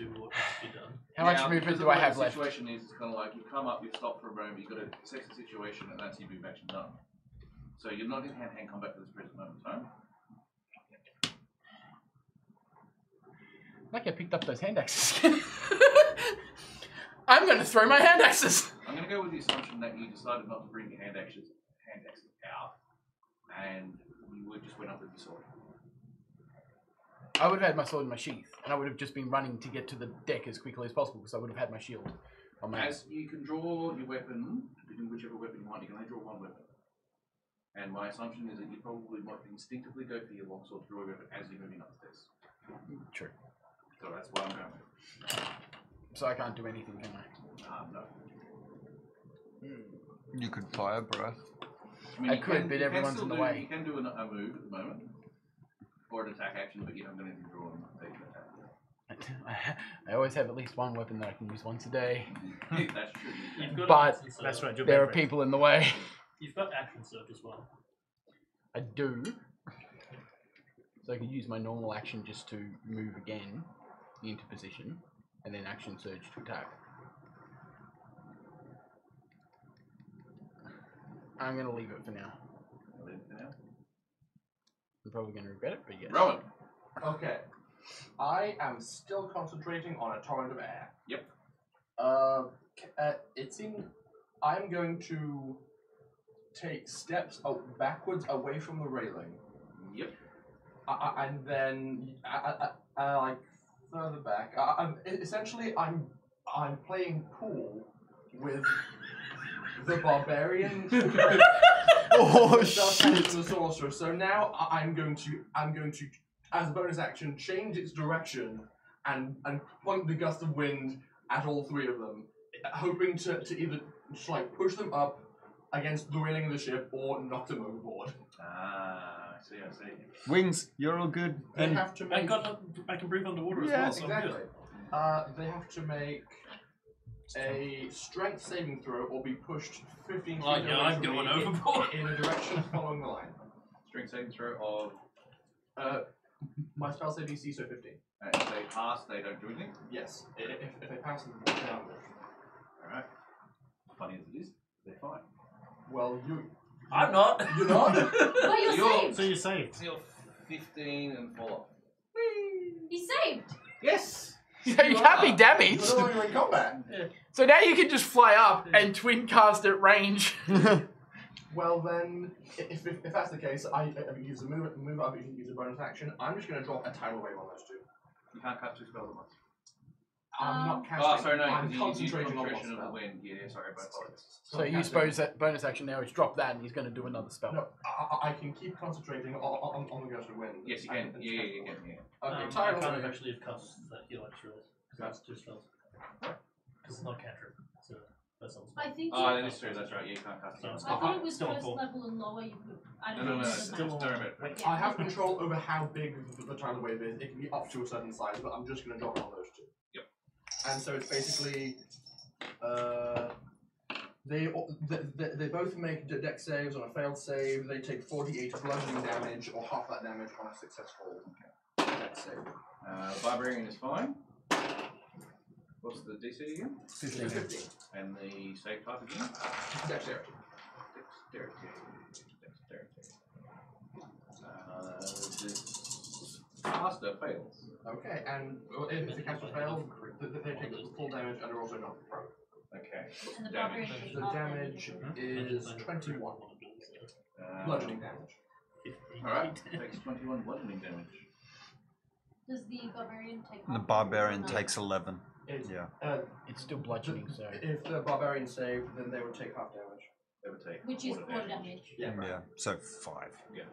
Do what must be done. How much Now, movement because do of I the way have the left? situation is, it's kind of like you come up, you stop for a moment, you've got to assess the situation, and that's your move action done. So you're not in hand-to-hand combat for this present moment in time. Like I picked up those hand axes again. I'm going to throw my hand axes. I'm going to go with the assumption that you decided not to bring your hand axes out, and you just went up with your sword. I would have had my sword in my sheath, and I would have just been running to get to the deck as quickly as possible because I would have had my shield on my. As you can draw your weapon, picking whichever weapon you want, you can only draw one weapon. And my assumption is that you probably might instinctively go for your longsword, draw your weapon as you're moving upstairs. True. So that's why I'm going with. So I can't do anything, can I? No. You could fire breath. I you could, but you everyone's still in the do- way. You can do a move at the moment, or an attack action, but you don't going to draw an attack. I always have at least one weapon that I can use once a day. That's true. You've got But action surge. That's what I do. There are back people in the way. You've got action surge as well. I do. So I could use my normal action just to move again into position, and then action surge to attack. I'm gonna leave it for now. I'm probably gonna regret it, but yes. Rowan. Okay. I am still concentrating on a torrent of air. Yep. It seems I'm going to take steps backwards away from the railing. Yep. And then, like further back. Essentially, I'm playing pool with the barbarian. Oh shit! The sorcerer. So now I'm going to, as a bonus action, change its direction and point the gust of wind at all three of them, hoping to either just like push them up against the railing of the ship or knock them overboard. Ah, I see. Wings, you're all good. They And have to make. I can breathe underwater as Yeah, well, so I'm Exactly. good. They have to make a strength saving throw or be pushed 15 feet Oh, away yeah, I'm from going me overboard. in a direction following the line. Strength saving throw of. My spell save DC, so 15. If they pass, they don't do anything. Yes. If they pass, then they're downward. Alright. Funny as it is, they're fine. Well, I'm not. You're not? Well, you're saved. So you're saved. So you're 15 and fall off. He's saved. Yes! So you can't be damaged. You're no longer in combat. So now you can just fly up and twin cast at range. Well then, if that's the case, I can use a move up, you can use a bonus action. I'm just going to drop a tidal wave on those two. You can't cast 2 spells at once. I'm not casting. Oh, sorry, no, I'm because you use concentrating on one concentration of the spell. wind. Yeah, sorry, both apologies. So you suppose that bonus action now is drop that and he's going to do another spell. No, I can keep concentrating on the gust of wind. Yes, you can. Yeah, you can. Yeah. Okay, I tidal kind of wave. actually have cast that heal extra because that's 2 spells. Because it's not cantrip. It's a first level spell. I think. Oh, that is true. That's right. Yeah, you can't cast it. So I thought it was Still first full. level and lower. You could. I don't No, know. no, if no. it Still matters. don't remember. Yeah. I have control over how big the tidal wave is. It can be up to a certain size, but I'm just going to drop it on those two. Yep. And so it's basically, they both make dex saves on a failed save. They take 48 bludgeoning damage, or half that damage on a successful dex save. Barbarian is fine. What's the DC again? 15. And the save type again? Dexterity. Dexterity. This caster fails. Okay, and if the caster fails, they take full damage and are also not prone. Okay. What's And the the damage? barbarian takes The half damage is 21. Bludgeoning damage. Alright, takes 21 bludgeoning damage. Does the barbarian take? the half barbarian damage or no? takes 11. Yeah. It's still bludgeoning, so. If the barbarian saved, then they would take half damage. They would take Which is quarter quarter damage. Yeah. Yeah. So 5. Yeah.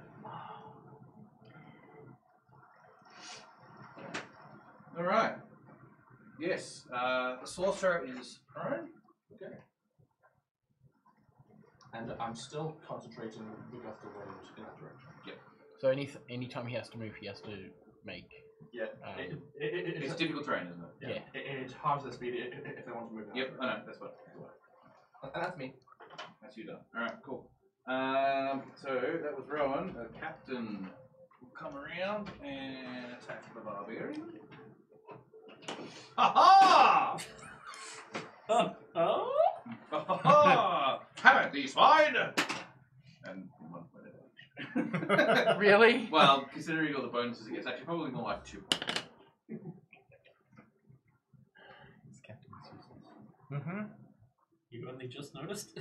Alright. Yes, the sorcerer is prone. Okay. And I'm still concentrating the gust of wind in that direction. So any time he has to move, he has to make. Yeah. It's difficult terrain, isn't it? Yeah. It halves their speed if they want to move. in that Yep, I direction. know, that's what. And that's me. That's you done. Alright, cool. So that was Rowan. The captain will come around and attack the barbarian. Ha ha! Oh? Ha ha! Have it, these swine! And 1 point of damage. Really? Well, considering all the bonuses it gets, actually probably more like 2 points. This captain is useless. Mm-hmm. You only just noticed?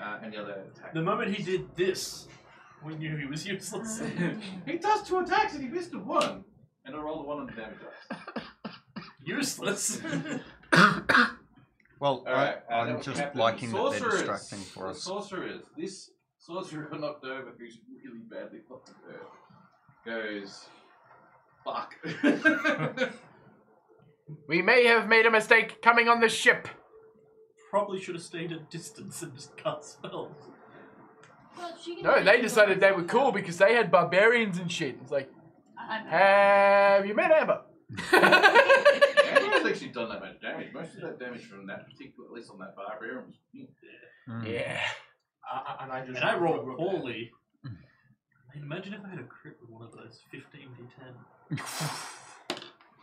And the other attack. The moment he did this, we knew he was useless. He does 2 attacks and he missed a 1. And I rolled a 1 on the damage dice. Useless. Well, Alright, I'm that was just Captain. liking that they're Sorcerers. distracting for The us. sorcerers. This sorcerer knocked over who's really badly fucked hurt goes, fuck. We may have made a mistake coming on this ship. Probably should have stayed at distance and just cast spells. Well, she can No, make they it decided they work. were cool because they had barbarians and shit. It's like, I'm- have you met Amber? Amber's actually done that much damage. Most of that damage from that particular, at least on that barbarian, was me. Mm. Yeah. And I just. And I rolled poorly. I mean, imagine if I had a crit with one of those 15d10.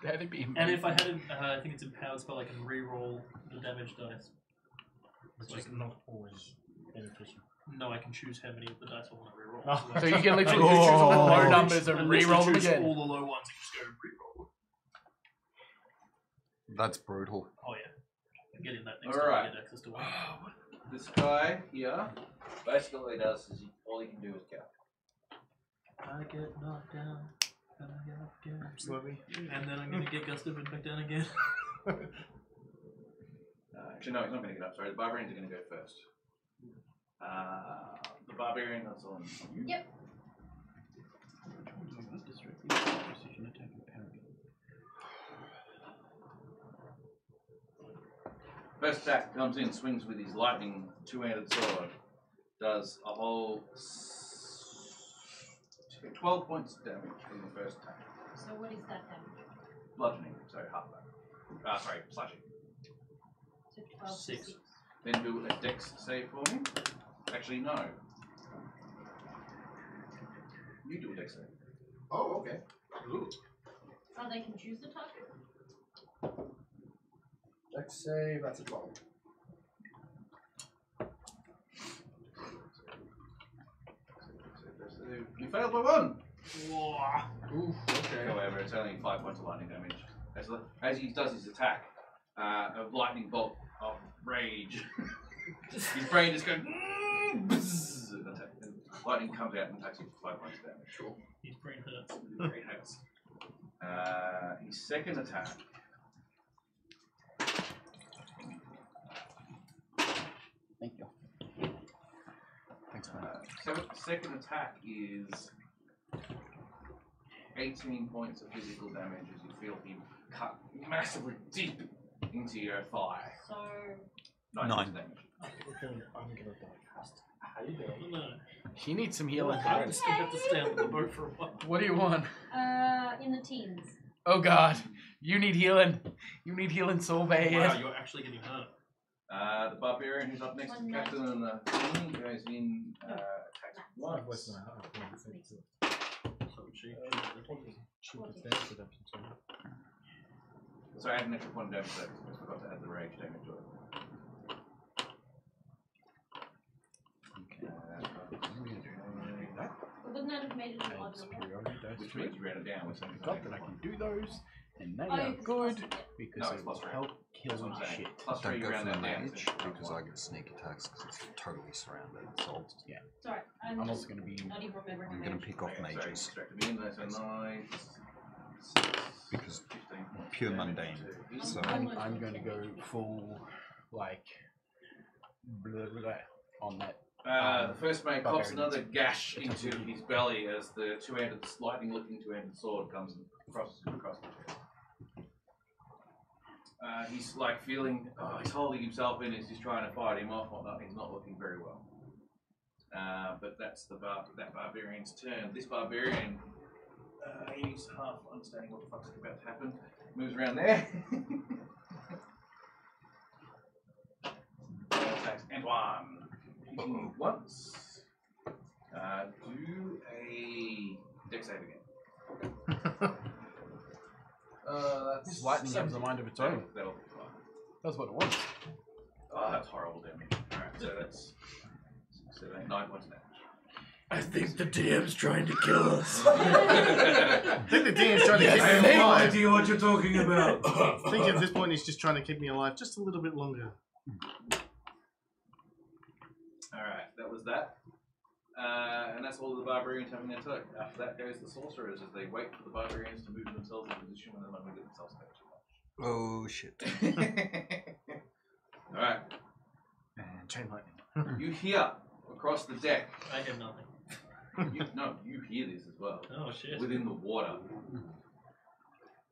That'd be And if I had, I think it's empowered spell, I can re-roll the damage dice. It's just not always beneficial. No, I can choose how many of the dice I want to reroll. Oh. So you can literally just choose all the low numbers and re-roll them choose again. all the low ones and just go and reroll. That's brutal. Oh yeah. I'm getting that next Alright. time I get access to one. This guy here, basically all he does is all he can do is go. I get knocked down. And I get up again. Absolutely. And then I'm gonna get gusted and back down again. Actually, no, he's not going to get up. Sorry, the barbarians are going to go first. The barbarian that's on you. Yep. First attack comes in, swings with his lightning two-handed sword. Does a whole 12 points of damage in the first attack. So what is that damage? Bludgeoning, so half that. Sorry, slashing. So 12 to 6. 6. Then do a dex save for me. Actually, no. You do a dex save. Oh, okay. Ooh. Oh, they can choose the target? Let's say that's a 12. You failed by 1! Ooh, okay. However, it's only 5 points of lightning damage. As he does his attack, a lightning bolt of rage. His brain is going. Bzz, and lightning comes out and attacks you for 5 points of damage. Sure. His brain hurts. His brain hurts. His second attack. Thank you. Thanks, man. Second attack is 18 points of physical damage as you feel him cut massively deep into your thigh. So 9 points of damage. I'm gonna die fast. How you doing? No. She needs some healing. I just have to stay on the boat for a while. What do you want? in the teens. Oh god, you need healing. You need healing so bad. Wow, you're actually getting hurt. The barbarian who's up next to the captain and the king goes in, attacks once. Less than a half. So she So add an extra point of damage to that because I forgot to add the rage damage to it. Wouldn't that have made it an odd number? Which means you ran it down with something. Got that I can do those, and they Oh, are you can good plus it, because No, it it's will plus three. help That's kill what I'm saying. shit. Plus Don't 3 you go ran for the that down. mage so because I get sneak attacks because it's totally surrounded. So It's alright. I'm I'm just also going to be not even remembering I'm how going much. to pick off Okay, so mages distracted me in there, so 9, 6, because 15 points pure of damage mundane. to each. So I'm going to go full, like, blah, blah, blah, on that. The first mate pops barbarians. another gash into his belly as the two-handed, lightning-looking two-handed sword comes and crosses across the chest. He's like feeling, he's holding himself in as he's trying to fight him off. Whatnot. He's not looking very well. But that's that barbarian's turn. This barbarian, he's half understanding what the fuck's about to happen. Moves around there. Attacks Antoine. Hitting once. Do a dex save again. That's This lightning has a mind of its own. That'll be fine. That's what it was. Oh, that's horrible damage. Alright, so that's 9 points of damage. I think the DM's trying to kill us. I think the DM's trying to keep me no alive. idea what you're talking about. I think at this point he's just trying to keep me alive just a little bit longer. Alright, that was that. And that's all the barbarians having their turn. After that goes the sorcerers as they wait for the barbarians to move themselves into position when they're not moving themselves back oh shit. too much. Alright, And chain lightning. you hear across the deck. I have nothing. You hear this as well. Oh shit. Within the water.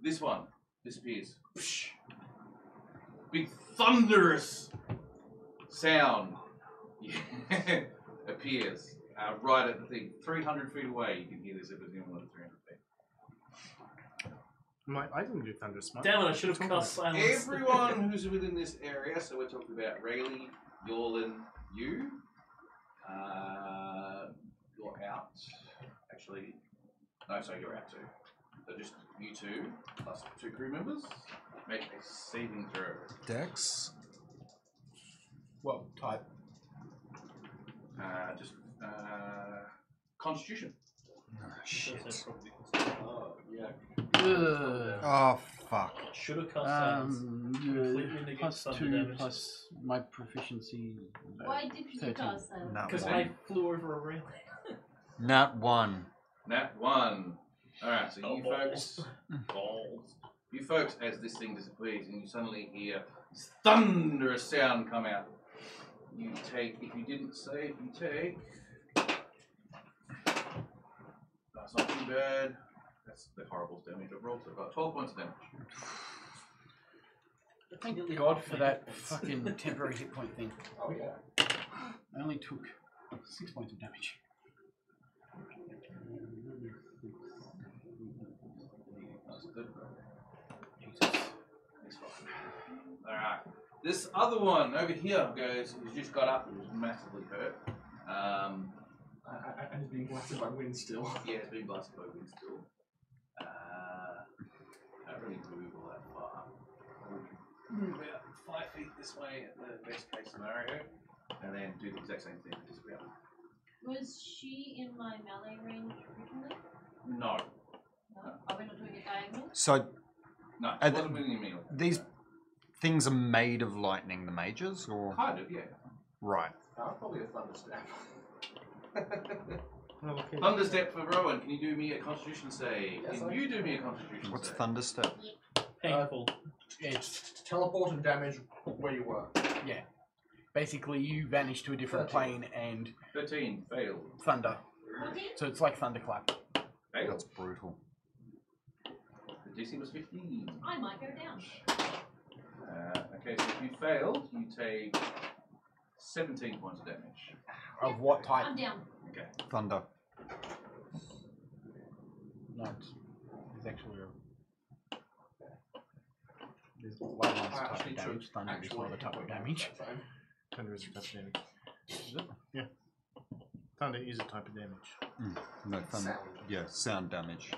This one disappears. Big thunderous sound appears right at the thing. 300 feet away, you can hear this if it's even more than 300 feet. I didn't do thunder smite. Damn it, I should have cast silence. Everyone who's within this area, so we're talking about Rayleigh, Yorlin, you. You're out. Actually, no, sorry, you're out too. So just you two, plus 2 crew members, make a saving throw. Dex. What type? Just Constitution. Oh, That's shit. probably considered. Oh, yeah. Oh, fuck. Should have cast silence. Completely negates thunder +2 damage. plus my proficiency. Why did you 13. cast that? Nat Because 1. I flew over a railing. Nat 1. Nat 1. Alright, so you Balls. folks. Balls. You folks, as this thing disappears, and you suddenly hear this thunderous sound come out. You take, if you didn't save, you take. That's not too bad. That's the horrible damage I've rolled, so about 12 points of damage. Thank God for that fucking temporary hit point thing. Oh, yeah. I only took 6 points of damage. That's good. Jesus. It's fine. Alright. This other one over here goes, who's just got up and was massively hurt. And he's being blasted by wind still. Yeah, it's been blasted by wind still. Can't really move all that far. Move about 5 feet this way at the best case scenario, and then do the exact same thing. Just about. Was she in my melee range originally? No, No. Are we not doing it diagonal? So no, And it wasn't within your meal. these things are made of lightning, the mages, or Kind of, yeah. right? Probably a thunderstep. Well, okay. Thunderstep for Rowan. Can you do me a Constitution save? Yes, Can I you do me a Constitution What's save? thunderstep? Painful. It's teleport and damage where you were. Yeah. Basically, you vanish to a different 13. plane and 13 failed. thunder. 14? So it's like thunderclap. Failed. That's brutal. The DC was 15. I might go down. Okay, so if you failed, you take 17 points of damage. Of what type? I'm down. Okay. Thunder. No, it's actually a... There's lightning's a type of damage. Thunder is not a type of damage. Thunder is a type of damage. Is it? Yeah. Thunder is a type of damage. No thunder. Sound. Yeah, sound damage.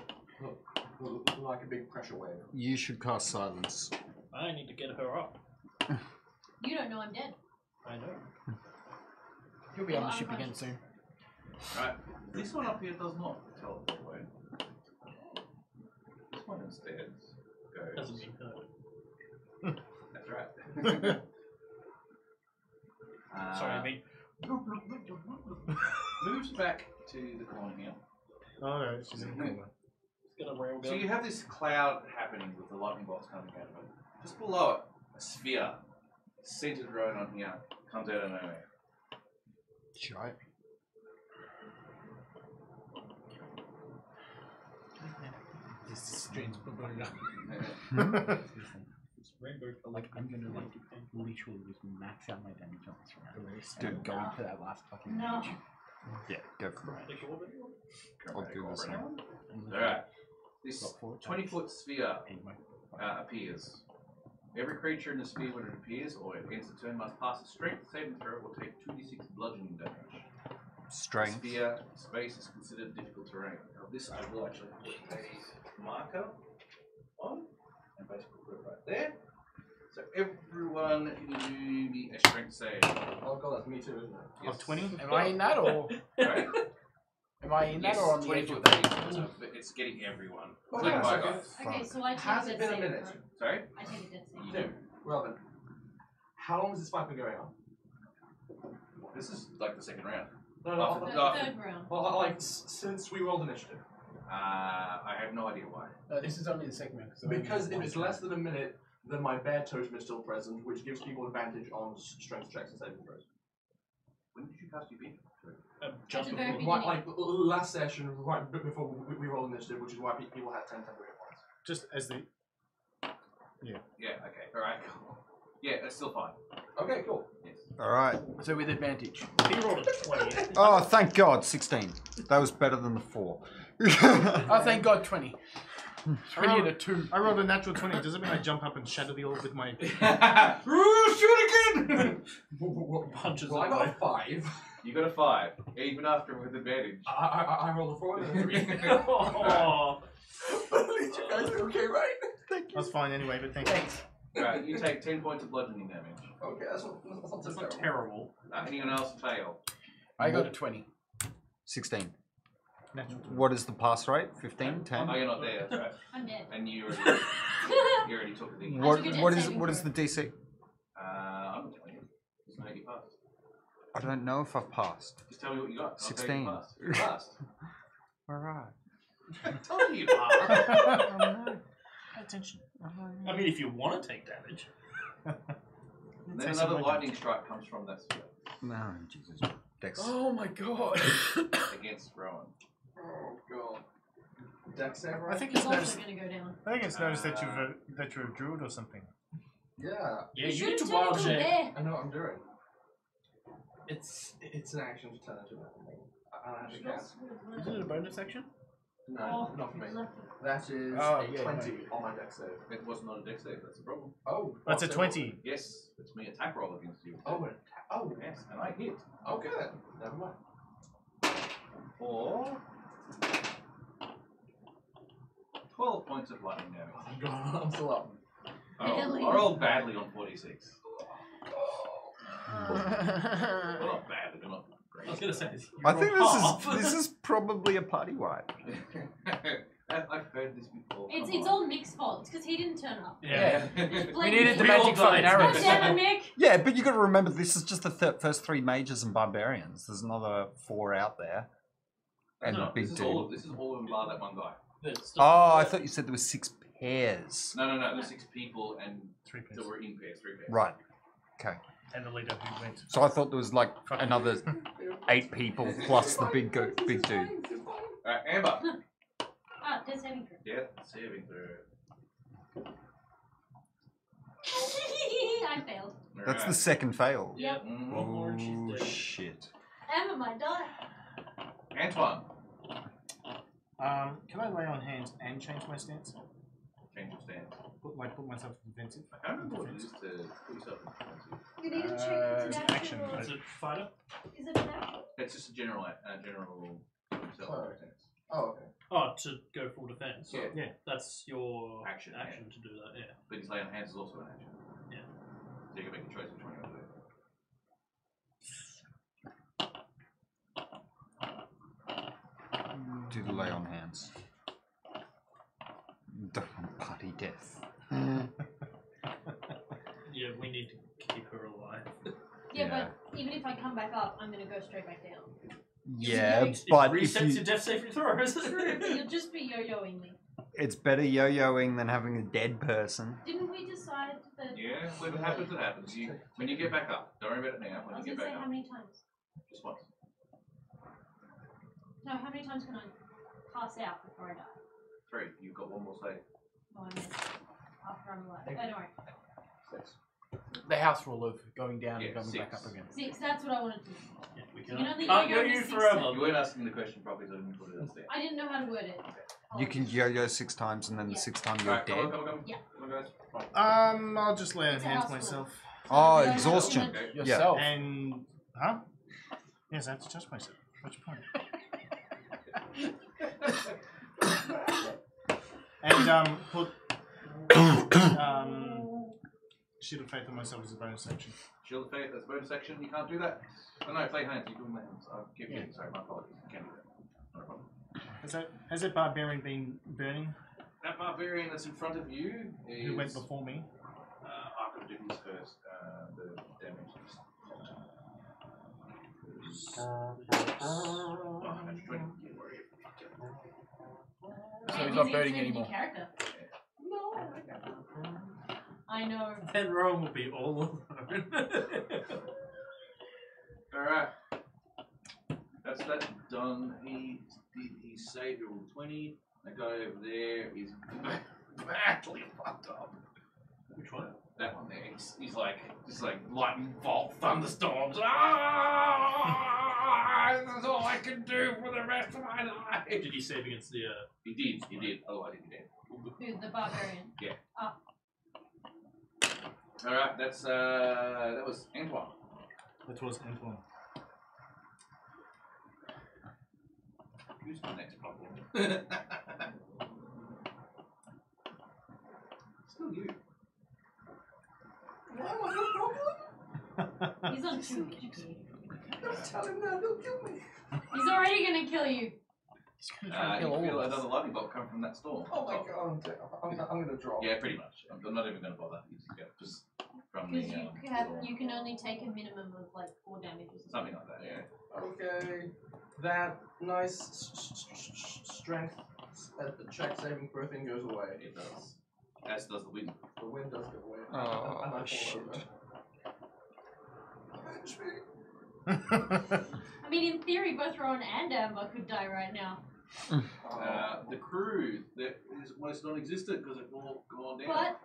Like a big pressure wave. You should cast silence. I need to get her up. You don't know I'm dead. I know. You'll be on the Well, ship I'm again soon. Right. This one up here does not teleport away. This one instead goes. Hasn't been hurt. That's right. Sorry, mate. Moves back to the corner here. Oh no, it's just in the corner. It's gonna rail So you have this cloud happening with the lightning bolts coming out of it. Just below it, a sphere, centered right on here, comes out of nowhere. Shite. This is strange. Rainbow Like, I'm gonna literally just max out my damage on this round. Dude, And go for that last fucking No. damage. Yeah, go for it. I'll do the same. Alright. This Got 4 20-foot sphere Anyway. appears. Every creature in the sphere when it appears or it ends the turn must pass a strength saving throw or take 2d6 bludgeoning damage. Strength. Sphere space is considered difficult terrain. Now this I will actually put a marker on and basically put it right there. So everyone can do me a strength save. Oh god, that's me too, isn't it? Of 20? Am I in that or Right? am I in that Yes, or on the 20 edge of foot that? range, but it's getting everyone. Oh, Including yeah, my so guys. Okay, so I take Has that it been a save, minute? right? Sorry? I take a death save. You No. do. Relevant. How long has this fight been going on? This is like the second round. No, After- The after- third round. Well, like since we rolled initiative. I have no idea why. This is only the second round. Because if it's less than a minute, then my bear totem is still present, which gives people advantage on strength checks and saving throws. When did you cast your beat? Just the very before. beginning. Like last session, right before we rolled initiative, which is why people had 10 temporary hit points. Just as the. Yeah, okay. Alright, cool. Yeah, it's still fine. Okay, cool. Yes. Alright. So with advantage. He rolled a 20. Oh, thank God, 16. That was better than the 4. Oh, thank God, 20. 20 and a 2. I rolled a natural 20. Does it mean I jump up and shatter the orb with my. Shoot again! Punches Well, I it got a away. 5. You got a 5, even after with advantage. I rolled a 4 and a 3. Oh. But at least you guys are okay, right? That's fine anyway, but thank you. Thanks. Right, you take 10 points of bludgeoning damage. Okay, that's not so That's not terrible. terrible. Anyone else fail? I got a 20. 16. Natural. What is the pass rate? 15? 10? Oh, you're not there, that's right. I'm dead. And you already took the. What, took a what death is saving what is throw. the DC? I'm 20. Just know you passed. I don't know if I've passed. Just tell me what you got. I'll tell 16. you passed. You passed. Alright. I told you you passed. Pay attention. I mean, if you want to take damage. Then another lightning strike comes from that spell No, Jesus. Dex. Oh my god. against Rowan. Oh god. Dex save, I right? think He's it's also noticed. going to go down. I think it's noticed that you're a druid or something. Yeah, Yeah, You you should need have to turned wild into a shape. bear. I know what I'm doing. It's an action to turn into that thing. I don't have to cast. Is it a bonus action? No, Oh, not for me. lucky. That is Oh, a yeah, 20 on my dex save. It was not a dex save, that's the problem. Oh, That's a what's it? 20. Yes, it's me attack roll against you. Oh, Yes, and I hit. okay then. Never mind. For 12 points of lightning damage. Oh god, I'm still up. Really? I rolled badly on 46. Well, not badly, but not I was great. going to say, I think half. this is probably a party wipe. I've heard this before. It's come it's on. all Mick's fault. It's because he didn't turn up. Yeah. Just We blame needed the Mick. magic all fucking died. arrows. God damn it, Mick! Yeah, but you got to remember this is just the first 3 mages and barbarians. There's another 4 out there, and No, the big this is dude. all. This is all of them bar that one guy. It's just- Oh, I thought you said there was 6 pairs. No, there's 6 people and 3 pairs. that were in pairs, 3 pairs. Right. Okay. And the leader who went. So I thought there was like another 8 people plus the big dude. Alright, Amber. Ah, death saving throw. Yeah, saving throw. I failed. That's the second fail. Yep. One more and Oh she's dead. shit. Emma might die. Antoine. Can I lay on hands and change my stance? Change your stance. Put myself defensive. I can't remember what it is to put yourself in defensive. You need to check It's it's an an action, action. Or... but- Is it fighter? Is it an action? It's just a general self defense. Oh, okay. Oh, to go full defense. Yeah. Yeah. That's your Action, action to do that, yeah. But his lay on hands is also an action. Yeah. So you can make a choice which one you want to do. Do the lay on hands. Party death. Yeah, we need to keep her alive. Yeah, Yeah. but even if I come back up, I'm gonna go straight back down. Yeah, It but it if resets you, your death saving throws. True, but you'll just be yo-yoing me. it's better yo-yoing than having a dead person. Didn't we decide that? Yeah, when it happens, it happens. When you get back up, don't worry about it now. When I was you gonna get say back how up, many times? just once. No, how many times can I pass out before I die? 3. You've got one more save. No, I missed. After I'm alive. Oh, don't worry. 6. The house rule of going down Yeah, and coming back 6. up again. 6, that's what I wanted to do. Yeah, we You can only can't yo-yo go you six forever. times. You weren't asking the question properly, so I didn't put it up there. I didn't know how to word it. You can yo-yo 6 times, and then the Yeah. 6th time you're Alright, come on, dead. come on. Yeah. Come on, guys. Right. I'll just lay on It's a hands house myself. Oh, Yeah, exhaustion. Okay. Yourself. And huh? Yes, I have to touch myself. What's your point? And put Shield of Faith on myself as a bonus action. Shield of Faith, that's a bonus section. You can't do that. Oh no, play hands. You can lay hands. I'll give you. Sorry, my apologies. You can't do that. No problem. Has that barbarian been burning? That barbarian that's in front of you is. Who went before me? I could do his first. The damage is. 120. Yeah, worry. So he's not burning anymore. Character. I know. Then Rome will be all alone. Alright. That's that done. He saved he rolled 20. That guy over there is badly fucked up. Which one? That one there. He's like, just like lightning bolt, thunderstorms. Ah! This is all I can do for the rest of my life. Did you save against the He did. Otherwise he'd be dead. Who, the barbarian? Yeah. Ah. Alright, that was Antoine. That was Antoine. Who's the next problem? Still you. Why am I a problem? He's on 2 HP. Tell him that, he'll kill me. He's already gonna kill you. You feel another lightning bolt come from that storm. Oh my god, I'm gonna drop. Yeah, pretty much. I'm not even going to bother. Just from the. Because you can only take a minimum of like 4 damage or something like that, yeah. Okay. That nice strength check saving throw thing goes away. It does. As does the wind. The wind does go away. Oh, and I fall shit. over. I mean, in theory, both Rowan and Amber could die right now. The crew that is almost non-existent because it's all gone down. But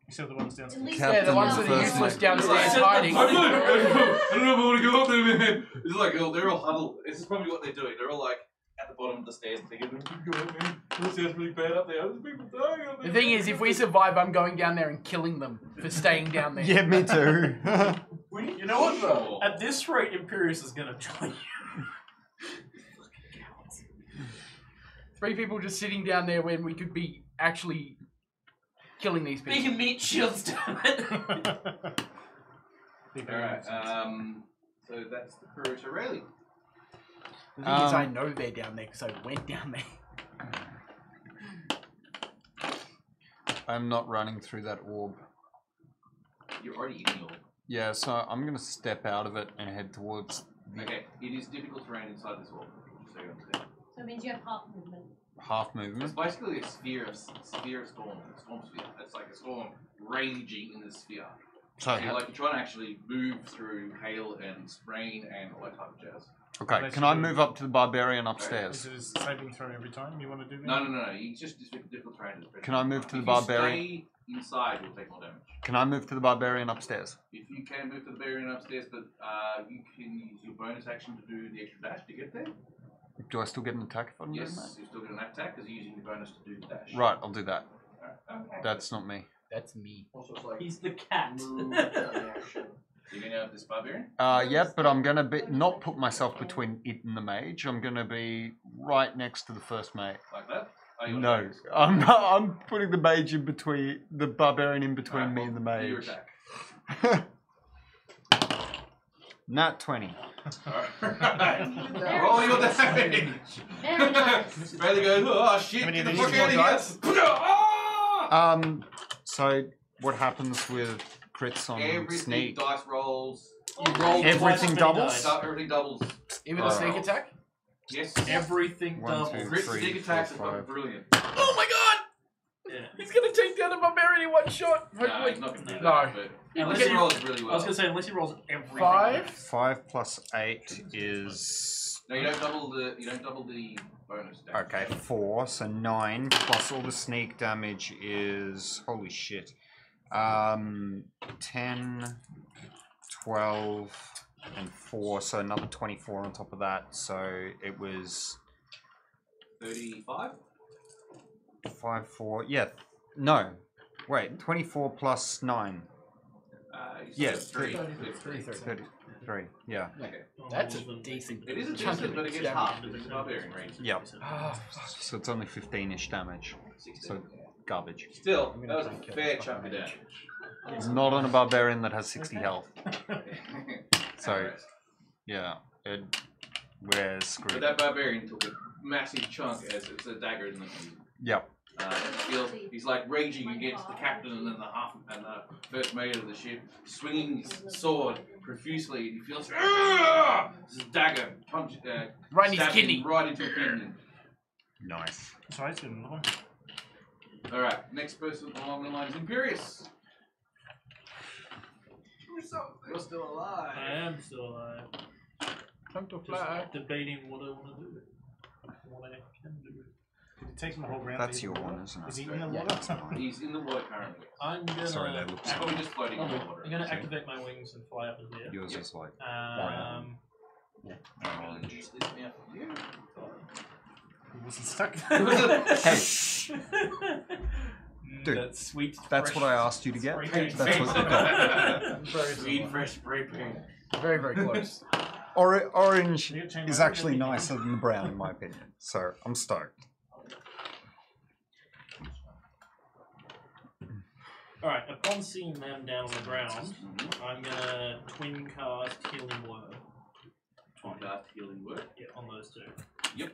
Except the ones downstairs. at least Yeah, the ones that are useless downstairs hiding. I don't know if I want to go up there, man. It's like they're all huddled. This is probably what they're doing. They're all like at the bottom of the stairs thinking, "Keep going, man. This sounds really bad up there. There's people dying up there." The thing is, if we survive, I'm going down there and killing them for staying down there. Yeah, me too. You know what? Sure. At this rate, Imperius is gonna join you. 3 people just sitting down there when we could be actually killing these people. Making meat shields, damn it. Alright, so that's the crew. So really, The thing is, I know they're down there because I went down there. I'm not running through that orb. you're already in the orb. Yeah, so I'm gonna step out of it and head towards the Okay, it is difficult terrain inside this orb. So you understand. So it means you have half movement. half It's movement. basically a sphere of storm, storm sphere. It's like a storm raging in the sphere. So, So you're trying to actually move through hail and rain and all that type of jazz. okay, can I move up to the barbarian Is upstairs? it a saving throw every time you want to do that? No. It's just difficult terrain. Can I move to the If barbarian? you stay inside, you'll take more damage. Can I move to the barbarian upstairs? If you can move to the barbarian upstairs, but you can use your bonus action to do the extra dash to get there. Do I still get an attack if I'm doing Yes, you still get an attack because you're using your bonus to do the dash. that? Right, I'll do that. Alright, okay. That's not me. That's me. Also, it's like He's the cat. move and action. So you're going to have this barbarian? Yep, but I'm gonna not put myself between it and the mage. I'm gonna be right next to the first mate. Like that? Oh, you want No, to I'm not, I'm putting the mage in between the barbarian in between Alright, me and the well, do your mage. attack. Nat 20. Alright. Roll your damage. Very nice. Bailey goes, oh shit, How many get the of fuck these out of more here. Ah! So what happens with crits on Everything sneak? dice rolls. You roll Everything twice as many doubles? dice. Everything doubles. Even the sneak attack? Yes. Everything One, doubles. two, Crit three, sneak attacks four, are five. brilliant. Oh my god! Yeah. He's gonna take down a barbarian in one shot. No, Hopefully. he's not going to do that. No. But Unless unless he you- rolls really I well. was gonna say unless he rolls everything. 5? 5 plus 8 is... No, you don't double the bonus damage. Okay, 4, so 9, plus all the sneak damage is... Holy shit. 10, 12, and 4, so another 24 on top of that. So it was 35? 5, 4... Yeah, no. Wait, 24 plus 9. Yeah, 3. 33, yeah. Okay. That's a decent. It is a chunk decent, of but it gets damage. half because it's barbarian range. Yep. Ah, So it's only 15-ish damage. 16. So garbage. Still, I'm that gonna was try and a kill fair that chunk of fucking damage. It's not on a barbarian that has 60 health. So, Alright. yeah, we're But screwed. that barbarian took a massive chunk as it's a dagger in the Yep. he's like raging against the captain and then the first mate of the ship, swinging his sword profusely, and he feels this dagger punch Right in his stabbing kidney. right into a kidney. Nice. Sorry, it's good. Another one. All right, next person along the line is Imperius. You're still alive. I am still alive. Time to Just fly. debating what I want to do. What I can do. Did it take him a whole round? That's to your hit the one, water? isn't it? Is he in the Yeah. water? He's in the water currently. I'm gonna. Sorry, that looks He's probably just floating in the water. I'm gonna activate my wings and fly up in the air. Yours Yeah. is like Um, orange. Use this now for you. He wasn't stuck. Dude, that sweet. That's fresh what I asked you to get. spray paint. That's what you got. Very Sweet similar. fresh spray paint. Very, very close. Orange You get chain is lightning, actually you get- nicer than the brown, in my opinion. So I'm stoked. Alright, upon seeing them down on the ground, I'm gonna twin cast Healing Word. Twin cast Healing Word? Yeah, on those two. Yep.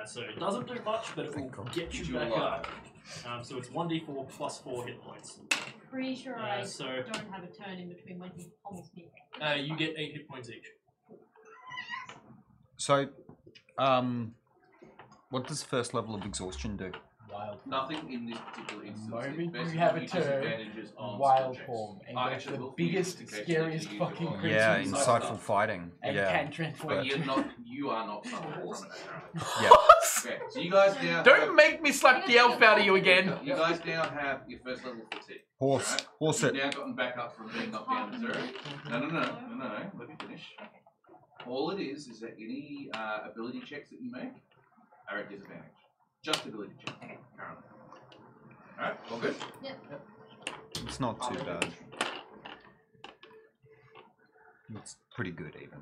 So it doesn't do much, but it will get you back up. So it's 1d4 plus 4 hit points. Pretty sure I so don't have a turn in between when he almost hit. you get 8 hit points each. So, what does first level of exhaustion do? Wild. Nothing in this particular instance. Moment It's you have a basically turn, disadvantages on wild skill form, checks. and I get actually the will for you biggest, in case you scariest need to use your fucking own. creature Yeah, you insightful fighting. and Yeah. can transform. But you are not suffering from it apparently. Yeah. Okay, so you guys now Don't make me slap the elf out of you again. You guys now have your first level fatigue. Horse. Alright? Horse You've it. now gotten back up from being knocked down to 0. No. Let me finish. All it is that any ability checks that you make are at disadvantage. Just ability checks. Currently. Alright, all good? Yep. It's not too bad. It's pretty good even.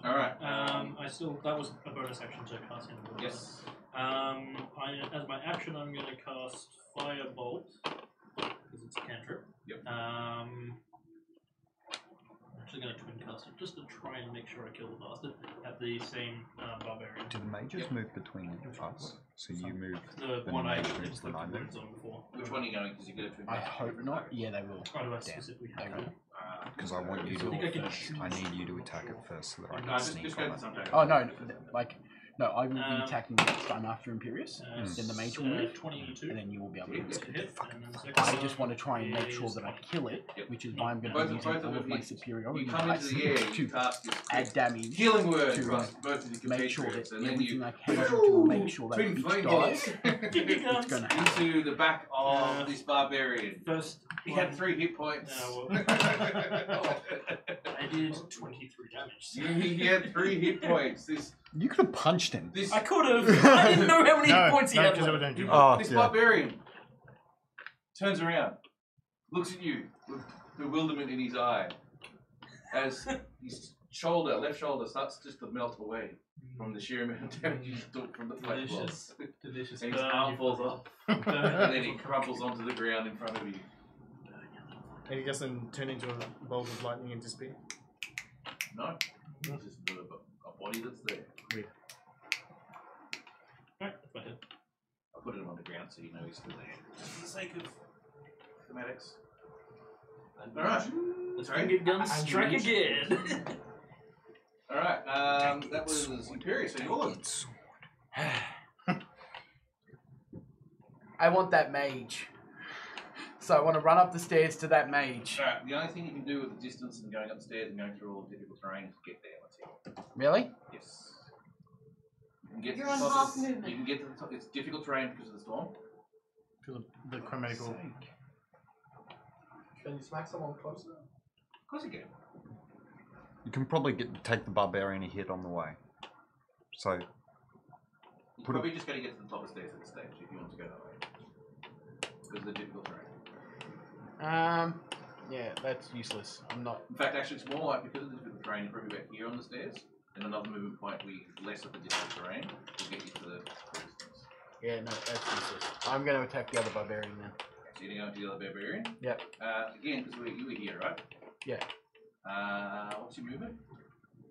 Alright. That was a bonus action to cast Healing Word. Yes. As my action, I'm going to cast Firebolt because it's a cantrip. Yep. I'm actually going to twin cast it just to try and make sure I kill the bastard at the same barbarian. Do the mages move between us? So you move. The Then one I mage just moves when I looked at move. words on before. Which one are you going? Because you get a twin I cast. hope not. Yeah, they will. Oh, do I Damn. specifically They have will. that? Because I want you I think I can to. choose. I need you to attack it first so that I No, can just sneak go on to it. some Oh no, like no, I will be attacking next. I'm after Imperious. Then the mage will move, 22. and then you will be able to Yeah, move. Hit, and then the second I one just want to try and make sure is that I kill it, Yep. which is why I'm going Both to be of using them all of my hit. superiority You come into dice the air, you to cast your add damage Healing Word to across both of your make sure that compatriots, and then everything you I can do to make sure that twin bitch flame dies. bullets It's going to happen. into the back of this barbarian. First, He had 3 hit points. No, I did 23 damage. So. He had 3 hit points. You could have punched him. This I could have. I didn't know how many No, points he no, had. because it left. would do. Oh, this yeah. barbarian turns around, looks at you with bewilderment in his eye, as his left shoulder, starts just to melt away from the sheer amount of damage he took from the flesh Delicious. blocks. Delicious. And his burn arm you falls fucker. off, and then he crumples onto the ground in front of you. And he doesn't turn into a bolt of lightning and disappear. No, it's just a body that's there. Alright, that's my turn. I put him on the ground so you know he's still there. Just for the sake of thematics. Alright. Let's Sorry? get guns. Strike again. Alright, that was Imperious, so you're I want that mage. So I want to run up the stairs to that mage. Alright, the only thing you can do with the distance and going upstairs and going through all the difficult terrain is get there, let's see. Really? Yes. You can get You're to the on top. half movement. You can get to the top. It's difficult terrain because of the storm. To the chromatical. Can you smack someone closer? Of course you can. You can probably take the barbarian a hit on the way. So You're probably just going to get to the top of the stairs at this stage if you want to go that way. Because of the difficult terrain. Yeah, that's useless. I'm not. In fact, actually, it's more like because of the difficult terrain, you're probably about here on the stairs, and another movement point where you less of the difficult terrain will get you to the distance. Yeah, no, that's useless. I'm going to attack the other barbarian then. So you're going to the other barbarian? Yep. Again, because you were here, right? Yeah. What's your movement?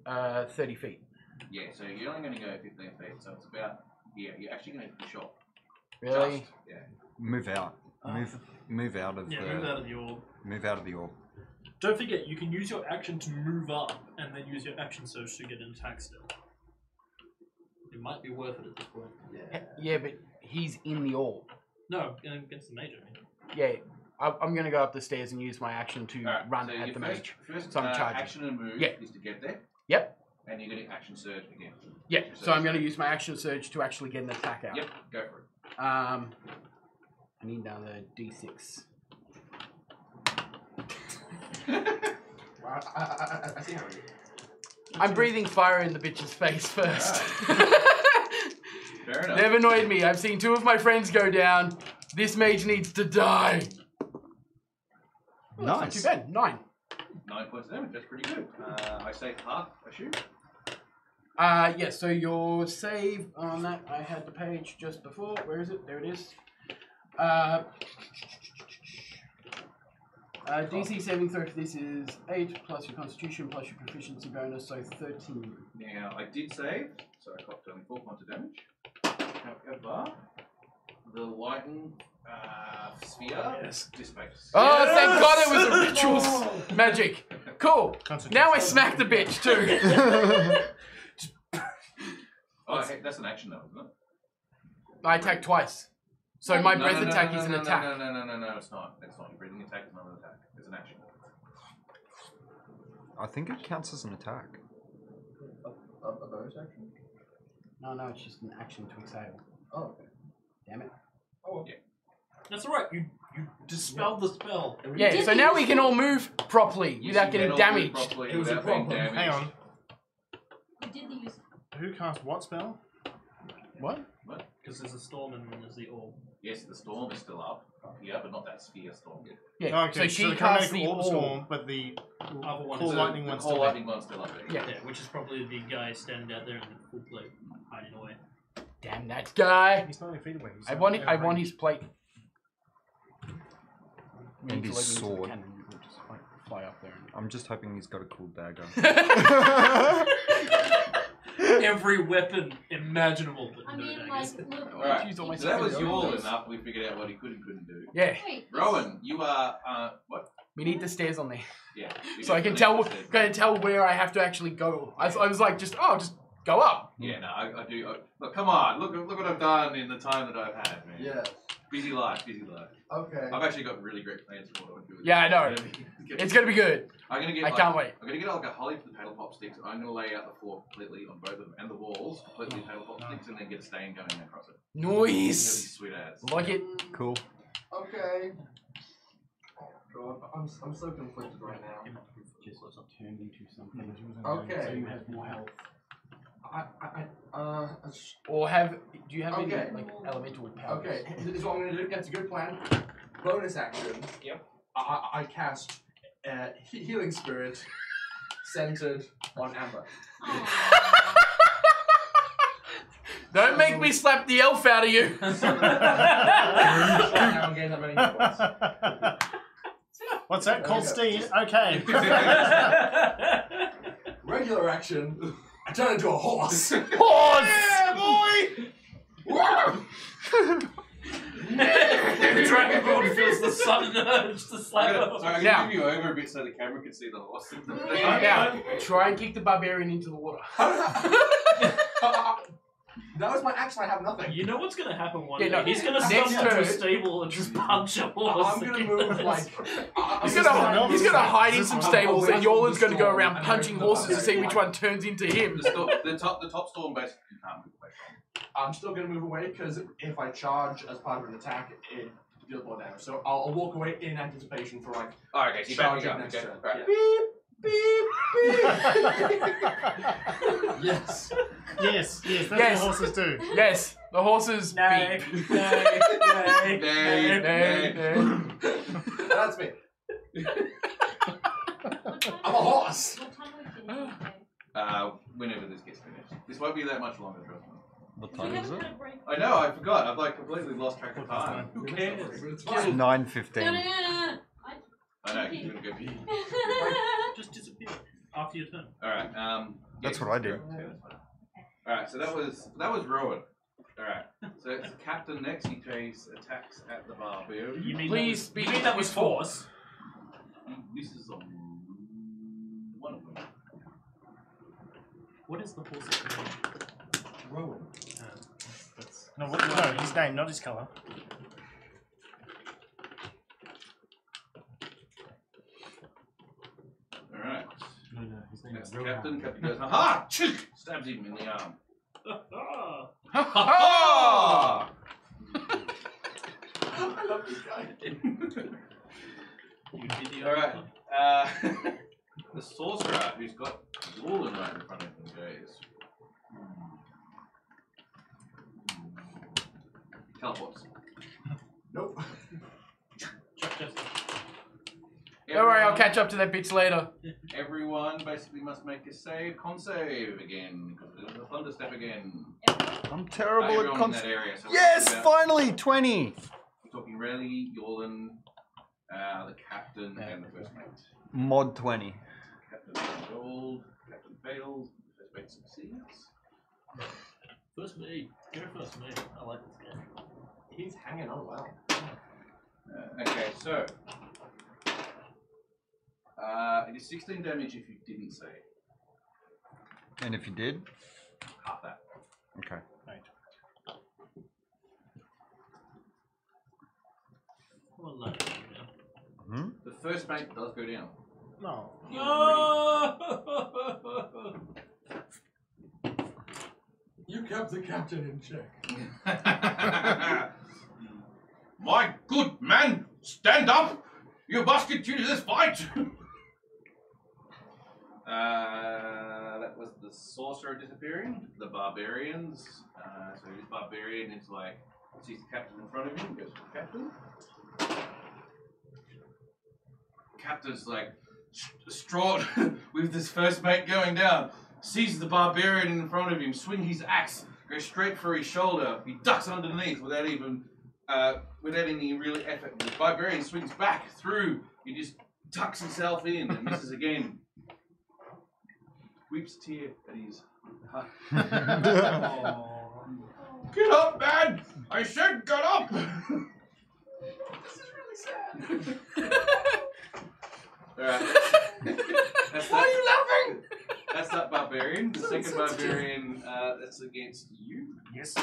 30 feet. Yeah, so you're only going to go 15 feet, so it's about, yeah, you're actually going to hit the shot. Really? Just, yeah. move out. Move out of Yeah, the. move out of the orb. Move out of the orb. Don't forget, you can use your action to move up, and then use your action surge to get an attack still. It might be worth it at this point. Yeah, but he's in the orb. No, against the major. Yeah, I'm going to go up the stairs and use my action to Alright, run so at your the mage. First So I'm charging. action and move Yeah. is to get there, Yep. and you're going to action surge again. Yeah, Action so I'm surge. going to use my action surge to actually get an attack out. Yep, go for it. I need another d6. Well, I see how it is. I'm breathing fire in the bitch's face first. Fair enough. They've annoyed me. I've seen 2 of my friends go down. This mage needs to die. Oh, Nice. That's not too bad. 9. 9 points of damage, that's pretty good. I say half, I shoot. Yeah, so your save on that, I had the page just before. Where is it? There it is. DC saving throw for this is 8 plus your Constitution plus your proficiency bonus, so 13. Now, I did save, so I got only 4 points of damage. However, the lightning sphere dissipates. Oh, thank God it was a rituals magic. Cool. Now I smack the bitch too. Oh, hey, that's an action though, isn't it? I attack twice. So my breath attack is an attack. No, it's not. It's not. Your breathing attack is not an attack. It's an action. I think it counts as an attack. A bonus action? No, it's just an action to exhale. Oh, okay. Damn it. Oh, okay. That's alright, you dispelled the spell. Yeah, so now we can all move properly without getting damaged. It was a problem. Hang on. You did the use. Who cast what spell? What? Because there's a storm and then there's the orb. Yes, the storm is still up here, but not that sphere storm. Yeah, Okay, so she the casts kinetic the orb orb. storm, but the Other one core is lightning The one's whole still there. lightning one's still up there. Yeah. Yeah, which is probably the guy standing out there in the full plate, hiding away. Damn that guy. He's not 9 feet away. He's I not want out of his range. plate. And his sword. Cannon, it'll just like fly up there. I'm just hoping he's got a cool dagger. Every weapon imaginable, but I no mean, daggers. like, look. Alright, Use all my so that was second your bonus. enough. We figured out what he could and couldn't do. Yeah, Wait. Rowan, you are, what? we need the stairs on there. Yeah. you So I can definitely tell, said- can tell where I have to actually go. I was like, just go up. Yeah, no, I do. Look, come on, look what I've done in the time that I've had, man. Yeah. Busy life, busy life. Okay. I've actually got really great plans for what I would do. With Yeah, I know. it. It's gonna be good. I'm gonna get. I like, can't wait. I'm gonna get like a holly for the paddle pop sticks. I'm gonna lay out the floor completely on both of them and the walls completely with paddle pop sticks, and then get a stain going across it. It's gonna be Nice. sweet ass. Like it. Cool. Okay. Oh god, I'm so conflicted right now. Just turned into something. Okay. So you have more health. Or Do you have any Okay. like elemental powers? okay, this is what I'm gonna do. That's a good plan. Bonus action. Yep. I cast healing spirit centered on Amber. Don't make me slap the elf out of you. I don't gain that many hit points. What's that? There Called we go. Steed? Okay. Regular action. I turn into a horse. Horse! The Dragonborn feels the sudden urge to slap I'm him. gonna Yeah. move you over a bit so the camera can see the horse. Now, try and kick the barbarian into the water. That was my action. I have nothing. You know what's gonna happen one Yeah, day? no, He's gonna next stumble into a turn- stable and just punch a horse. I'm gonna move like. He's gonna hide in some stables, and Yolan's gonna go around punching horses to see which one turns into him. The top storm basically can't move away from. I'm still gonna move away because if I charge as part of an attack, it deals more damage. So I'll walk away in anticipation for like Oh, okay, so you're backing charging up. next Okay, turn. right. Yes. Yes, that's Yes. what horses do. Yes, the horses Nay, beep. nay, nay, Nay, Nay, nay. That's me. What time? I'm a horse. What time are we finishing today? Whenever this gets finished. This won't be that much longer, trust me. What We time is haven't it? had a break. I know, I forgot. I've like completely lost track of time. Who cares? It's fine. 9:15. No. I know, you're gonna go pee. Just disappear after your turn. Alright, That's what I did. Alright, so that was Rowan. Alright. So it's the captain next, he takes attacks at the barbarian. You mean Please that was, speak you mean that was before. force? This is on one of them. What is the horse? Rowan. No, his name, not his colour. Alright. No, his name That's is the Rowan. captain. Captain goes, ha! Chink! Stabs him in the arm. Ah. Ha! I love this guy. You did the Alright. other The sorcerer who's got Lawland right in front of him goes. Teleports. Nope. Chuck Chester. Don't worry, I'll catch up to that bitch later. Everyone basically must make a save, con save again, because there's a thunder step again. I'm terrible at Everyone in con. that area. So Yes, about finally 20. talking Rayleigh, Yorlan, the captain, and the first mate. Mod 20. Captain gold, captain fails, first mate succeeds. First mate. Go first mate. I like this game. He's hanging on well. Okay, so it is 16 damage if you didn't say And if you did? half that. Okay. Come on, lad. Hmm? The first mate does go down. No. You kept the captain in check. My good man, stand up! You must continue this fight! That was the sorcerer disappearing, the barbarians. So this barbarian is like, sees the captain in front of him, goes to the captain. Captain's like, distraught with this first mate going down, sees the barbarian in front of him, swing his axe, goes straight for his shoulder. He ducks underneath without any real effort. The barbarian swings back through. He just tucks himself in and misses again. Weeps a tear at his. Get up, man! I said get up! This is really sad. Alright. Why are you laughing? That's that barbarian. The second barbarian, that's against you. Yes.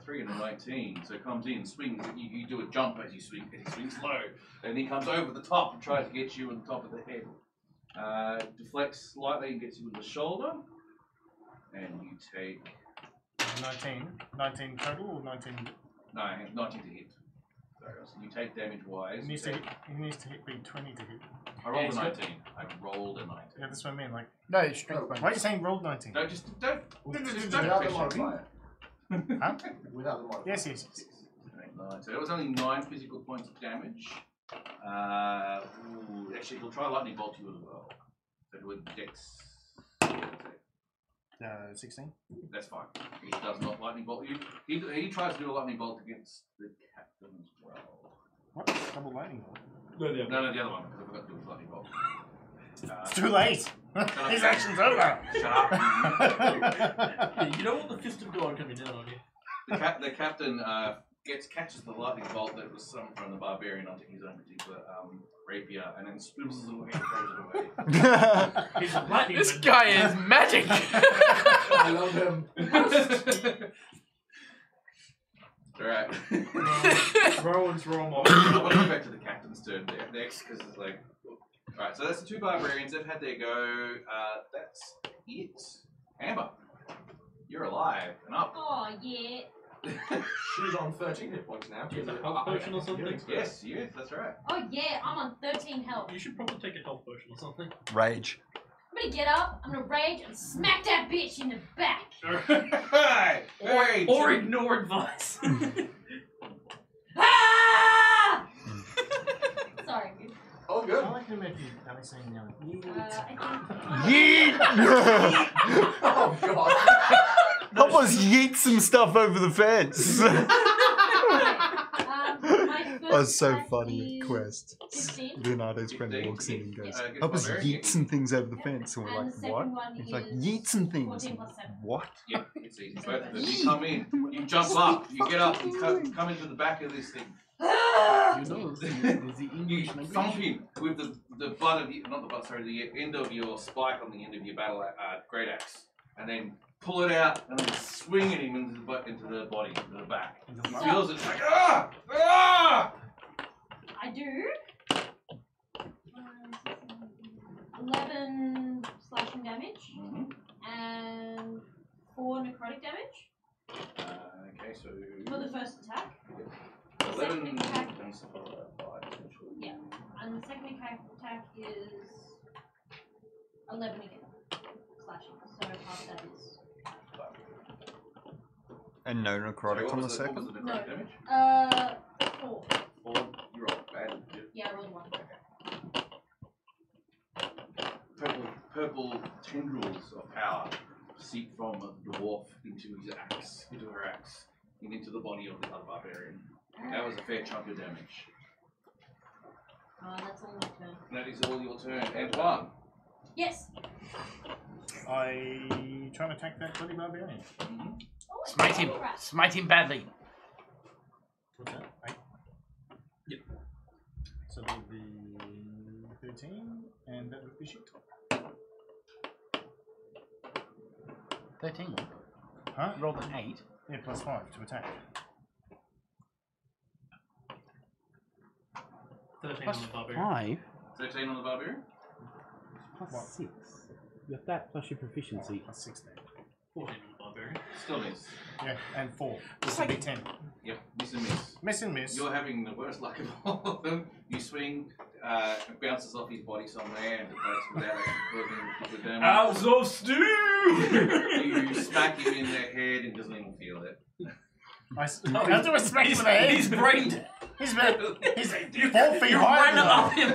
3 and a 19. So it comes in, swings. You do a jump as you swing, and he swings low. And he comes over the top and tries to get you on the top of the head. Deflects slightly and gets you in the shoulder. And you take 19. 19 total or 19? no, 19 to hit. Sorry, so you take damage wise. He needs to hit be 20 to hit. I rolled a 19. I rolled a 19. Yeah, that's what I mean. Like, No, it's strength bonus. why are you saying rolled 19? Don't Without the modifier. Huh? Without the modifier. Yes. 9. So it was only 9 physical points of damage. Actually, he'll try lightning bolt you as well. So do a dex. 16. That's fine. He does not lightning bolt you. He tries to do a lightning bolt against the captain as well. What? Double lightning bolt? No, the other one, because I forgot to do his lightning bolt. It's too late. His action's over. Shut up. Yeah, you don't want the fist of God coming down on you. The captain catches the lightning bolt that was summoned from the barbarian onto his own particular rapier, and then swoops it away and throws it away. He's a lightning This bend. guy is magic. I love him. Alright. Rowan's wrong. I want to go back to the captain's turn next, because it's like... Alright, so that's the 2 barbarians. They've had their go. That's it. Amber, you're alive and up. Oh, yeah. She's on 13 hit points now. Is it a health potion or something? Yes, that's right. Oh, yeah. I'm on 13 health. You should probably take a health potion or something. Rage. I'm gonna get up, I'm gonna rage, and smack that bitch in the back. Or ignore advice. Ah! Sorry. Oh, good. I like him making Alex saying I Yeet! Oh, God. Help us yeet some stuff over the fence. That's so funny. Quest. 15. Leonardo's friend 15, walks in and goes, get help us barbarian. yeet some things over the fence. And we're And like, the second what? one He's like, is yeet some things. 14 plus 7. What? Yeah, it's easy. Both of them. You come in, you jump up, you get up, you come into the back of this thing. Ah! You know, there's the You English language. thump him with the butt of not the butt, sorry, the end of your spike on the end of your battle great axe, and then pull it out and then swing at him into the body, into the back. He feels it, it's like ah, ah. I do 11 slashing damage and 4 necrotic damage Okay, so for the first attack. 11 Second attack. and 5 essentially. Yeah, and the second attack is 11 again slashing. So half that is And no necrotic What on the was what was second? the no. necrotic damage? 4. 4. You rolled bad, didn't you? Yeah, I rolled 1. Purple tendrils of power seep from the dwarf into his axe, into her axe, and into the body of the other barbarian. covers a fair chunk of damage. That's all my turn. That is all your turn. Antoine. Yes. I try and attack that bloody barbarian. Mm-hmm. Oh, it's Smite him. alright. Smite him badly. What's that? 8? Yep. So that would be 13, and that would be shit. 13. Huh? Rolled an 8. Yeah, plus 5 to attack. 13 on the barbarian. 5 13 on the barbarian. What? plus 6. You got that plus your proficiency. Plus 16. 14 on the barbarian. Still miss. Yeah, and 4. It's Which would like- be 10. Yep, miss and miss. Miss and miss. You're having the worst luck of all of them. You swing, it bounces off his body somewhere and deflects without actually causing him particular damage. House of Stew! You smack him in the head and doesn't even feel it. How do I smack him in the head? He's brain dead. He's 4 feet You higher ran than up him.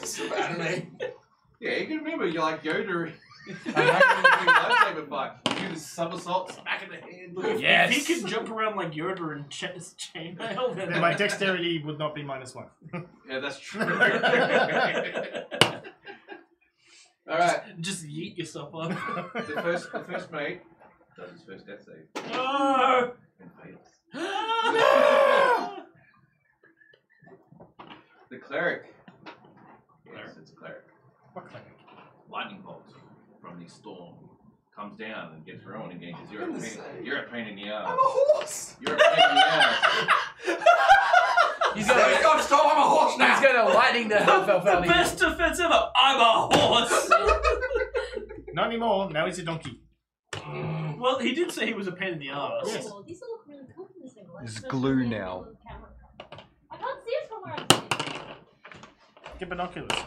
Some anime. Yeah, you can remember, you're like Yoda. Lightsaber fight. You do the somersault, smack in the head. Look, Yes. if he could jump around like Yoda and chainmail, Then my dexterity would not be -1. Yeah, that's true. Alright, just yeet yourself up. the first mate does his first death save No! and fails. No! The cleric. Yes, it's a cleric. What cleric? Lightning bolt from the storm comes down and gets thrown again because you're a pain in the ass. I'm a horse! You're a pain in the ass. He's gonna, God, stop! I'm a horse now! he's gonna lightning the half elf out of you. Best defense ever! I'm a horse! Not anymore. Now he's a donkey. Well, he did say he was a pain in the ass. Yes. Oh, these look really cool from this angle. There's especially glue from the now. angle of the camera. I can't see it from where I'm sitting. Get binoculars.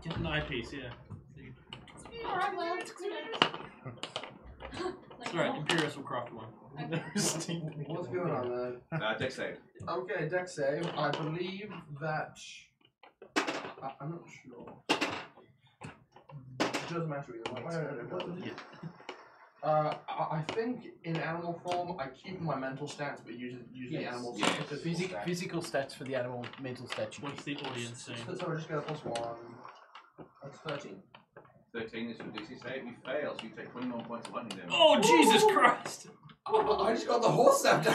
Get an eyepiece, yeah. Alright, well, you know. It's alright, Imperius will craft one. What's going on there? Dex save. Okay, deck save. I believe that. I'm not sure. It doesn't matter either way. I think in animal form I keep my mental stats but use the Yes. animal Yes. physical stats. Physical stats for the animal, mental stats. you What's the audience saying? So I just get a +1. That's 13. 13 is your DC save. You fail, so you take 21 points of lightning damage. Oh, Jesus Christ! I just got the horse staff down.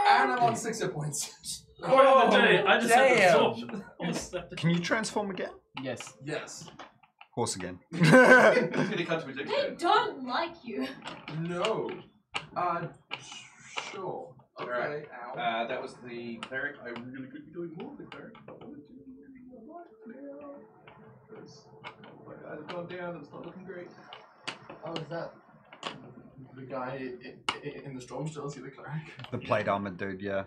And I'm on 6 hit points. Quite on the day, I just damn. had absorbed. Can you transform again? Yes. Yes. Horse again. He's going to cut to his dex They save. don't like you. No. Sure. Okay. Alright. Ow. That was the cleric. I really could be doing more with the cleric. I wanted to now. Because my guys have gone down and it's not looking great. Oh, is that the guy in the storm still? Is he the cleric? The plate armored dude, yeah.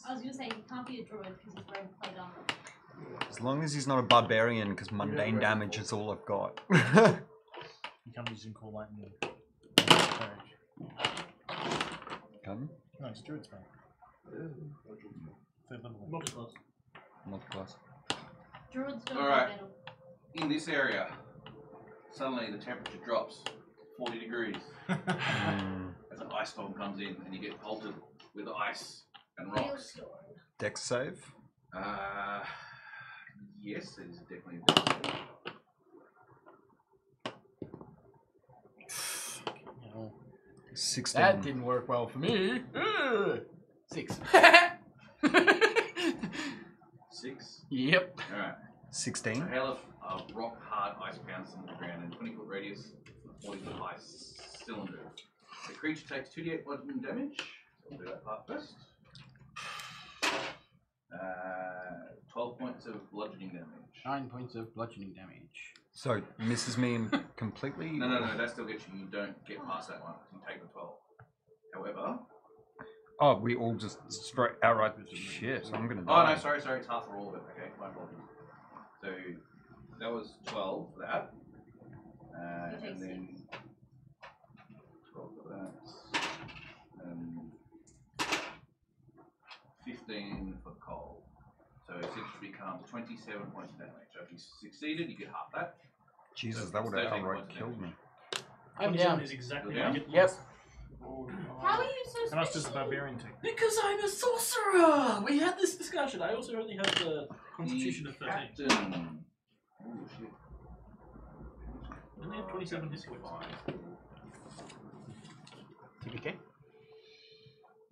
I was gonna say he can't be a druid because he's wearing plate armor. As long as he's not a barbarian, because mundane damage is all I've got. You can't use Call Lightning. Cleric. Gun? No, it's Druid spell. Third level. Multi-class. Multi-class. Druids don't Alright. have metal. In this area, suddenly the temperature drops 40 degrees as an ice storm comes in and you get pelted with ice and rocks. Hailstorm. Dex save? Yes, it is definitely a dex save. No. 16. That didn't work well for me. 6. 6. Yep. Alright. 16. A hail of rock hard ice bounces on the ground in a 20-foot radius, 40-foot ice cylinder. The creature takes 2d8 bludgeoning damage. So we'll do that part first. 12 points of bludgeoning damage. 9 points of bludgeoning damage. So, misses me completely? No, that still gets you. You don't get past that one. You take the 12. However... Oh, we all just straight outright shit. I'm gonna Oh, die. no, sorry. It's half for all of it. Okay, my apologies. So, that was 12 for that. And then 12 for that. And 15 for coal. So it becomes 27 points of damage. So if you succeeded, you get half that. Jesus, So that would have 13 outright points of killed me. damage. I'm 27 down. is exactly You're my down? hit Yep. points. How are you so How much does the special? barbarian take? Because I'm a sorcerer! We had this discussion. I also only have the constitution of 13. Captain. Oh shit. I only have 27 hit points. TPK.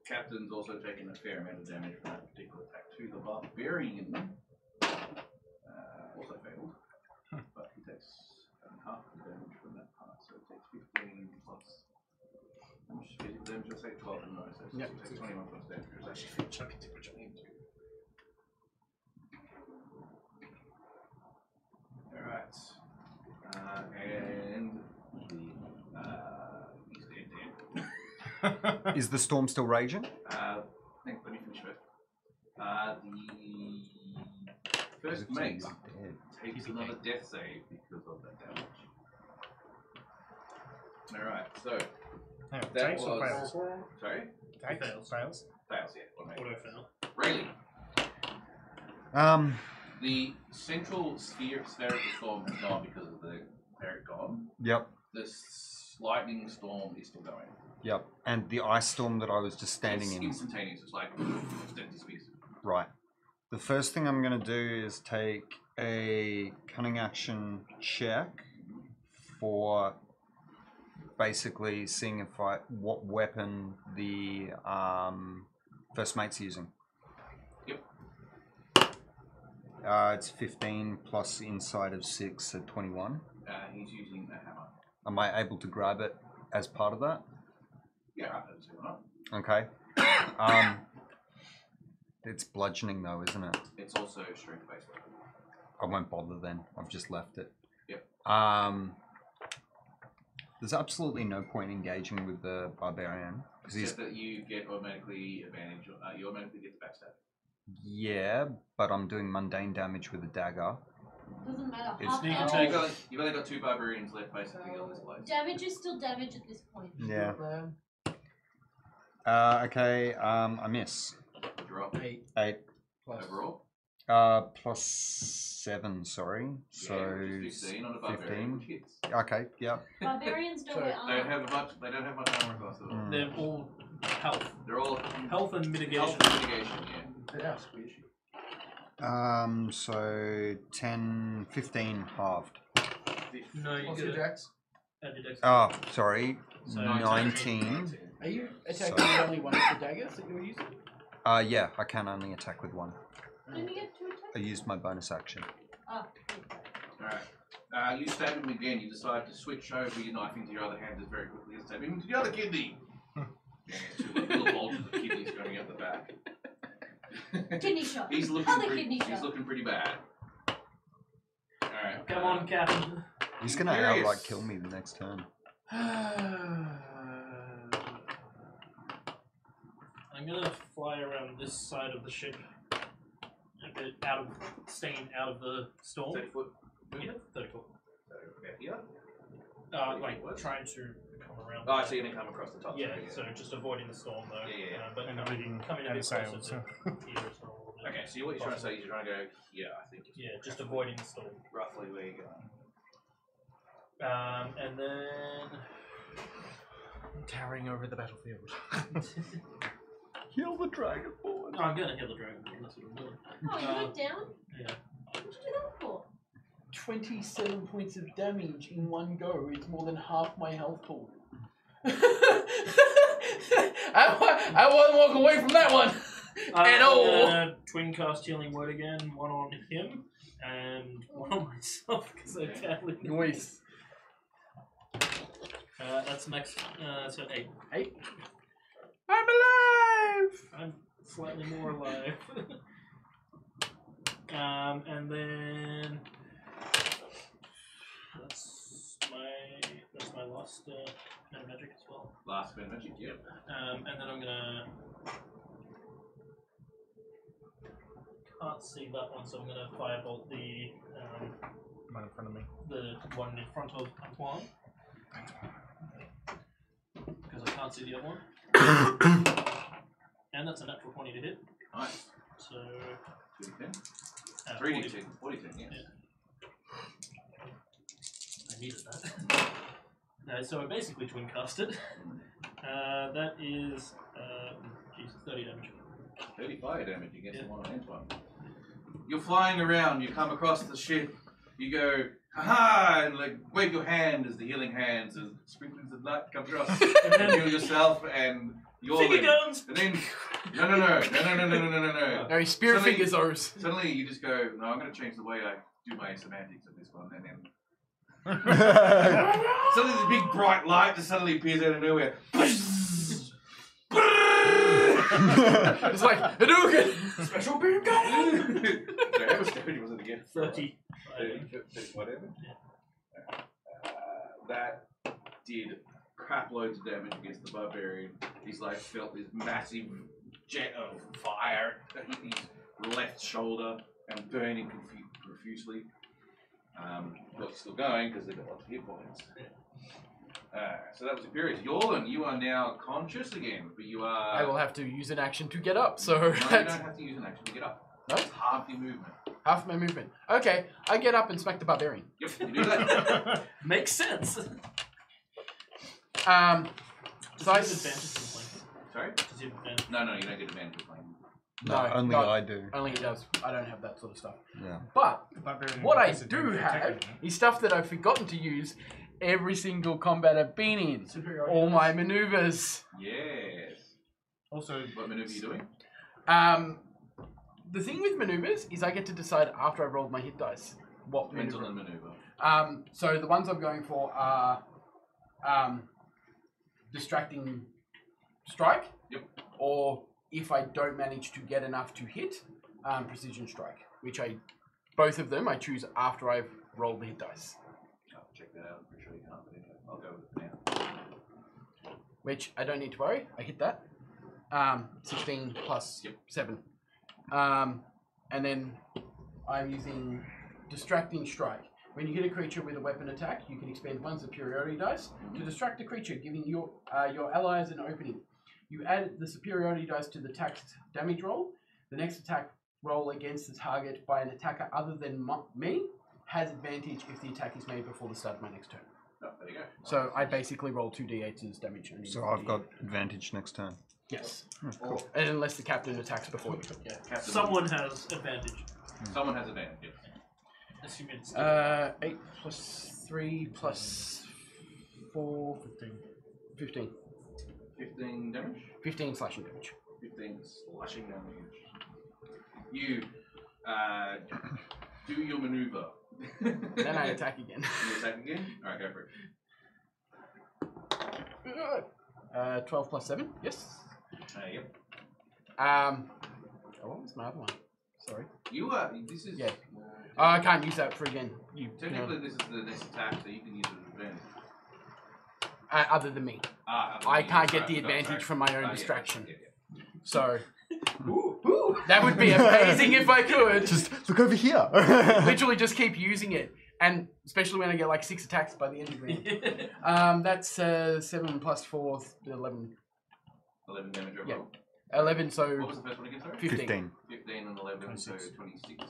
Captain's also taken a fair amount of damage from that particular attack to the barbarian. Also failed. But he takes half the damage from that part, so it takes 15 plus. How much physical damage? I'll say 12 and no, so it takes 21 plus damage. It's actually chucking too much into it. Alright. And he's dead. Is the storm still raging? Let me finish first. The first mate takes another death save because of that damage. Alright, so Hang on, that takes or was. fails? Sorry? Takes? Fails. Fails? Fails, yeah. One mate. Auto fail. Rayleigh, Um, the central spherical storm has gone because of the cleric gone. yep, The lightning storm is still going. yep. And the ice storm that I was just standing It's in. instantaneous. It's like 70 speeds. Right. The first thing I'm going to do is take a cunning action check for basically seeing if what weapon the first mate's using. Yep. It's 15 plus inside of 6, so 21. He's using a hammer. Am I able to grab it as part of that? Yeah, I don't see why not. Okay. It's bludgeoning though, isn't it? It's also strength based weapon. I won't bother then. I've just left it. Yep. There's absolutely no point engaging with the barbarian because he's Except that you get automatically advantage. You automatically get the backstab. yeah, but I'm doing mundane damage with a dagger. Doesn't matter. It's Half sneak health. attack. You've only got 2 barbarians left basically on this place. Damage is still damage at this point. Yeah. Okay. I miss. Drop 8 overall. plus 7. Sorry. So Yeah, which is 15 on a barbarian, which hits. Okay. Yep. Barbarians don't wear They don't armor. have much. They don't have much armor class at all. Mm. They're all health. They're all Health and mitigation. health and mitigation. Yeah. Yeah, squishy. So 10, 15 halved. No, you What's get your it. dex? Add your dex. Oh, sorry. So 19. Are you attacking with only one of the daggers that you're using? Yeah, I can only attack with one. Didn't you get 2 attacks? I used my bonus action. Ah, Alright. You stab him again. You decide to switch over your knife into your other hand as very quickly and stab him into the other kidney. Yeah, 2 little bulges of kidneys going out the back. kidney shot. He's looking Other pretty. kidney He's shot. looking pretty bad. Alright. Come on, Captain. He's gonna Furious. outright kill me the next turn. I'm gonna fly around this side of the ship, a bit staying out of the storm. 30 foot. Yeah, 30 foot. So about here. Like trying to come around. Oh, I see. And then come across the top. Yeah, Sorry, so just avoiding the storm though. Yeah. But And coming a and bit sail, closer so. to here as well. Okay, so what you're trying to say is you're trying to go. Yeah, I think. It's Yeah, just avoiding the storm. roughly where you're going. And then Towering over the battlefield. Heal the dragonborn. I'm gonna heal the dragon. That's what I'm doing. Oh, you went down? Yeah. What did you do that for? 27 points of damage in one go. It's more than half my health pool. I won't walk away from that one at all. I'm gonna twin cast healing word again. One on him and one on myself because I badly Noise. That's next. So 8. 8. I'm alive! I'm slightly more alive. And then that's my last meta magic as well. Last bit of magic. Yep. And then I'm gonna can't see that one, so I'm gonna firebolt the Right in front of me. the one in front of Antoine because I can't see the other one. And that's a natural 20 to hit. Nice. So 2d10. 40. 3d10. 40d10. Yes. Yeah. I needed that. So I basically twin cast it. That is, 30 damage. 30 fire damage against the one on Antoine. You're flying around, you come across the ship, you go, haha, and like wave your hand as the healing hands as sprinklings of light come across, and then heal yourself and you're Finger guns! And then, no. No, spirit Suddenly- fingers those. Suddenly you just go, no, I'm going to change the way I do my semantics of this one, and then suddenly this big bright light just suddenly appears out of nowhere. It's like Hadouken! Special beam gun! So how much damage was it again? 30. 30, whatever. That did crap loads of damage against the barbarian. He's like felt this massive jet of fire hit his left shoulder and burning profusely. But still going because they've got lots of hit points. So that was Imperius. Yorlan, you are now conscious again, but you are. I will have to use an action to get up, so No, you don't that's have to use an action to get up. No? That's half your movement. half my movement. Okay, I get up and smack the barbarian. Yep, you do that. Makes sense. So Does I he have advantage to flank? Sorry? Does he have advantage? No, you don't get advantage of playing. No, only not- I do. Only he does. I don't have that sort of stuff. Yeah. But Barbarian what I has do advantage have attack, isn't it? is stuff that I've forgotten to use every single combat I've been in. Superiority. All my maneuvers. Yes. Also, What maneuver are you doing? The thing with maneuvers is I get to decide after I've rolled my hit dice what Depends on maneuver. the maneuver. So the ones I'm going for are distracting strike. Yep. Or if I don't manage to get enough to hit, precision strike. Which both of them I choose after I've rolled the hit dice. I'll check that out. I'm pretty sure you can't, but anyway, I'll go with it now. Which I don't need to worry. I hit that. 16 plus Yep. 7. And then I'm using distracting strike. When you hit a creature with a weapon attack, you can expend one superiority dice to distract the creature, giving your allies an opening. You add the superiority dice to the attack's damage roll. The next attack roll against the target by an attacker other than me has advantage if the attack is made before the start of my next turn. Oh, there you go. So I basically roll 2d8s as damage. And So I've got advantage next turn. Yes. Cool. And unless the captain attacks before you. Yeah. Captain. Someone has advantage. Someone has advantage. Yes. Assuming it's 8 plus 3 plus 4. 15. 15 damage. 15 slashing damage. 15 slashing damage. You do your maneuver. Then I attack again. You attack again? Alright, go for it. 12 plus 7. Yes. Yep. What was my other one? Sorry. You are. This is. Yeah. I can't use that for again. Technically, this is the next attack, so you can use it as advantage. Other than me. I can't get the advantage from my own distraction. So. That would be amazing if I could. Just look over here. Literally just keep using it. And especially when I get like 6 attacks by the end of the round. That's 7 plus 4, 11. 11 damage overall. Yeah. 11, so. What was the first one again, sorry? 15. 15 and 11, so 26.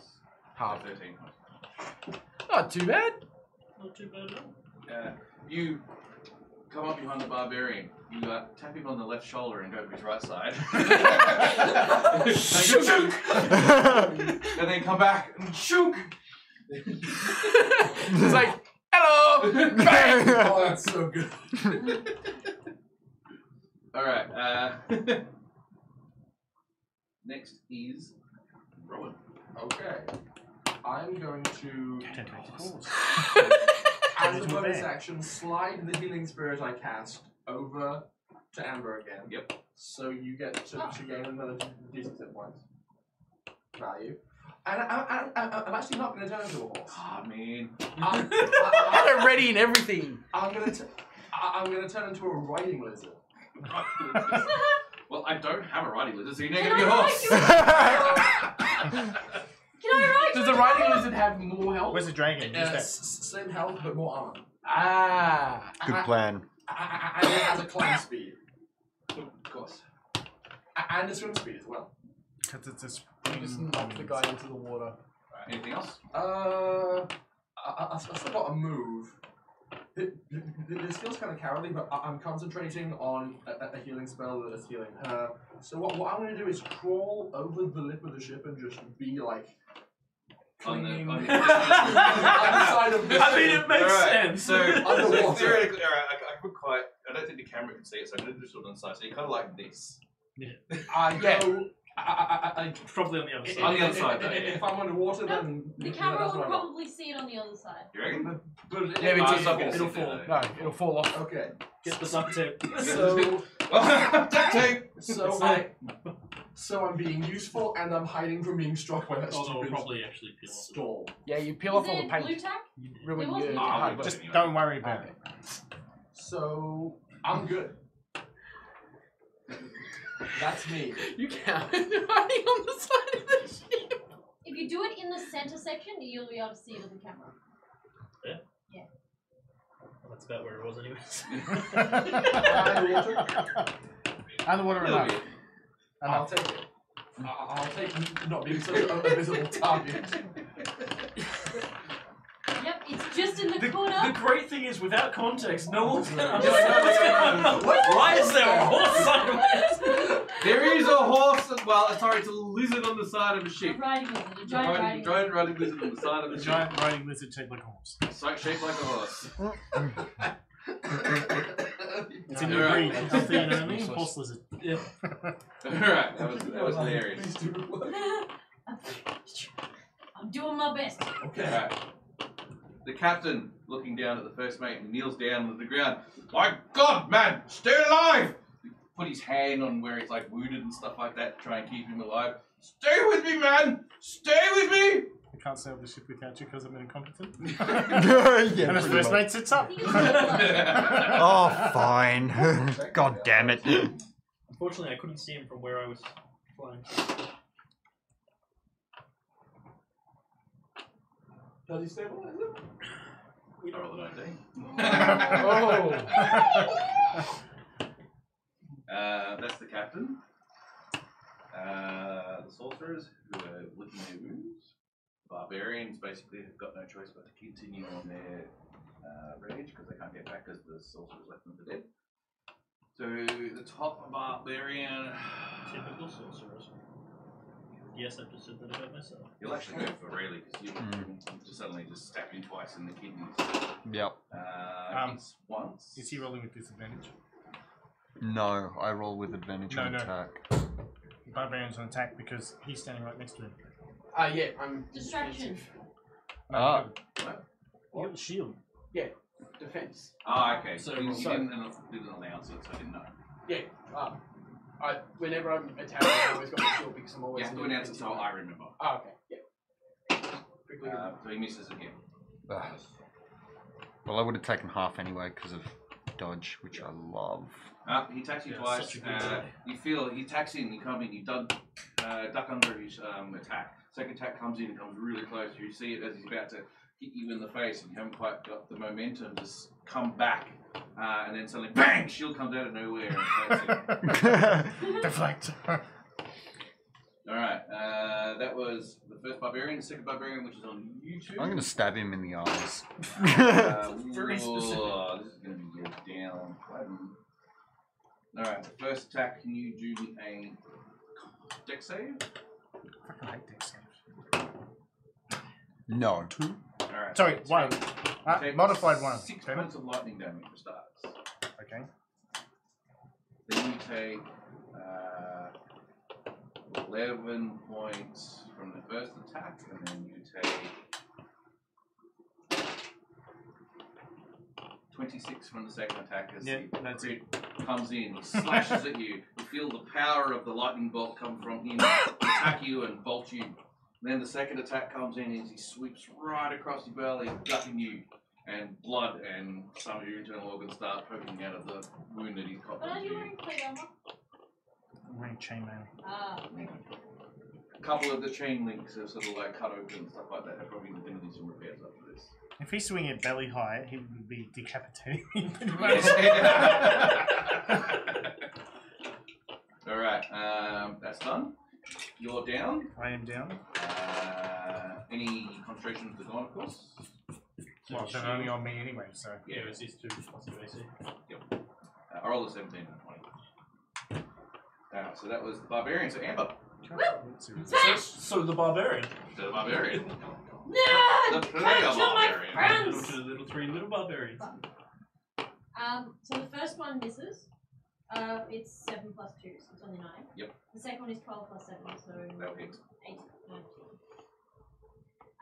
Half. 13. Not too bad. not too bad at all. You come up behind the barbarian. You tap him on the left shoulder and go to his right side. And then come back and shook. It's like, hello! Bang! Oh, that's so good. Alright, next is Rowan. Okay. I'm going to, Tentacles. as a Into a bonus bear. action, slide the healing spirit I cast over to Amber again. Yep. So you get to gain another d6 hit points. Value. And I'm actually not going to turn into a horse. Ah, man. I had it ready and everything. I'm going to turn into a riding lizard. Well, I don't have a riding lizard, so you're not Can going to be a I horse. Can I write Does you the riding lizard have more health? Where's the dragon? Use that. Same health, but more armor. Ah. Good plan. And it has a climb speed. Of course. And a swim speed as well. Because it's a You just knocked the guy into the water. Anything else? I've still got a move. This feels kind of cowardly, but I'm concentrating on a healing spell that is healing her. So what I'm going to do is crawl over the lip of the ship and just be like clinging on the side of the ship. I mean, it makes sense. So theoretically, alright, I could quite. I don't think the camera can see it, so I'm going to do it on the side. So you're kind of like this. Probably on the other side. On the other side. If I'm underwater, No, then the camera will probably see it on the other side. You reckon? But Yeah, but it'll fall. No, it'll fall off. Okay. Get the duct tape. Duct tape. So I'm being useful and I'm hiding from being struck by that Oh, no, stupid probably actually peel off. storm. Yeah, you peel off Is all the it paint. blue tack? You ruin It wasn't your blue tack. hard work. Just don't worry about it. So I'm good. That's me. You can't hiding on the side of the ship. If you do it in the center section, you'll be able to see it on the camera. Well, that's about where it was, anyways. Underwater enough. I'll take it. I'll take not being such a visible target. Yep, it's just in the The corner. great thing is, without context, no one's gonna No, understand what's going on. Why is there a horse sideways? There is a horse. Well, sorry, it's a lizard on the side of a A ship. riding lizard, a giant riding lizard. Giant riding lizard on the side of A the ship. giant riding lizard shaped like a horse. Shaped like a horse. It's in your breed. Athene only. Horse lizard. Yeah. Alright, that was hilarious. I'm doing my best. Okay. Alright. The captain, looking down at the first mate, kneels down on the ground. My God, man, stay alive! He put his hand on where he's like wounded and stuff like that to try and keep him alive. Stay with me, man! Stay with me! I can't sail the ship without you because I'm incompetent. Yeah, And his pretty first much. mate sits up. Oh, fine. God damn it. Unfortunately, I couldn't see him from where I was flying. Does he stabilize it? We roll it, don't That's the captain. The sorcerers who are licking their wounds. Barbarians basically have got no choice but to continue on their rage because they can't get back because the sorcerers left them for dead. So the top barbarian. Typical sorcerers. Yes, I've just said that about myself. You'll actually go for really because you just suddenly just stab him twice in the kidneys. Yep. It's once. Is he rolling with disadvantage? No, I roll with advantage on attack. Barbarian's on attack because he's standing right next to him. Yeah, I'm Distraction. Ah. You got the shield. Yeah, defense. Oh, okay. So you so- didn't announce it, so I didn't know. Yeah. Whenever I'm attacking, I always got my shield because I'm always. You have to announce it so I remember. Oh, okay. Yeah. Quickly. So he misses again. Well, I would have taken half anyway because of dodge, which I love. He attacks you Yeah, twice. such a good try. You feel he attacks in. You come in. You duck under his attack. Second attack comes in and comes really close. You see it as he's about to hit you in the face, and you haven't quite got the momentum to come back. And then suddenly, bang! Shield comes out of nowhere and fights him. Deflect. All right. That was the first barbarian. The second barbarian, which is on YouTube. I'm going to stab him in the eyes. Very specific. This is going to be down. Alright, the first attack, can you do a dex save? Fucking hate dex saves. No. Alright. Sorry, so one. take Modified one. 6 Damn it. points of lightning damage for starts. Okay. Then you take 11 points from the first attack, and then you take 26 from the second attack as Yeah, the that's crit comes in, slashes at you. You feel the power of the lightning bolt come from him, attack you and bolt you. Then the second attack comes in and he sweeps right across your belly, gutting you, and blood and some of your internal organs start poking out of the wound that he's got. But are you wearing plate armor? I'm wearing chainmail. Ah, okay. A couple of the chain links are sort of like cut open and stuff like that. They're probably going to do some repairs after this. If he's swinging it belly high, he would be decapitating me. Alright, that's done. You're down. I am down. Any concentration of the gone, of course. Well, they're only on me anyway, so. Yeah, it's these two plus two AC. I rolled a 17 and a 20. So that was the barbarian. So Amber. So the barbarian. So the barbarian. No! The player Catch all my barbarian. friends! Little three little barbarians. So the first one misses. It's 7 plus 2, so it's only 9. Yep. The second one is 12 plus 7, so That'll hit. 8, 19.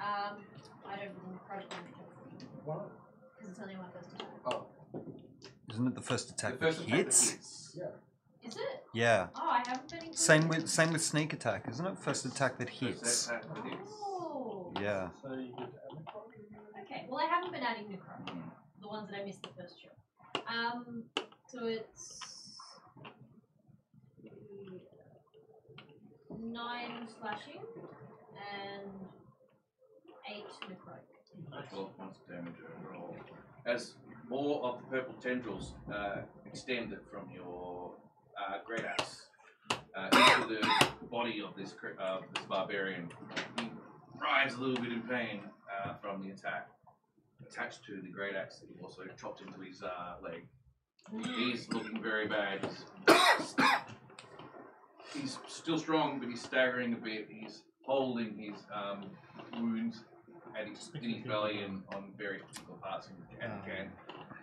I don't have the correct damage. What? Because it's only my first attack. Oh. Isn't it the first attack The first that attack that hits? hits. Is it? Yeah. Oh, I haven't been included. Same with sneak attack, isn't it? First attack that First hits. attack that hits. Oh. Yeah. So you get Okay, well I haven't been adding necro. The ones that I missed the first show. So it's 9 slashing and 8 necrotic. 12 points of damage overall. As more of the purple tendrils extend from your great axe into the body of this barbarian, he writhes a little bit in pain from the attack. Attached to the great axe that he also chopped into his leg. He's looking very bad. He's still strong, but he's staggering a bit. He's holding his wounds in his belly and on various particular parts, and he can,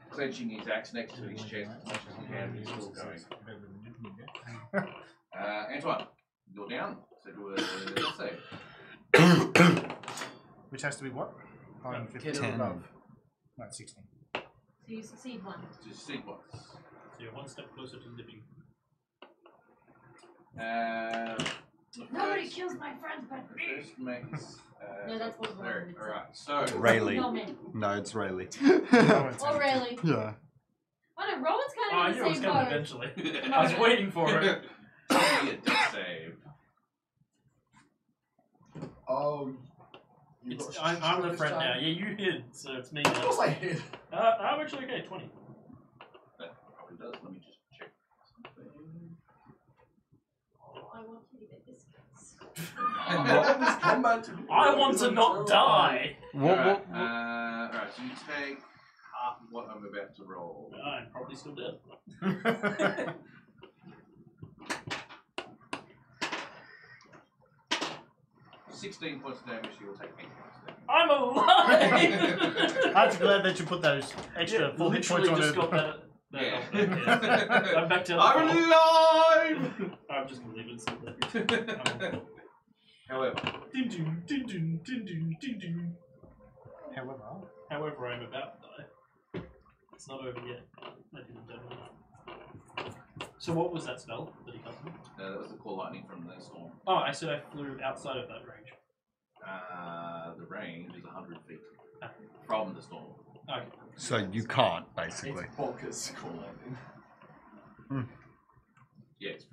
clenching his axe next to his chest as much as he can, but he's still going. Antoine, you're down. So do a death save. Which has to be what? 15 10. above. No, 16. So you succeed 1. Just sequence. So you're one step closer to living. Nobody kills my friends but me! First makes. No, that's what Larry. Rowan would Alright, so. Rayleigh. No, man. No, it's Rayleigh. Or Rayleigh. Yeah. Oh no, Rowan's Oh, kind I of knew in it was the same coming boat. eventually. I was waiting for it. Give me a death save. Oh. you It's, got I'm the this friend time? now. Yeah, you hid, so it's me Of now. course I hid. I'm actually okay, 20. That probably does. Let me just check something. Oh, I want you to get biscuits. This combat to be I want to not die! Alright, alright, so you take half of what I'm about to roll. I'm probably still dead. 16 points of damage, you will take 8 points of damage. I'm alive! I'm glad that you put those extra Yeah, full hit points literally on just it. got that. Yeah. I'm back to I'm alive! I'm just gonna leave it sit there. However, Ding ding ding ding ding ding ding ding. However, I'm about to die. It's not over yet. I didn't do it. So what was that spell that he cast? that was the call lightning from the storm. Oh, I said I flew outside of that range. The range is 100 feet from the storm. Okay. So you can't, basically. It's bonkers call lightning. Yeah, it's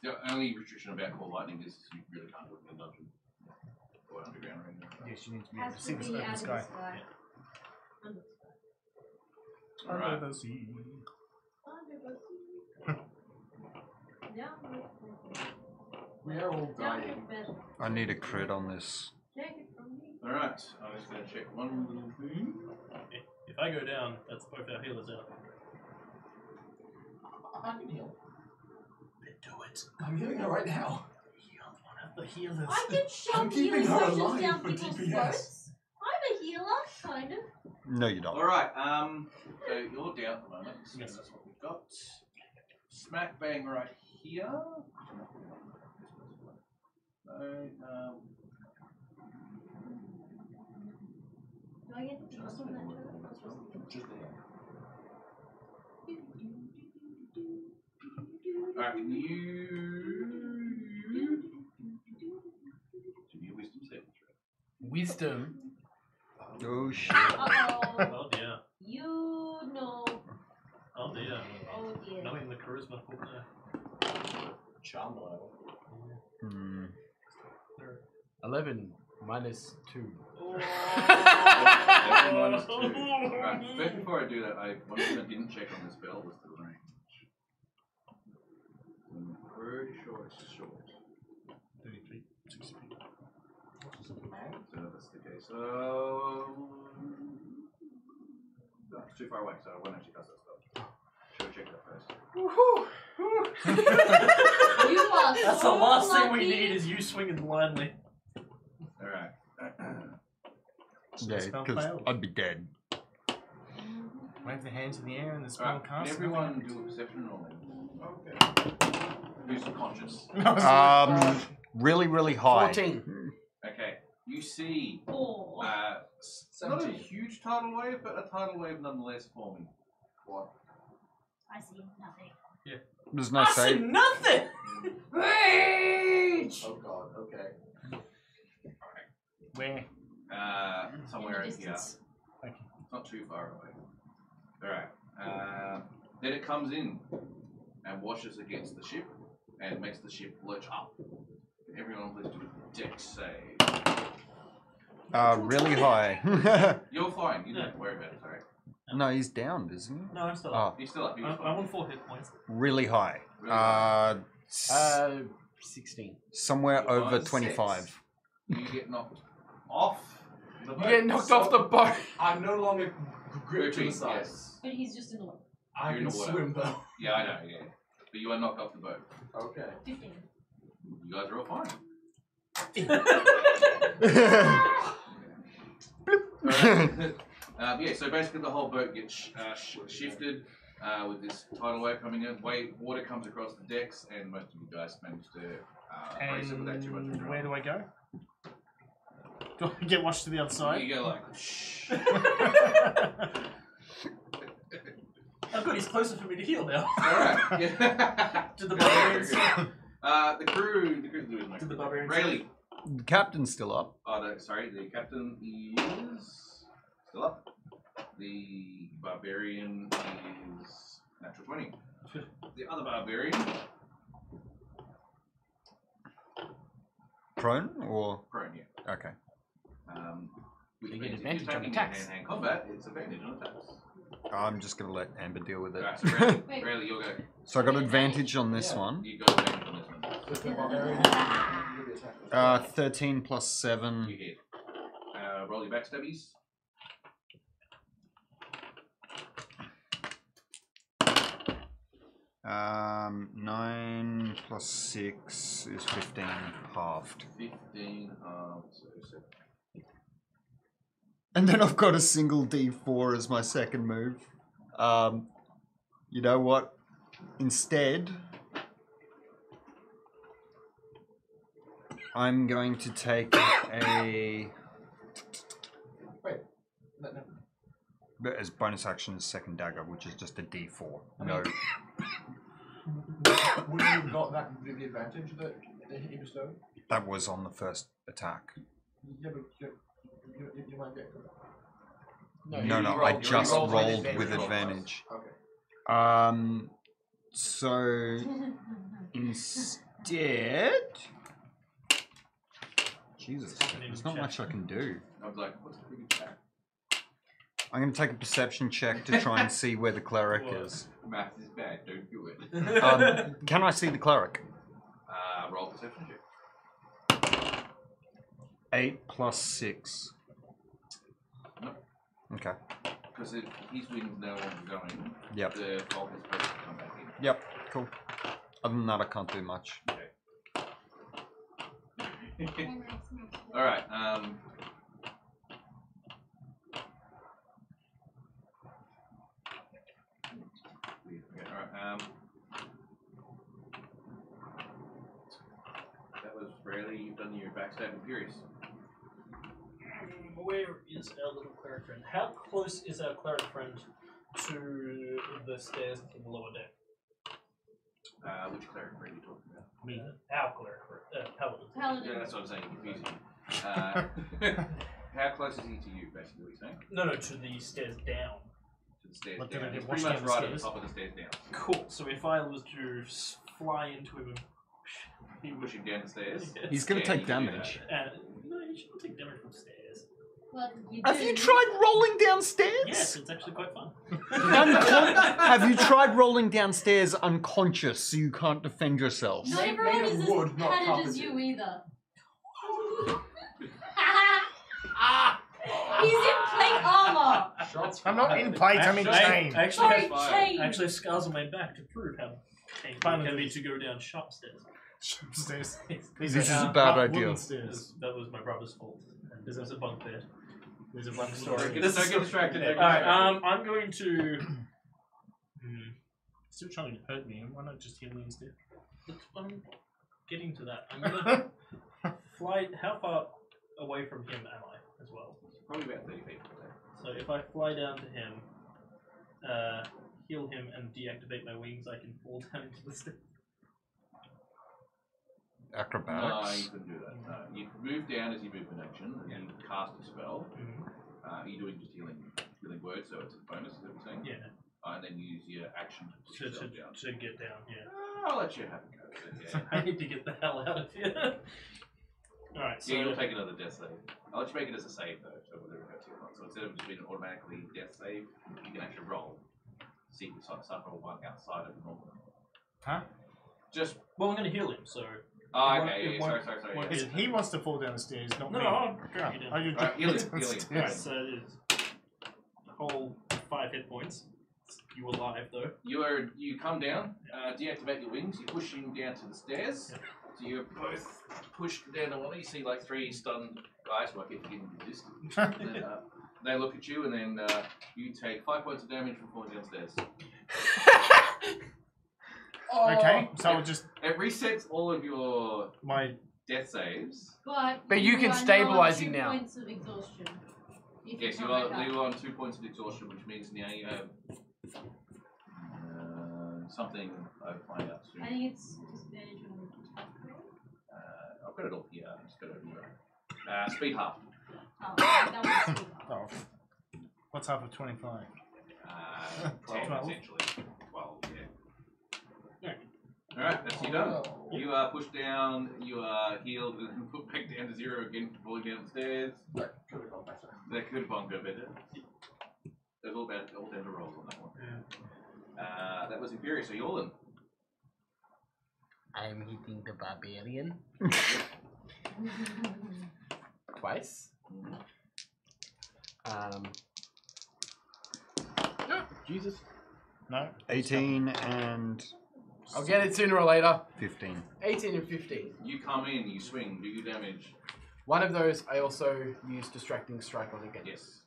the only restriction about call lightning is you really can't do it in a dungeon or underground or anything. yes, you need to be able Has to see to the be open out of the sky. sky. Under the sky. Alright. Under the sea. Under the sea. Down with the We are all Down dying. with bed. I need a crit on this. Take it from me. Alright, I'm just going to check one little thing. If I go down, that's both our healers out. I can heal. Then do it. I'm healing her right now. Heal one of the healers. I can shove I'm keeping healing her potions alive down for people's DPS. throats. I'm a healer, kind of. No, you don't. Alright, so you're down at the moment, so that's what we've got. Smack bang right here. So, Do I get to trust on that turret? Just there. alright, can you do your wisdom saving throw? Wisdom. Oh shit. Uh-oh. Oh dear. You know. Oh dear. Oh dear. Not even the charisma put there. Charm level. Hmm. 11 minus 2. Minus 2. Alright, first before I do that, one thing I didn't check on this spell was the range. I'm pretty sure it's short. 30 feet, 60 feet. So that's the case. So It's too far away, so I won't actually cast that spell. Should have checked that first. You are That's so the last thing we lucky. need is you swinging blindly. Alright. Yeah, spell because failed. I'd be dead. Wave the hands in the air and the spell Alright, can casts. everyone do a perception roll? Okay. Who's conscious? Really, really high. 14. Okay. You see Four. not a 17. huge tidal wave, but a tidal wave nonetheless forming. What? I see nothing. There's no I see save. nothing! Rage! Oh god, okay. Where? Somewhere In in the here. distance. Okay. Not too far away. Alright. Then it comes in and washes against the ship and makes the ship lurch up. Everyone please do a dex save. Really high. You're fine, you don't have to worry about it, sorry. No, he's downed, isn't he? No, I'm still Oh, up. He's still up, he's I'm fine. on 4 hit points. really high. Really high. 16. Somewhere You're over on 25. 6. You get knocked off the You boat. get knocked off the boat. I'm no longer gripped to the Gripping, side. yes. But he's just in the water. I You're in can the water. swim though. Yeah, I know, yeah. But you are knocked off the boat. Okay. 15. You guys are all fine. Yeah, so basically the whole boat gets shifted with this tidal wave coming in. Water comes across the decks, and most of you guys manage to race it without too much And drama. where do I go? Do I get washed to the other side? You go like, shh. Oh good, he's closer for me to heal now. Alright. Yeah. Did the barbarians... The crew's doing like Did the barbarians... Rayleigh. The captain's still up. Oh, no, sorry, the captain is still up. The barbarian is natural 20. The other barbarian, Prone or prone, yeah. okay. Which You means get if you're advantage on attacking in attacks. hand-to-hand combat, it's advantage on attacks. I'm just gonna let Amber deal with it. Alright, so Rayleigh, Wait. Rayleigh, you'll go. So I got advantage on this Yeah. one. You got advantage on this one. With the barbarian, you'll be attacked. 13 plus 7. You hit. Roll your backstabbies. Um, 9 plus 6 is 15 halved. 15, so And then I've got a single D4 as my second move. You know what? Instead, I'm going to take a... Wait. No. But as bonus action, a second dagger, which is just a D4. No. Would you have got that with the advantage that he bestowed? That was on the first attack. Yeah, but you might get. No, you I rolled- you just rolled rolled with with advantage. advantage. Okay. So instead, Jesus, there's not much I can do. I was like, what's the big attack? I'm going to take a perception check to try and see where the cleric is. Math is bad, don't do it. Can I see the cleric? Roll perception check. 8 plus 6. No. Okay. Because if his wind's no longer going, Yep. the fog is supposed to come back in. Yep. Cool. Other than that, I can't do much. Alright, that was Rayleigh, you've done your backstab and furious. Where is our little cleric friend? How close is our cleric friend to the stairs to the lower deck? Which cleric are you talking about? Me. Our cleric friend. Paladin. Paladin. Yeah, that's what I'm saying, confusing. How close is he to you, basically, what you're saying? No, to the stairs down. To the stairs Like, did down. I get He's pretty washed much down the right at the stairs? top of the stairs down. Cool. So if I was to fly into him, he would. Push him down the stairs. He's going to Yeah, take you can do damage. No, you shouldn't take damage from stairs. Well, you Have do. you tried rolling downstairs? Yes, it's actually quite fun. Have you tried rolling downstairs unconscious so you can't defend yourself? Not Made everyone of is as wood, not padded as carpeted. you either. He's in plate armor. That's I'm not in plate, I'm in chain. I Sorry, fine. chain. actually have scars on my back to prove how painful it can be to go down sharp stairs. Stairs. This is a bad wooden idea. Stairs. That was my brother's fault. And this was a bunk bed. There's a Long one story. story. Don't get distracted. don't get Alright, distracted. I'm going to. Still trying to hurt me. Why not just heal me instead? I'm getting to that. I'm gonna fly. How far away from him am I as well? Probably about 30 feet. So if I fly down to him, heal him, and deactivate my wings, I can fall down into the stairs. No, Acrobatics. you couldn't do that. No. You move down as you move in action, and you cast a spell. You're doing just healing words, so it's a bonus, is that what you're saying? Yeah. And then use your action to push yourself down. To get down, yeah. I'll let you have a go. But yeah. I need to get the hell out of here. Alright, so. Yeah, you'll take another death save. I'll let you make it as a save though, so whether it hurts you or not. So instead of just being an automatically death save, you can actually roll. See if you suffer one outside of normal. Huh? Just. Well, I'm going to heal him, so. Oh, okay, yeah, sorry. Yeah. It's, he wants to fall down the stairs, not No, me. no, I'll Yeah. you down. Oh, you're Right, healing. Alright, so it's a whole 5 hit points. You alive though. You come down, deactivate your wings, you push him down to the stairs. Yep. So you're both pushed down the one. You see like 3 stunned guys who I keep forgetting exist. And then, they look at you, and then you take 5 points of damage from falling downstairs. Okay, so I'll just It resets all of your my death saves. But you can are stabilize now him on 2 now. points of exhaustion. If Yes, you you come back are up. on 2 points of exhaustion, which means now you have something I'll find out soon. I think it's disadvantage on attack roll. I've got it all here. I've just got it here. Speed half. Oh, that was speed up. oh. What's half of 25? 10 12. essentially. 12, yeah. Alright, that's you done. You are pushed down, you are healed, and put back down to 0 again for falling down the stairs. That could have gone better. That could have gone good better. There's all down to rolls on that one. That was inferior, so Yorlin. I'm hitting the barbarian. Twice. Jesus. No? 18 and I'll get it sooner or later. 15. 18 and 15. You come in, you swing, do you damage? One of those I also use distracting strike on again. Yes.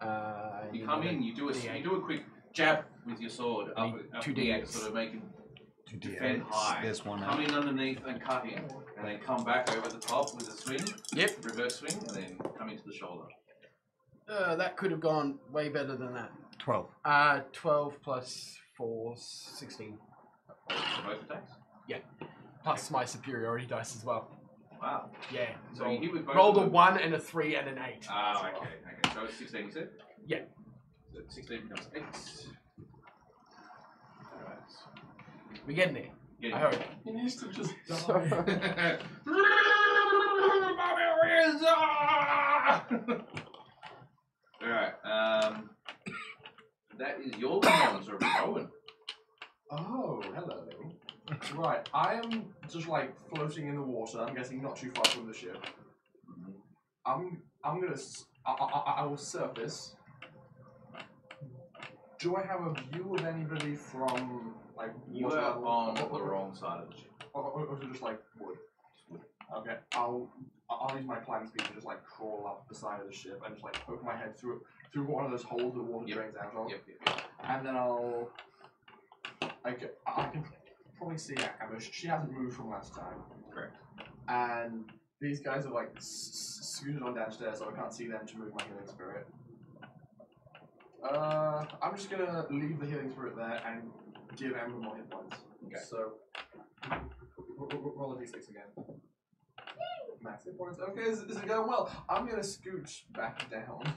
And You come in, you do a quick jab with your sword up, up 2 here, D8s. sort of making 2 defend D8s. high. There's one. Come in underneath and cut in, and then come back over the top with a swing. Yep. Reverse swing, and then come into the shoulder. That could have gone way better than that. 12. 12 plus 4, 16. For both attacks. Plus my superiority dice as well. Wow. Yeah. So you hit with both Rolled of a them. 1 and a 3 and an 8. Ah, okay. So it's 16, you said? Yeah. So 16 becomes 8. Alright. We're getting there. Yeah. I hope. He needs to just die. Alright, that is your turn, Sir Rowan. Oh, hello. Right, I am just like floating in the water. I'm guessing not too far from the ship. I'm gonna. I will surface. Do I have a view of anybody from like? You water are level? on the wrong side of the ship. Or is it just like wood? Okay, I'll use my climb speed to just like crawl up the side of the ship and just like poke my head through one of those holes that water drains out of. Yep. And then I can probably see Ambush. She hasn't moved from last time. Correct. And these guys are like scooted on downstairs, so I can't see them to move my healing spirit. I'm just gonna leave the healing spirit there and give Ember more hit points. Okay. So roll a d6 again. Max hit points. Okay, this is going well. I'm gonna scooch back down.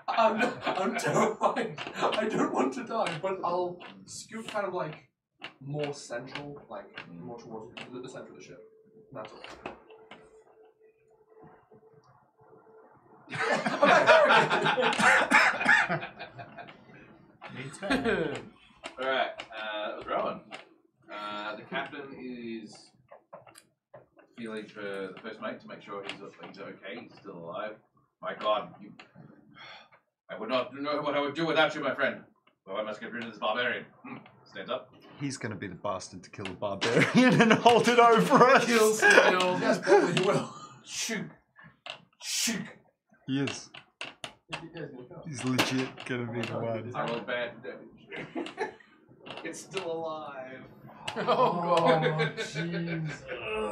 I'm terrified. I don't want to die, but I'll scoot kind of like more central, like more towards the center of the ship. That's all. Alright, that was Rowan. The captain is feeling for the first mate to make sure he's okay, he's still alive. My god, I would not know what I would do without you, my friend. Well, I must get rid of this barbarian. Stands up. He's going to be the bastard to kill the barbarian and hold it over us. Kills. Yes, probably he will. Shoot. Shoot. He is. He's legit going to be the one. I roll bad damage. It's still alive. Oh god.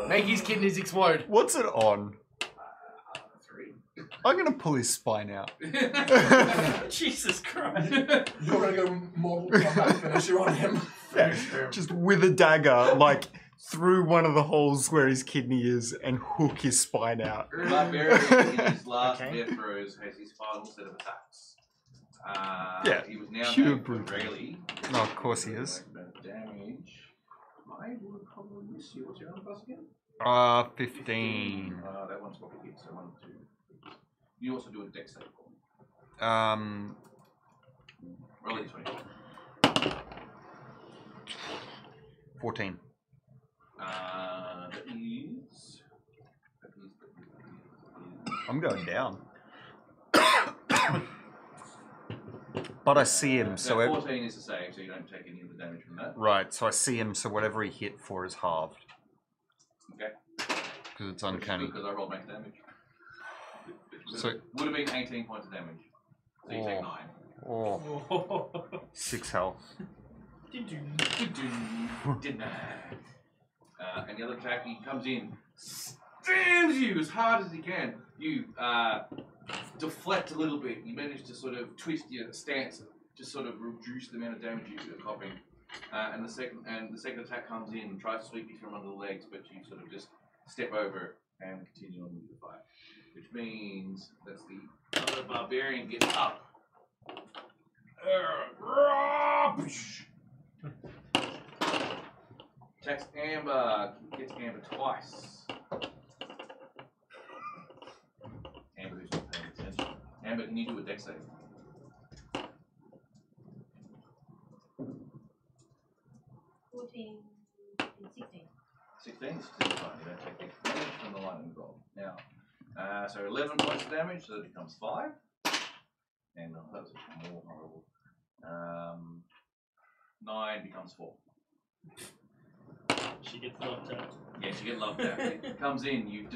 Make his kidneys explode. What's it on? 3. I'm going to pull his spine out. Jesus Christ. You're gonna go Mortal Kombat finisher on him. Just with a dagger, like through one of the holes where his kidney is and hook his spine out. Barbarian in his last death throws has his final set of attacks. Yeah, He was now pure named brute. Rayleigh. No, of course he is. Damage. I would probably miss you. What's your armor class again? 15. That one's what we hit, so 1, 2. You also do a dex save for me. Roll a 20. 14. That is. I'm going down. But I see him, so... 14 is a save, so you don't take any of the damage from that. Right, so I see him, so whatever he hit for is halved. Okay. Because it's uncanny. Because I rolled max damage. So, would have been 18 points of damage. So you take 9. Oh. 6 health. Didn't I? And the other attack, he comes in, stabs you as hard as he can. You deflect a little bit. You manage to sort of twist your stance to sort of reduce the amount of damage you're copying. And the second attack comes in and tries to sweep you from under the legs, but you sort of just step over it and continue on with the fight. Which means that's the other barbarian gets up. Attacks Amber, gets Amber twice. Amber who's not paying attention. Amber, can you do a dex save? $14 and 16. 16 is still fine. You don't take the damage from the lightning bolt. Now, so 11 points of damage, so it becomes 5. And that was more horrible. 9 becomes 4. She gets loved out. Yeah, she gets loved out. It comes in, you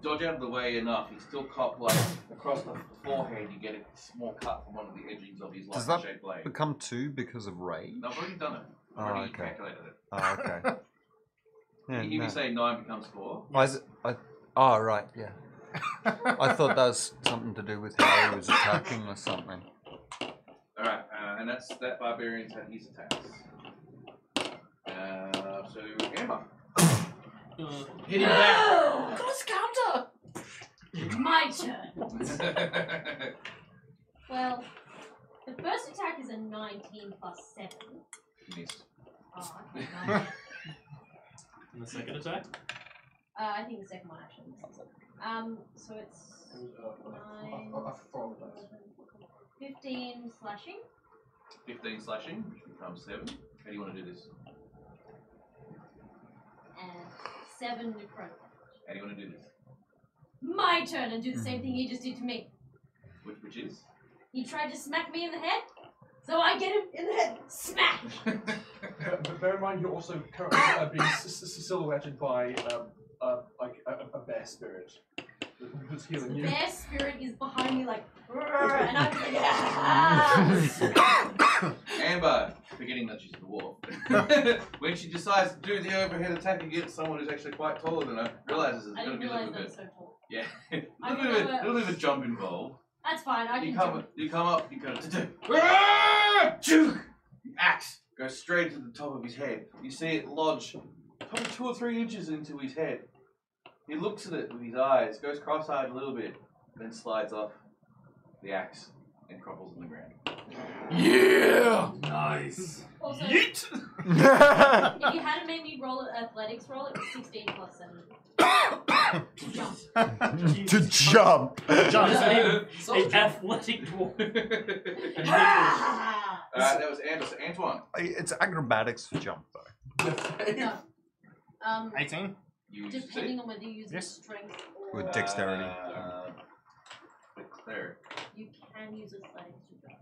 dodge out of the way enough. He's still cocked like across the forehead. You get a small cut from one of the edgings of his Does lightning shaped that blade. become 2 because of rage? No, I've already done it. I've already calculated it. Oh, okay. Yeah, You hear me say 9 becomes 4? Oh, right, yeah. I thought that was something to do with how he was attacking or something. Alright, and that's that barbarian's had his attacks. So Amber. Hit him back. Cross counter! My turn. Well, the first attack is a 19 plus 7. Missed. Oh, okay, nice. And the second attack? I think the second one actually misses. So it's 9, 15 slashing. 15 slashing, which becomes 7. How do you want to do this? And 7 necrotic. How do you want to do this? My turn and do the same thing he just did to me. Which is? He tried to smack me in the head, so I get him in the head. Smack! But bear in mind, you're also currently being silhouetted by a bear spirit who's healing you. Their spirit is behind me like, "Rrr," and I'm like, "Ah!" Amber, forgetting that she's the dwarf, when she decides to do the overhead attack against someone who's actually quite taller than her, realizes there's I going to didn't be a realize little that bit, was so tall. yeah, I a little bit of a jump involved. That's fine, I You can come, jump. you come up, you go, the axe goes straight to the top of his head. You see it lodge probably 2 or 3 inches into his head. He looks at it with his eyes, goes cross-eyed a little bit, then slides off the axe and crumples on the ground. Yeah! Nice. Also, Yeet! if you hadn't made me roll an athletics roll, it was 16 plus 7. Jump. To jump! An athletic dwarf. That was Anders. Antoine. It's acrobatics for jump, though. No. 18? You Depending on whether you use Yes. strength or... With dexterity. There. You can use athletics to jump.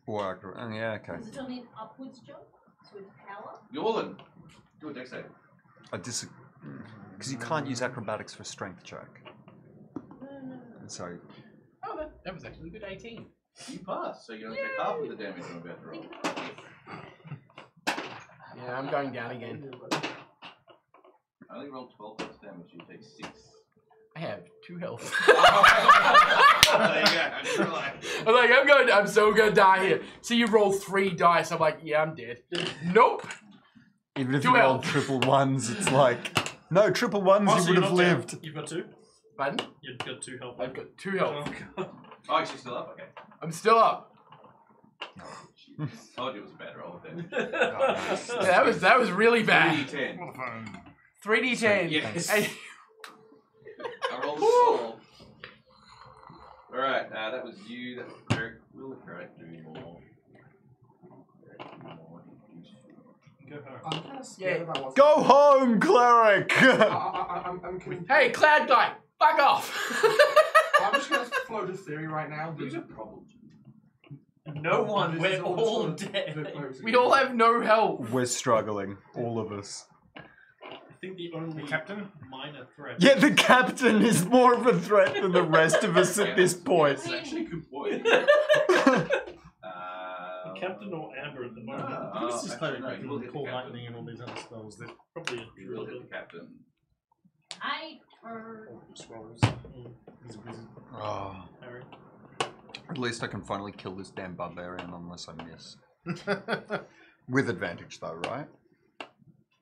Or yeah, okay. Is it only an upwards jump? So it's power? Yorlin, do a dex save. I disagree. Because you can't use acrobatics for strength check. No. So, Oh, that was actually a good 18. You pass, so you only take half of the damage I'm about to roll. Think about this. Yeah, I'm going down again. I only rolled 12 plus damage, you take 6. I have 2 health. There you go. I'm like, I'm so gonna die here. So you roll 3 dice. I'm like, yeah, I'm dead. Nope. even if 2 you roll health. triple ones, it's like, no, triple ones, Oh, you so would you're have not down. lived. You've got 2? Pardon? You've got 2 health. I've got 2 health. Oh, God. Oh, you're still up? Okay. I'm still up. Told you it was a bad roll then. Yeah, that was really bad. 3d10. 3d10. Yes. Hey, I rolled a 12. Alright, that was you. That's Eric. Will Eric do more? Go home. I'm kind of scared Yeah. about what's Go home, cleric! I'm hey, Cloud guy, fuck off. I'm just going to float a theory right now. There's a problem. No one, This we're is all just dead. the close We all have no health. We're struggling, all of us. I think the only Captain? minor threat. Yeah, the captain is more of a threat than the rest of us at this point. That's actually a good point. The captain or Amber at the moment. Who is this actually, cleric no, that you will can hit call the captain. lightning and all these other spells that Probably a You will druid. hit the captain. I turn. swallows? He's a wizard. Oh, Harry. at least I can finally kill this damn barbarian unless I miss. With advantage though, right?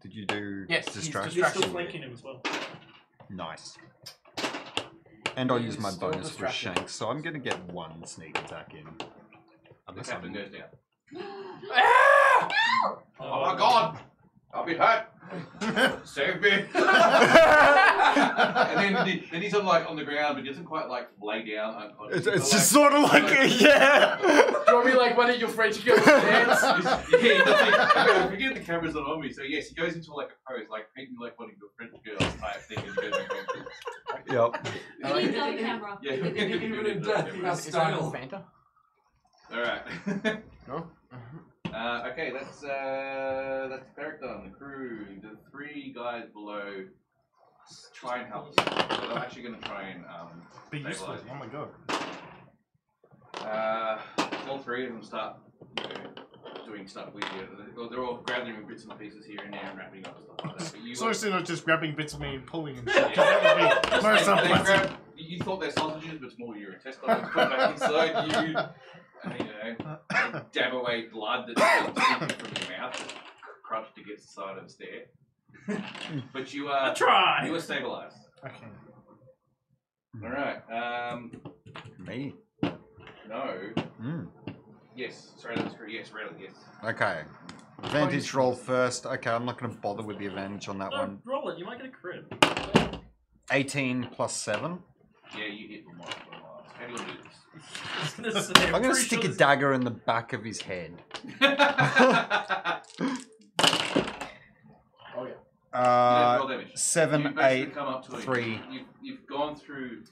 Did you do Yes, he's distraction? You're still Distraction. flanking him as well. Nice. And I'll He use is my still bonus for distracted. shank, so I'm gonna get 1 sneak attack in. The Unless captain I'm... goes down. Ah! Oh my god! I'll be hurt! Save me! And then he's on the ground, but he doesn't quite like lay down unconscious. It's just sort of like, yeah! Do you want me like one of your French girls dance? I forget the camera's not on me, so yes, he goes into like a pose, like painting like one of your French girls type thing. And he goes back Yep. We need another camera. yeah. Even in death, he has Is that style. Fanta? Alright. No. Okay, that's Perik the crew. The 3 guys below try and help us. So they're actually going to try and Be useful. stabilize Oh my god. all 3 of them start doing stuff with you. They're all gathering bits and pieces here and there and wrapping up and stuff like that. But you So like, it's not just grabbing bits of me and pulling and shit. Yeah. 'cause that would be most they unpleasant. grab, you thought they're sausages, but it's more your intestines put back inside you. And, they dab away blood that's leaking from your mouth, crunched against the side of the stair. But you I are try. stabilized. Okay. Alright, Me? no. Mm. Yes, sorry, that's true. Yes, really, yes. Okay. Advantage roll first. Okay, I'm not going to bother with the advantage on that No, one. roll it. You might get a crit. 18 plus 7. Yeah, you hit the mark. How do you want to do this? I was gonna say, I'm going to pretty stick sure a this- dagger in the back of his head. Oh yeah. You don't roll damage. 7, You basically 8, come up to it. 3. You've gone through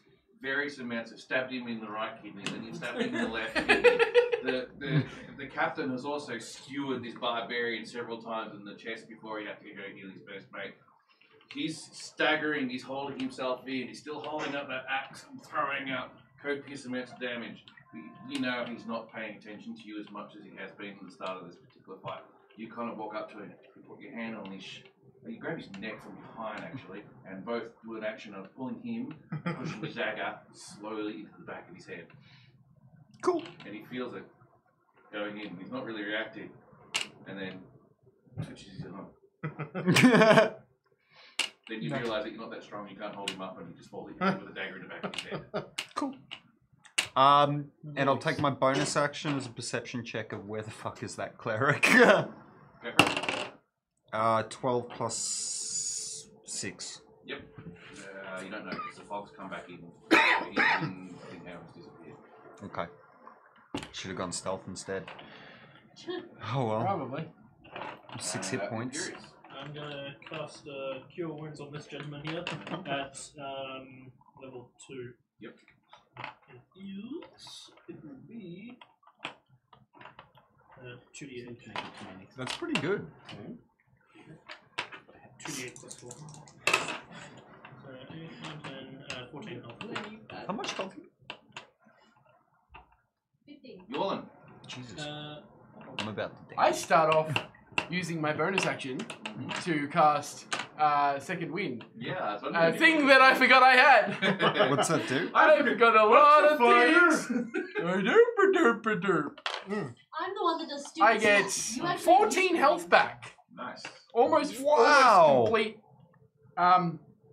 various amounts of stabbed him in the right kidney, then you stabbed him in the left kidney. The captain has also skewered this barbarian several times in the chest before he had to go heal his first mate. He's staggering, he's holding himself in, he's still holding up that axe and throwing out copious amounts of damage. You know he's not paying attention to you as much as he has been at the start of this particular fight. You kind of walk up to him, you put your hand on his you grab his neck from behind actually, and both do an action of pulling him, pushing the dagger slowly into the back of his head. Cool. And he feels it going in. He's not really reacting. And then twitches his arm. Then you realise that you're not that strong, you can't hold him up, and you just fall with a dagger in the back of his head. Cool. And I'll take my bonus action as a perception check of where the fuck is that cleric. Go for it. 12 plus 6. Yep. You don't know because the fog's come back in. He's been how it's disappeared. Okay. Should have gone stealth instead. Oh well. Probably. 6 hit points. Furious. I'm gonna cast Cure Wounds on this gentleman here at level 2. Yep. It will be 2d8. That's pretty good. 2d8 plus 4. So 8, 9, 10, 14 health. How much health? 15. Yorlin. Jesus. Uh, I'm about to I start off using my bonus action to cast Second Wind. Yeah, that's what A thing that I forgot I had. What's that do? I forgot a lot of things. Derp. I'm the one that does stupid I get stuff. You actually 14 health back. Nice. Almost Wow. complete.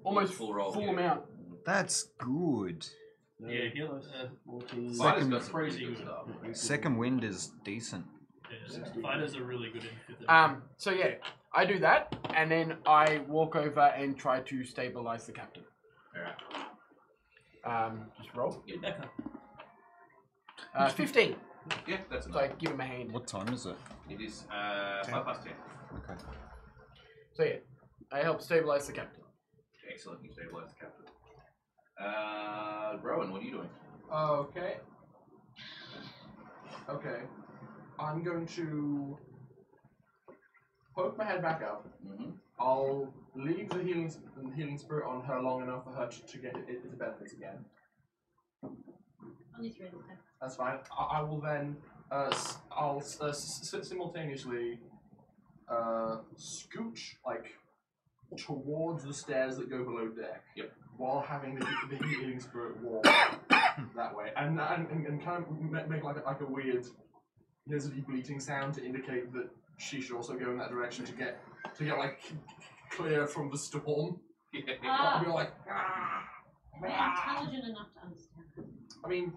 Almost Full roll, full yeah. amount. That's good. yeah, heal us. 14. Fighters got some Crazy pretty good good. stuff. Second wind is decent. Yeah, fighters are really good in 5th. So yeah, I do that, and then I walk over and try to stabilize the captain. Alright. Just roll. Get back up. 15. Yeah, that's So enough. I give him a hand. What time is it? It is 5 past 10. Okay. So yeah, I help stabilize the captain. Excellent, you stabilize the captain. Rowan, what are you doing? Okay. Okay. I'm going to poke my head back up. Mm-hmm. I'll leave the healing spirit on her long enough for her to get it to benefits again. Only 3 this time. That's fine. I will then simultaneously scooch like towards the stairs that go below deck. Yep. While having the healing spirit walk that way, and kind of make like a weird lizardy bleating sound to indicate that she should also go in that direction to get like clear from the storm. I'll be like, We're intelligent enough to understand. I mean,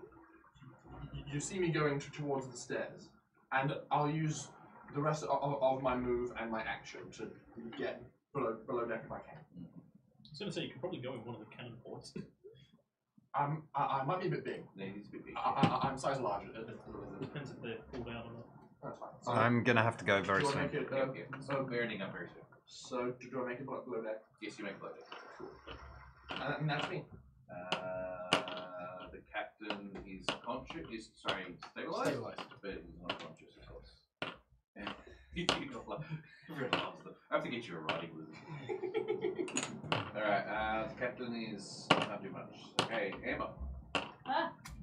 you see me going towards the stairs, and I'll use the rest of my move and my action to get below deck if I can. I was going to say, you could probably go in one of the cannon ports. I might be a bit big. Yeah, he's a bit big. I'm size larger. Depends if they're pulled out or not. That's fine. So, I'm gonna have to go do very you want to soon. make it? So we're ending up very soon. So do I make it below deck? Yes, you make a budget. And that's me. The captain is conscious. Is sorry, stabilized. Stabilized. But he's not conscious, of course. Everyone loves them. I have to get you a riding lizard. Alright, the captain is not do much. Okay, Amber.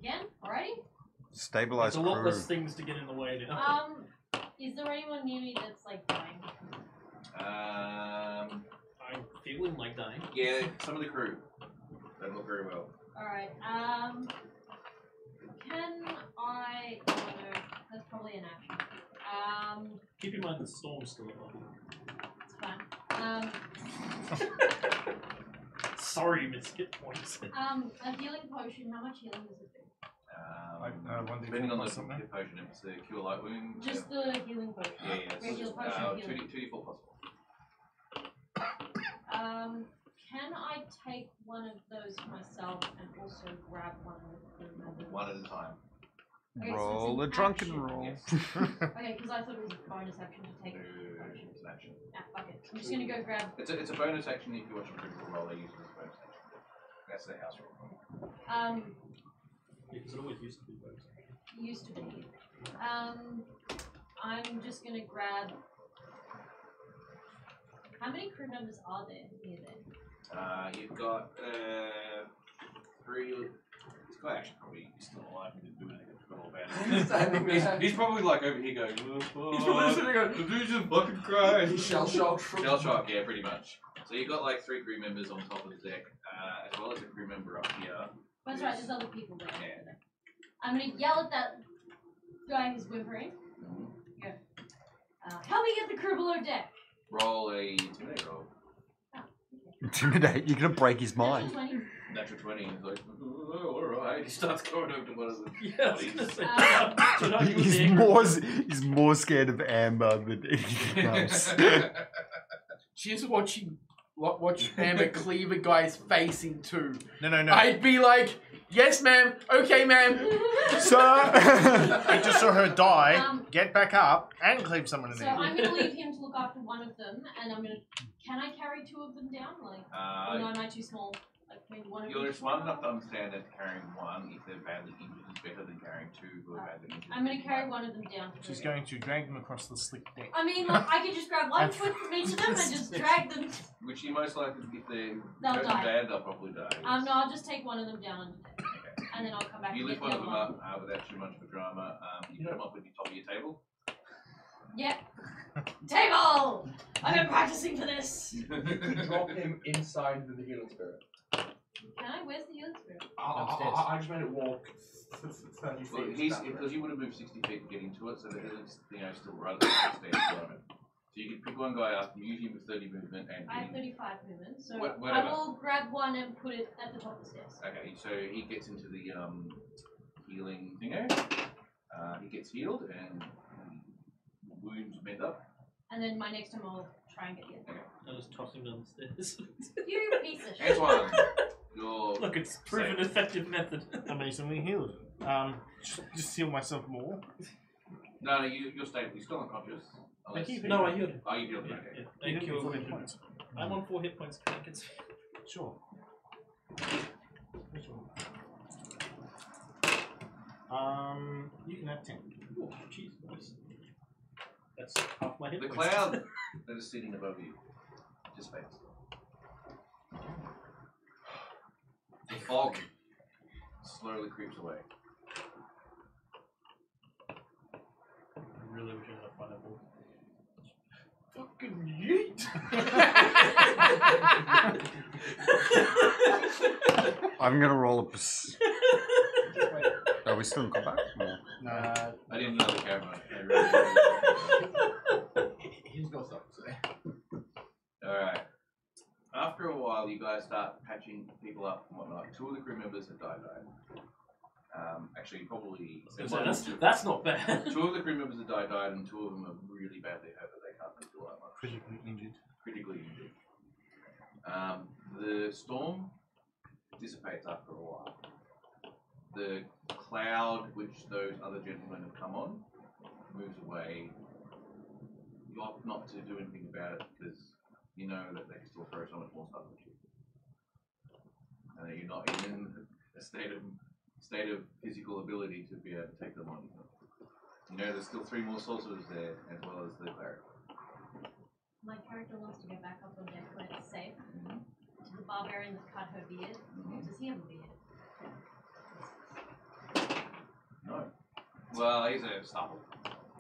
Again? Alrighty? Stabilize There's a lot crew. less things to get in the way now. Is there anyone near me that's like dying? Um, I'm feeling like dying. yeah, some of the crew don't look very well. Alright, can I... Oh no, that's probably an action. Keep in mind the storm's still above. It's fine. Sorry, Miskit points. A healing potion, how much healing does it do? Depending on the something. potion, if it's a cure light wound. Just the healing potion. yeah, Regular it's potion healing. 2d4 plus 4. Can I take one of those myself and also grab one of the One at a time. Okay, so it's Roll an a drunken action. roll. Okay, because I thought it was a bonus action to take the potion. It's an action. Ah, fuck it. I'm just gonna go grab. It's a bonus action if you watch a critical roll, they use it as a bonus action. That's the house rule. Because it always used to be both. Used to be. I'm just gonna grab. How many crew members are there near there? You've got 3. This guy actually probably still alive and didn't do anything. Standing there. He's probably like over here going, He's probably sitting there the dude just fucking cries. He's shell shocked. Shell shock, yeah, pretty much. So you've got like 3 crew members on top of the deck, as well as a crew member up here. That's right. There's other people there. Yeah. I'm gonna yell at that guy who's whimpering. Go. Help me get the crew below deck. Roll a intimidate roll. Intimidate. You're gonna break his mind. Natural 20. Natural 20. He's like, oh, alright. He starts going over to one of the Yeah, I was gonna say. So now you're He's the angry- he's more scared of Amber than anything else. She's watch Amber cleave a guy's face in two. No. I'd be like, yes, ma'am. Okay, ma'am. Sir! I just saw her die, get back up, and cleave someone in So there. I'm gonna leave him to look after one of them, and I'm gonna. Can I carry 2 of them down? Like, or no, am I too small? Like maybe one of You're each smart one? enough to understand that carrying one, if they're badly injured, is better than carrying two who are badly injured. I'm gonna carry one of them down. To She's the- going to drag them across the slick deck. I mean, like, I could just grab one foot from each of them and just drag them. Which you most likely, if they're They'll hurt die. bad, they'll probably die. No, I'll just take one of them down and then I'll come back You and lift get one the of other them up without too much of a drama. You come up with the top of your table. Yep. Table! I've been practicing for this. You could drop him inside the healing spirit. Can I? Where's the healing spirit? I just made it walk 30 feet. Well, because you would have moved 60 feet to get into it, so that it's still relatively stable environment. So you can pick one guy up, use him with 30 movement, and I have 35 movement, so Whatever. I will grab one and put it at the top of the stairs. Okay, so he gets into the healing thingo. He gets healed and wounds mend up. And then my next time I'll try and get the other. I was tossing down the stairs. You piece of shit. Antoine, you're Look, it's proven effective method. Amazingly healed. Just heal myself more. No, you're stable. You're still unconscious. Unless... No, I healed him. Oh, you healed him. Yeah, Okay. yeah. Thank You you. did 4 hit points. I'm on 4 hit points. I can see. Sure. Which one? You can have 10. Oh, jeez, nice. That's half my hit The points. cloud that is sitting above you dissipates. The fog slowly creeps away. I really wish I had a pineapple. Fucking yeet! I'm gonna roll a. Are we still in combat? Or- No. I didn't know the camera. He's got something to say. Alright. After a while, you guys start patching people up and whatnot. 2 of the crew members have died. Actually, probably. That's not bad. 2 of the crew members have died, and 2 of them are really badly hurt that they can't do that much. Critically injured. Critically injured. The storm dissipates after a while. The cloud which those other gentlemen have come on moves away. You opt not to do anything about it because you know that they can still throw so much more stuff at you. And that you're not in a state of physical ability to be able to take them on. You know there's still 3 more sorcerers there as well as the cleric. My character wants to go back up on deck where it's safe. To the barbarian that cut her beard. Does he have a beard? No. Well, he's a stubble.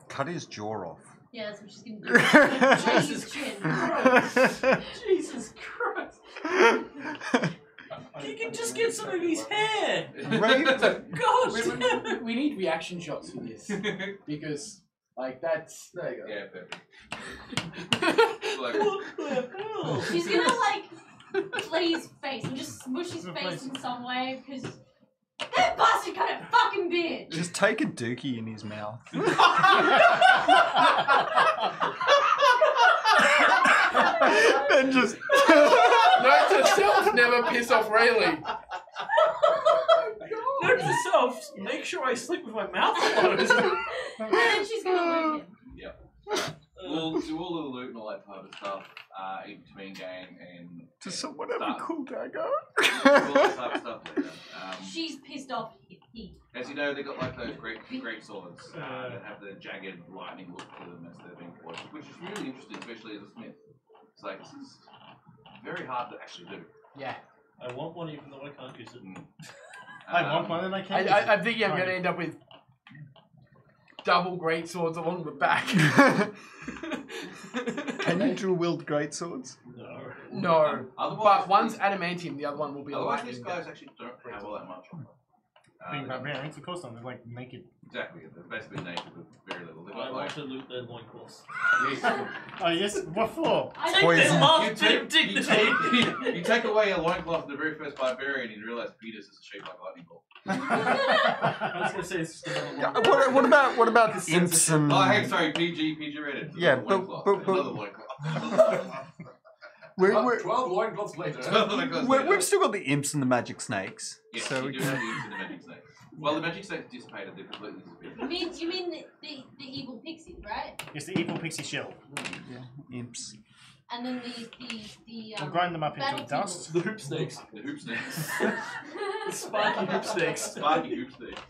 Cut his jaw off. Yeah, that's what she's gonna do. Jesus Christ! Jesus Christ! You can just get some of his hair! God damn it! We need reaction shots for this. Because, like, that's. There you go. Yeah, perfect. What the hell? She's gonna like play his face and just smush his face in some way because that bastard cut a fucking beard. Just take a dookie in his mouth. And just. Note to self, never piss off Rayleigh. Note to self, make sure I sleep with my mouth closed. And then she's gonna loot him. Yep. We'll do all the loot and all that type of stuff in between game and. Does someone have a cool dagger? All that type of stuff later. She's pissed off. He. As you know, they got like those great swords that have the jagged lightning look to them as they're being forged, which is really interesting, especially as a smith. It's like this is very hard to actually do. Yeah. I want one even though I can't use it. I want one and I can't. I think I'm going to end up with double great swords along the back. Can you dual wield great swords? No. Otherwise, But one's adamantium, the other one will be a otherwise lightning. these guys actually don't have all that much on them. Being barbarians, of course not. They're like naked. Exactly. They're basically naked with very little. They've I got want like. to loot their loincloths. Oh yes, what for? I Poison. Their last bit of dignity! You take away a loincloth of the very first barbarian and you realise Peter's is shaped like a lightning bolt. I was going to say it's just another one. What about imps and? Oh, hey, sorry, PG rated. Yeah, Another but- loincloth. We're, 12 loincloths later. we've still got the imps and the magic snakes. Yes, So you we do can. have the imps and the magic snakes. Well, the magic snakes dissipated, they've completely disappeared. You mean the evil pixies, right? It's the evil pixie shell. Yeah, imps. and then the We'll grind them up into battlefield. dust. The hoop snakes. The hoop snakes. The sparky hoop snakes. Sparky hoop snakes.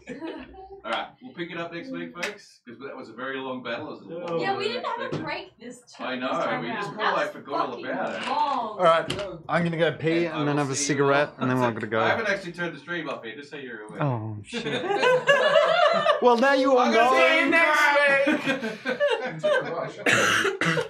Alright, we'll pick it up next week, folks, because that was a very long battle. It was a lot Yeah, Yeah, longer we than didn't have a expected. break this time. I know, this time we just around. more like That was forgot all fucking about it. long. All right, I'm gonna go pee I and then will have a see you cigarette, all- and then we're That's gonna it. I go. haven't actually turned the stream off yet, just so you're aware. Oh shit. Well, now you all I'm gonna know. see you next week! Rush.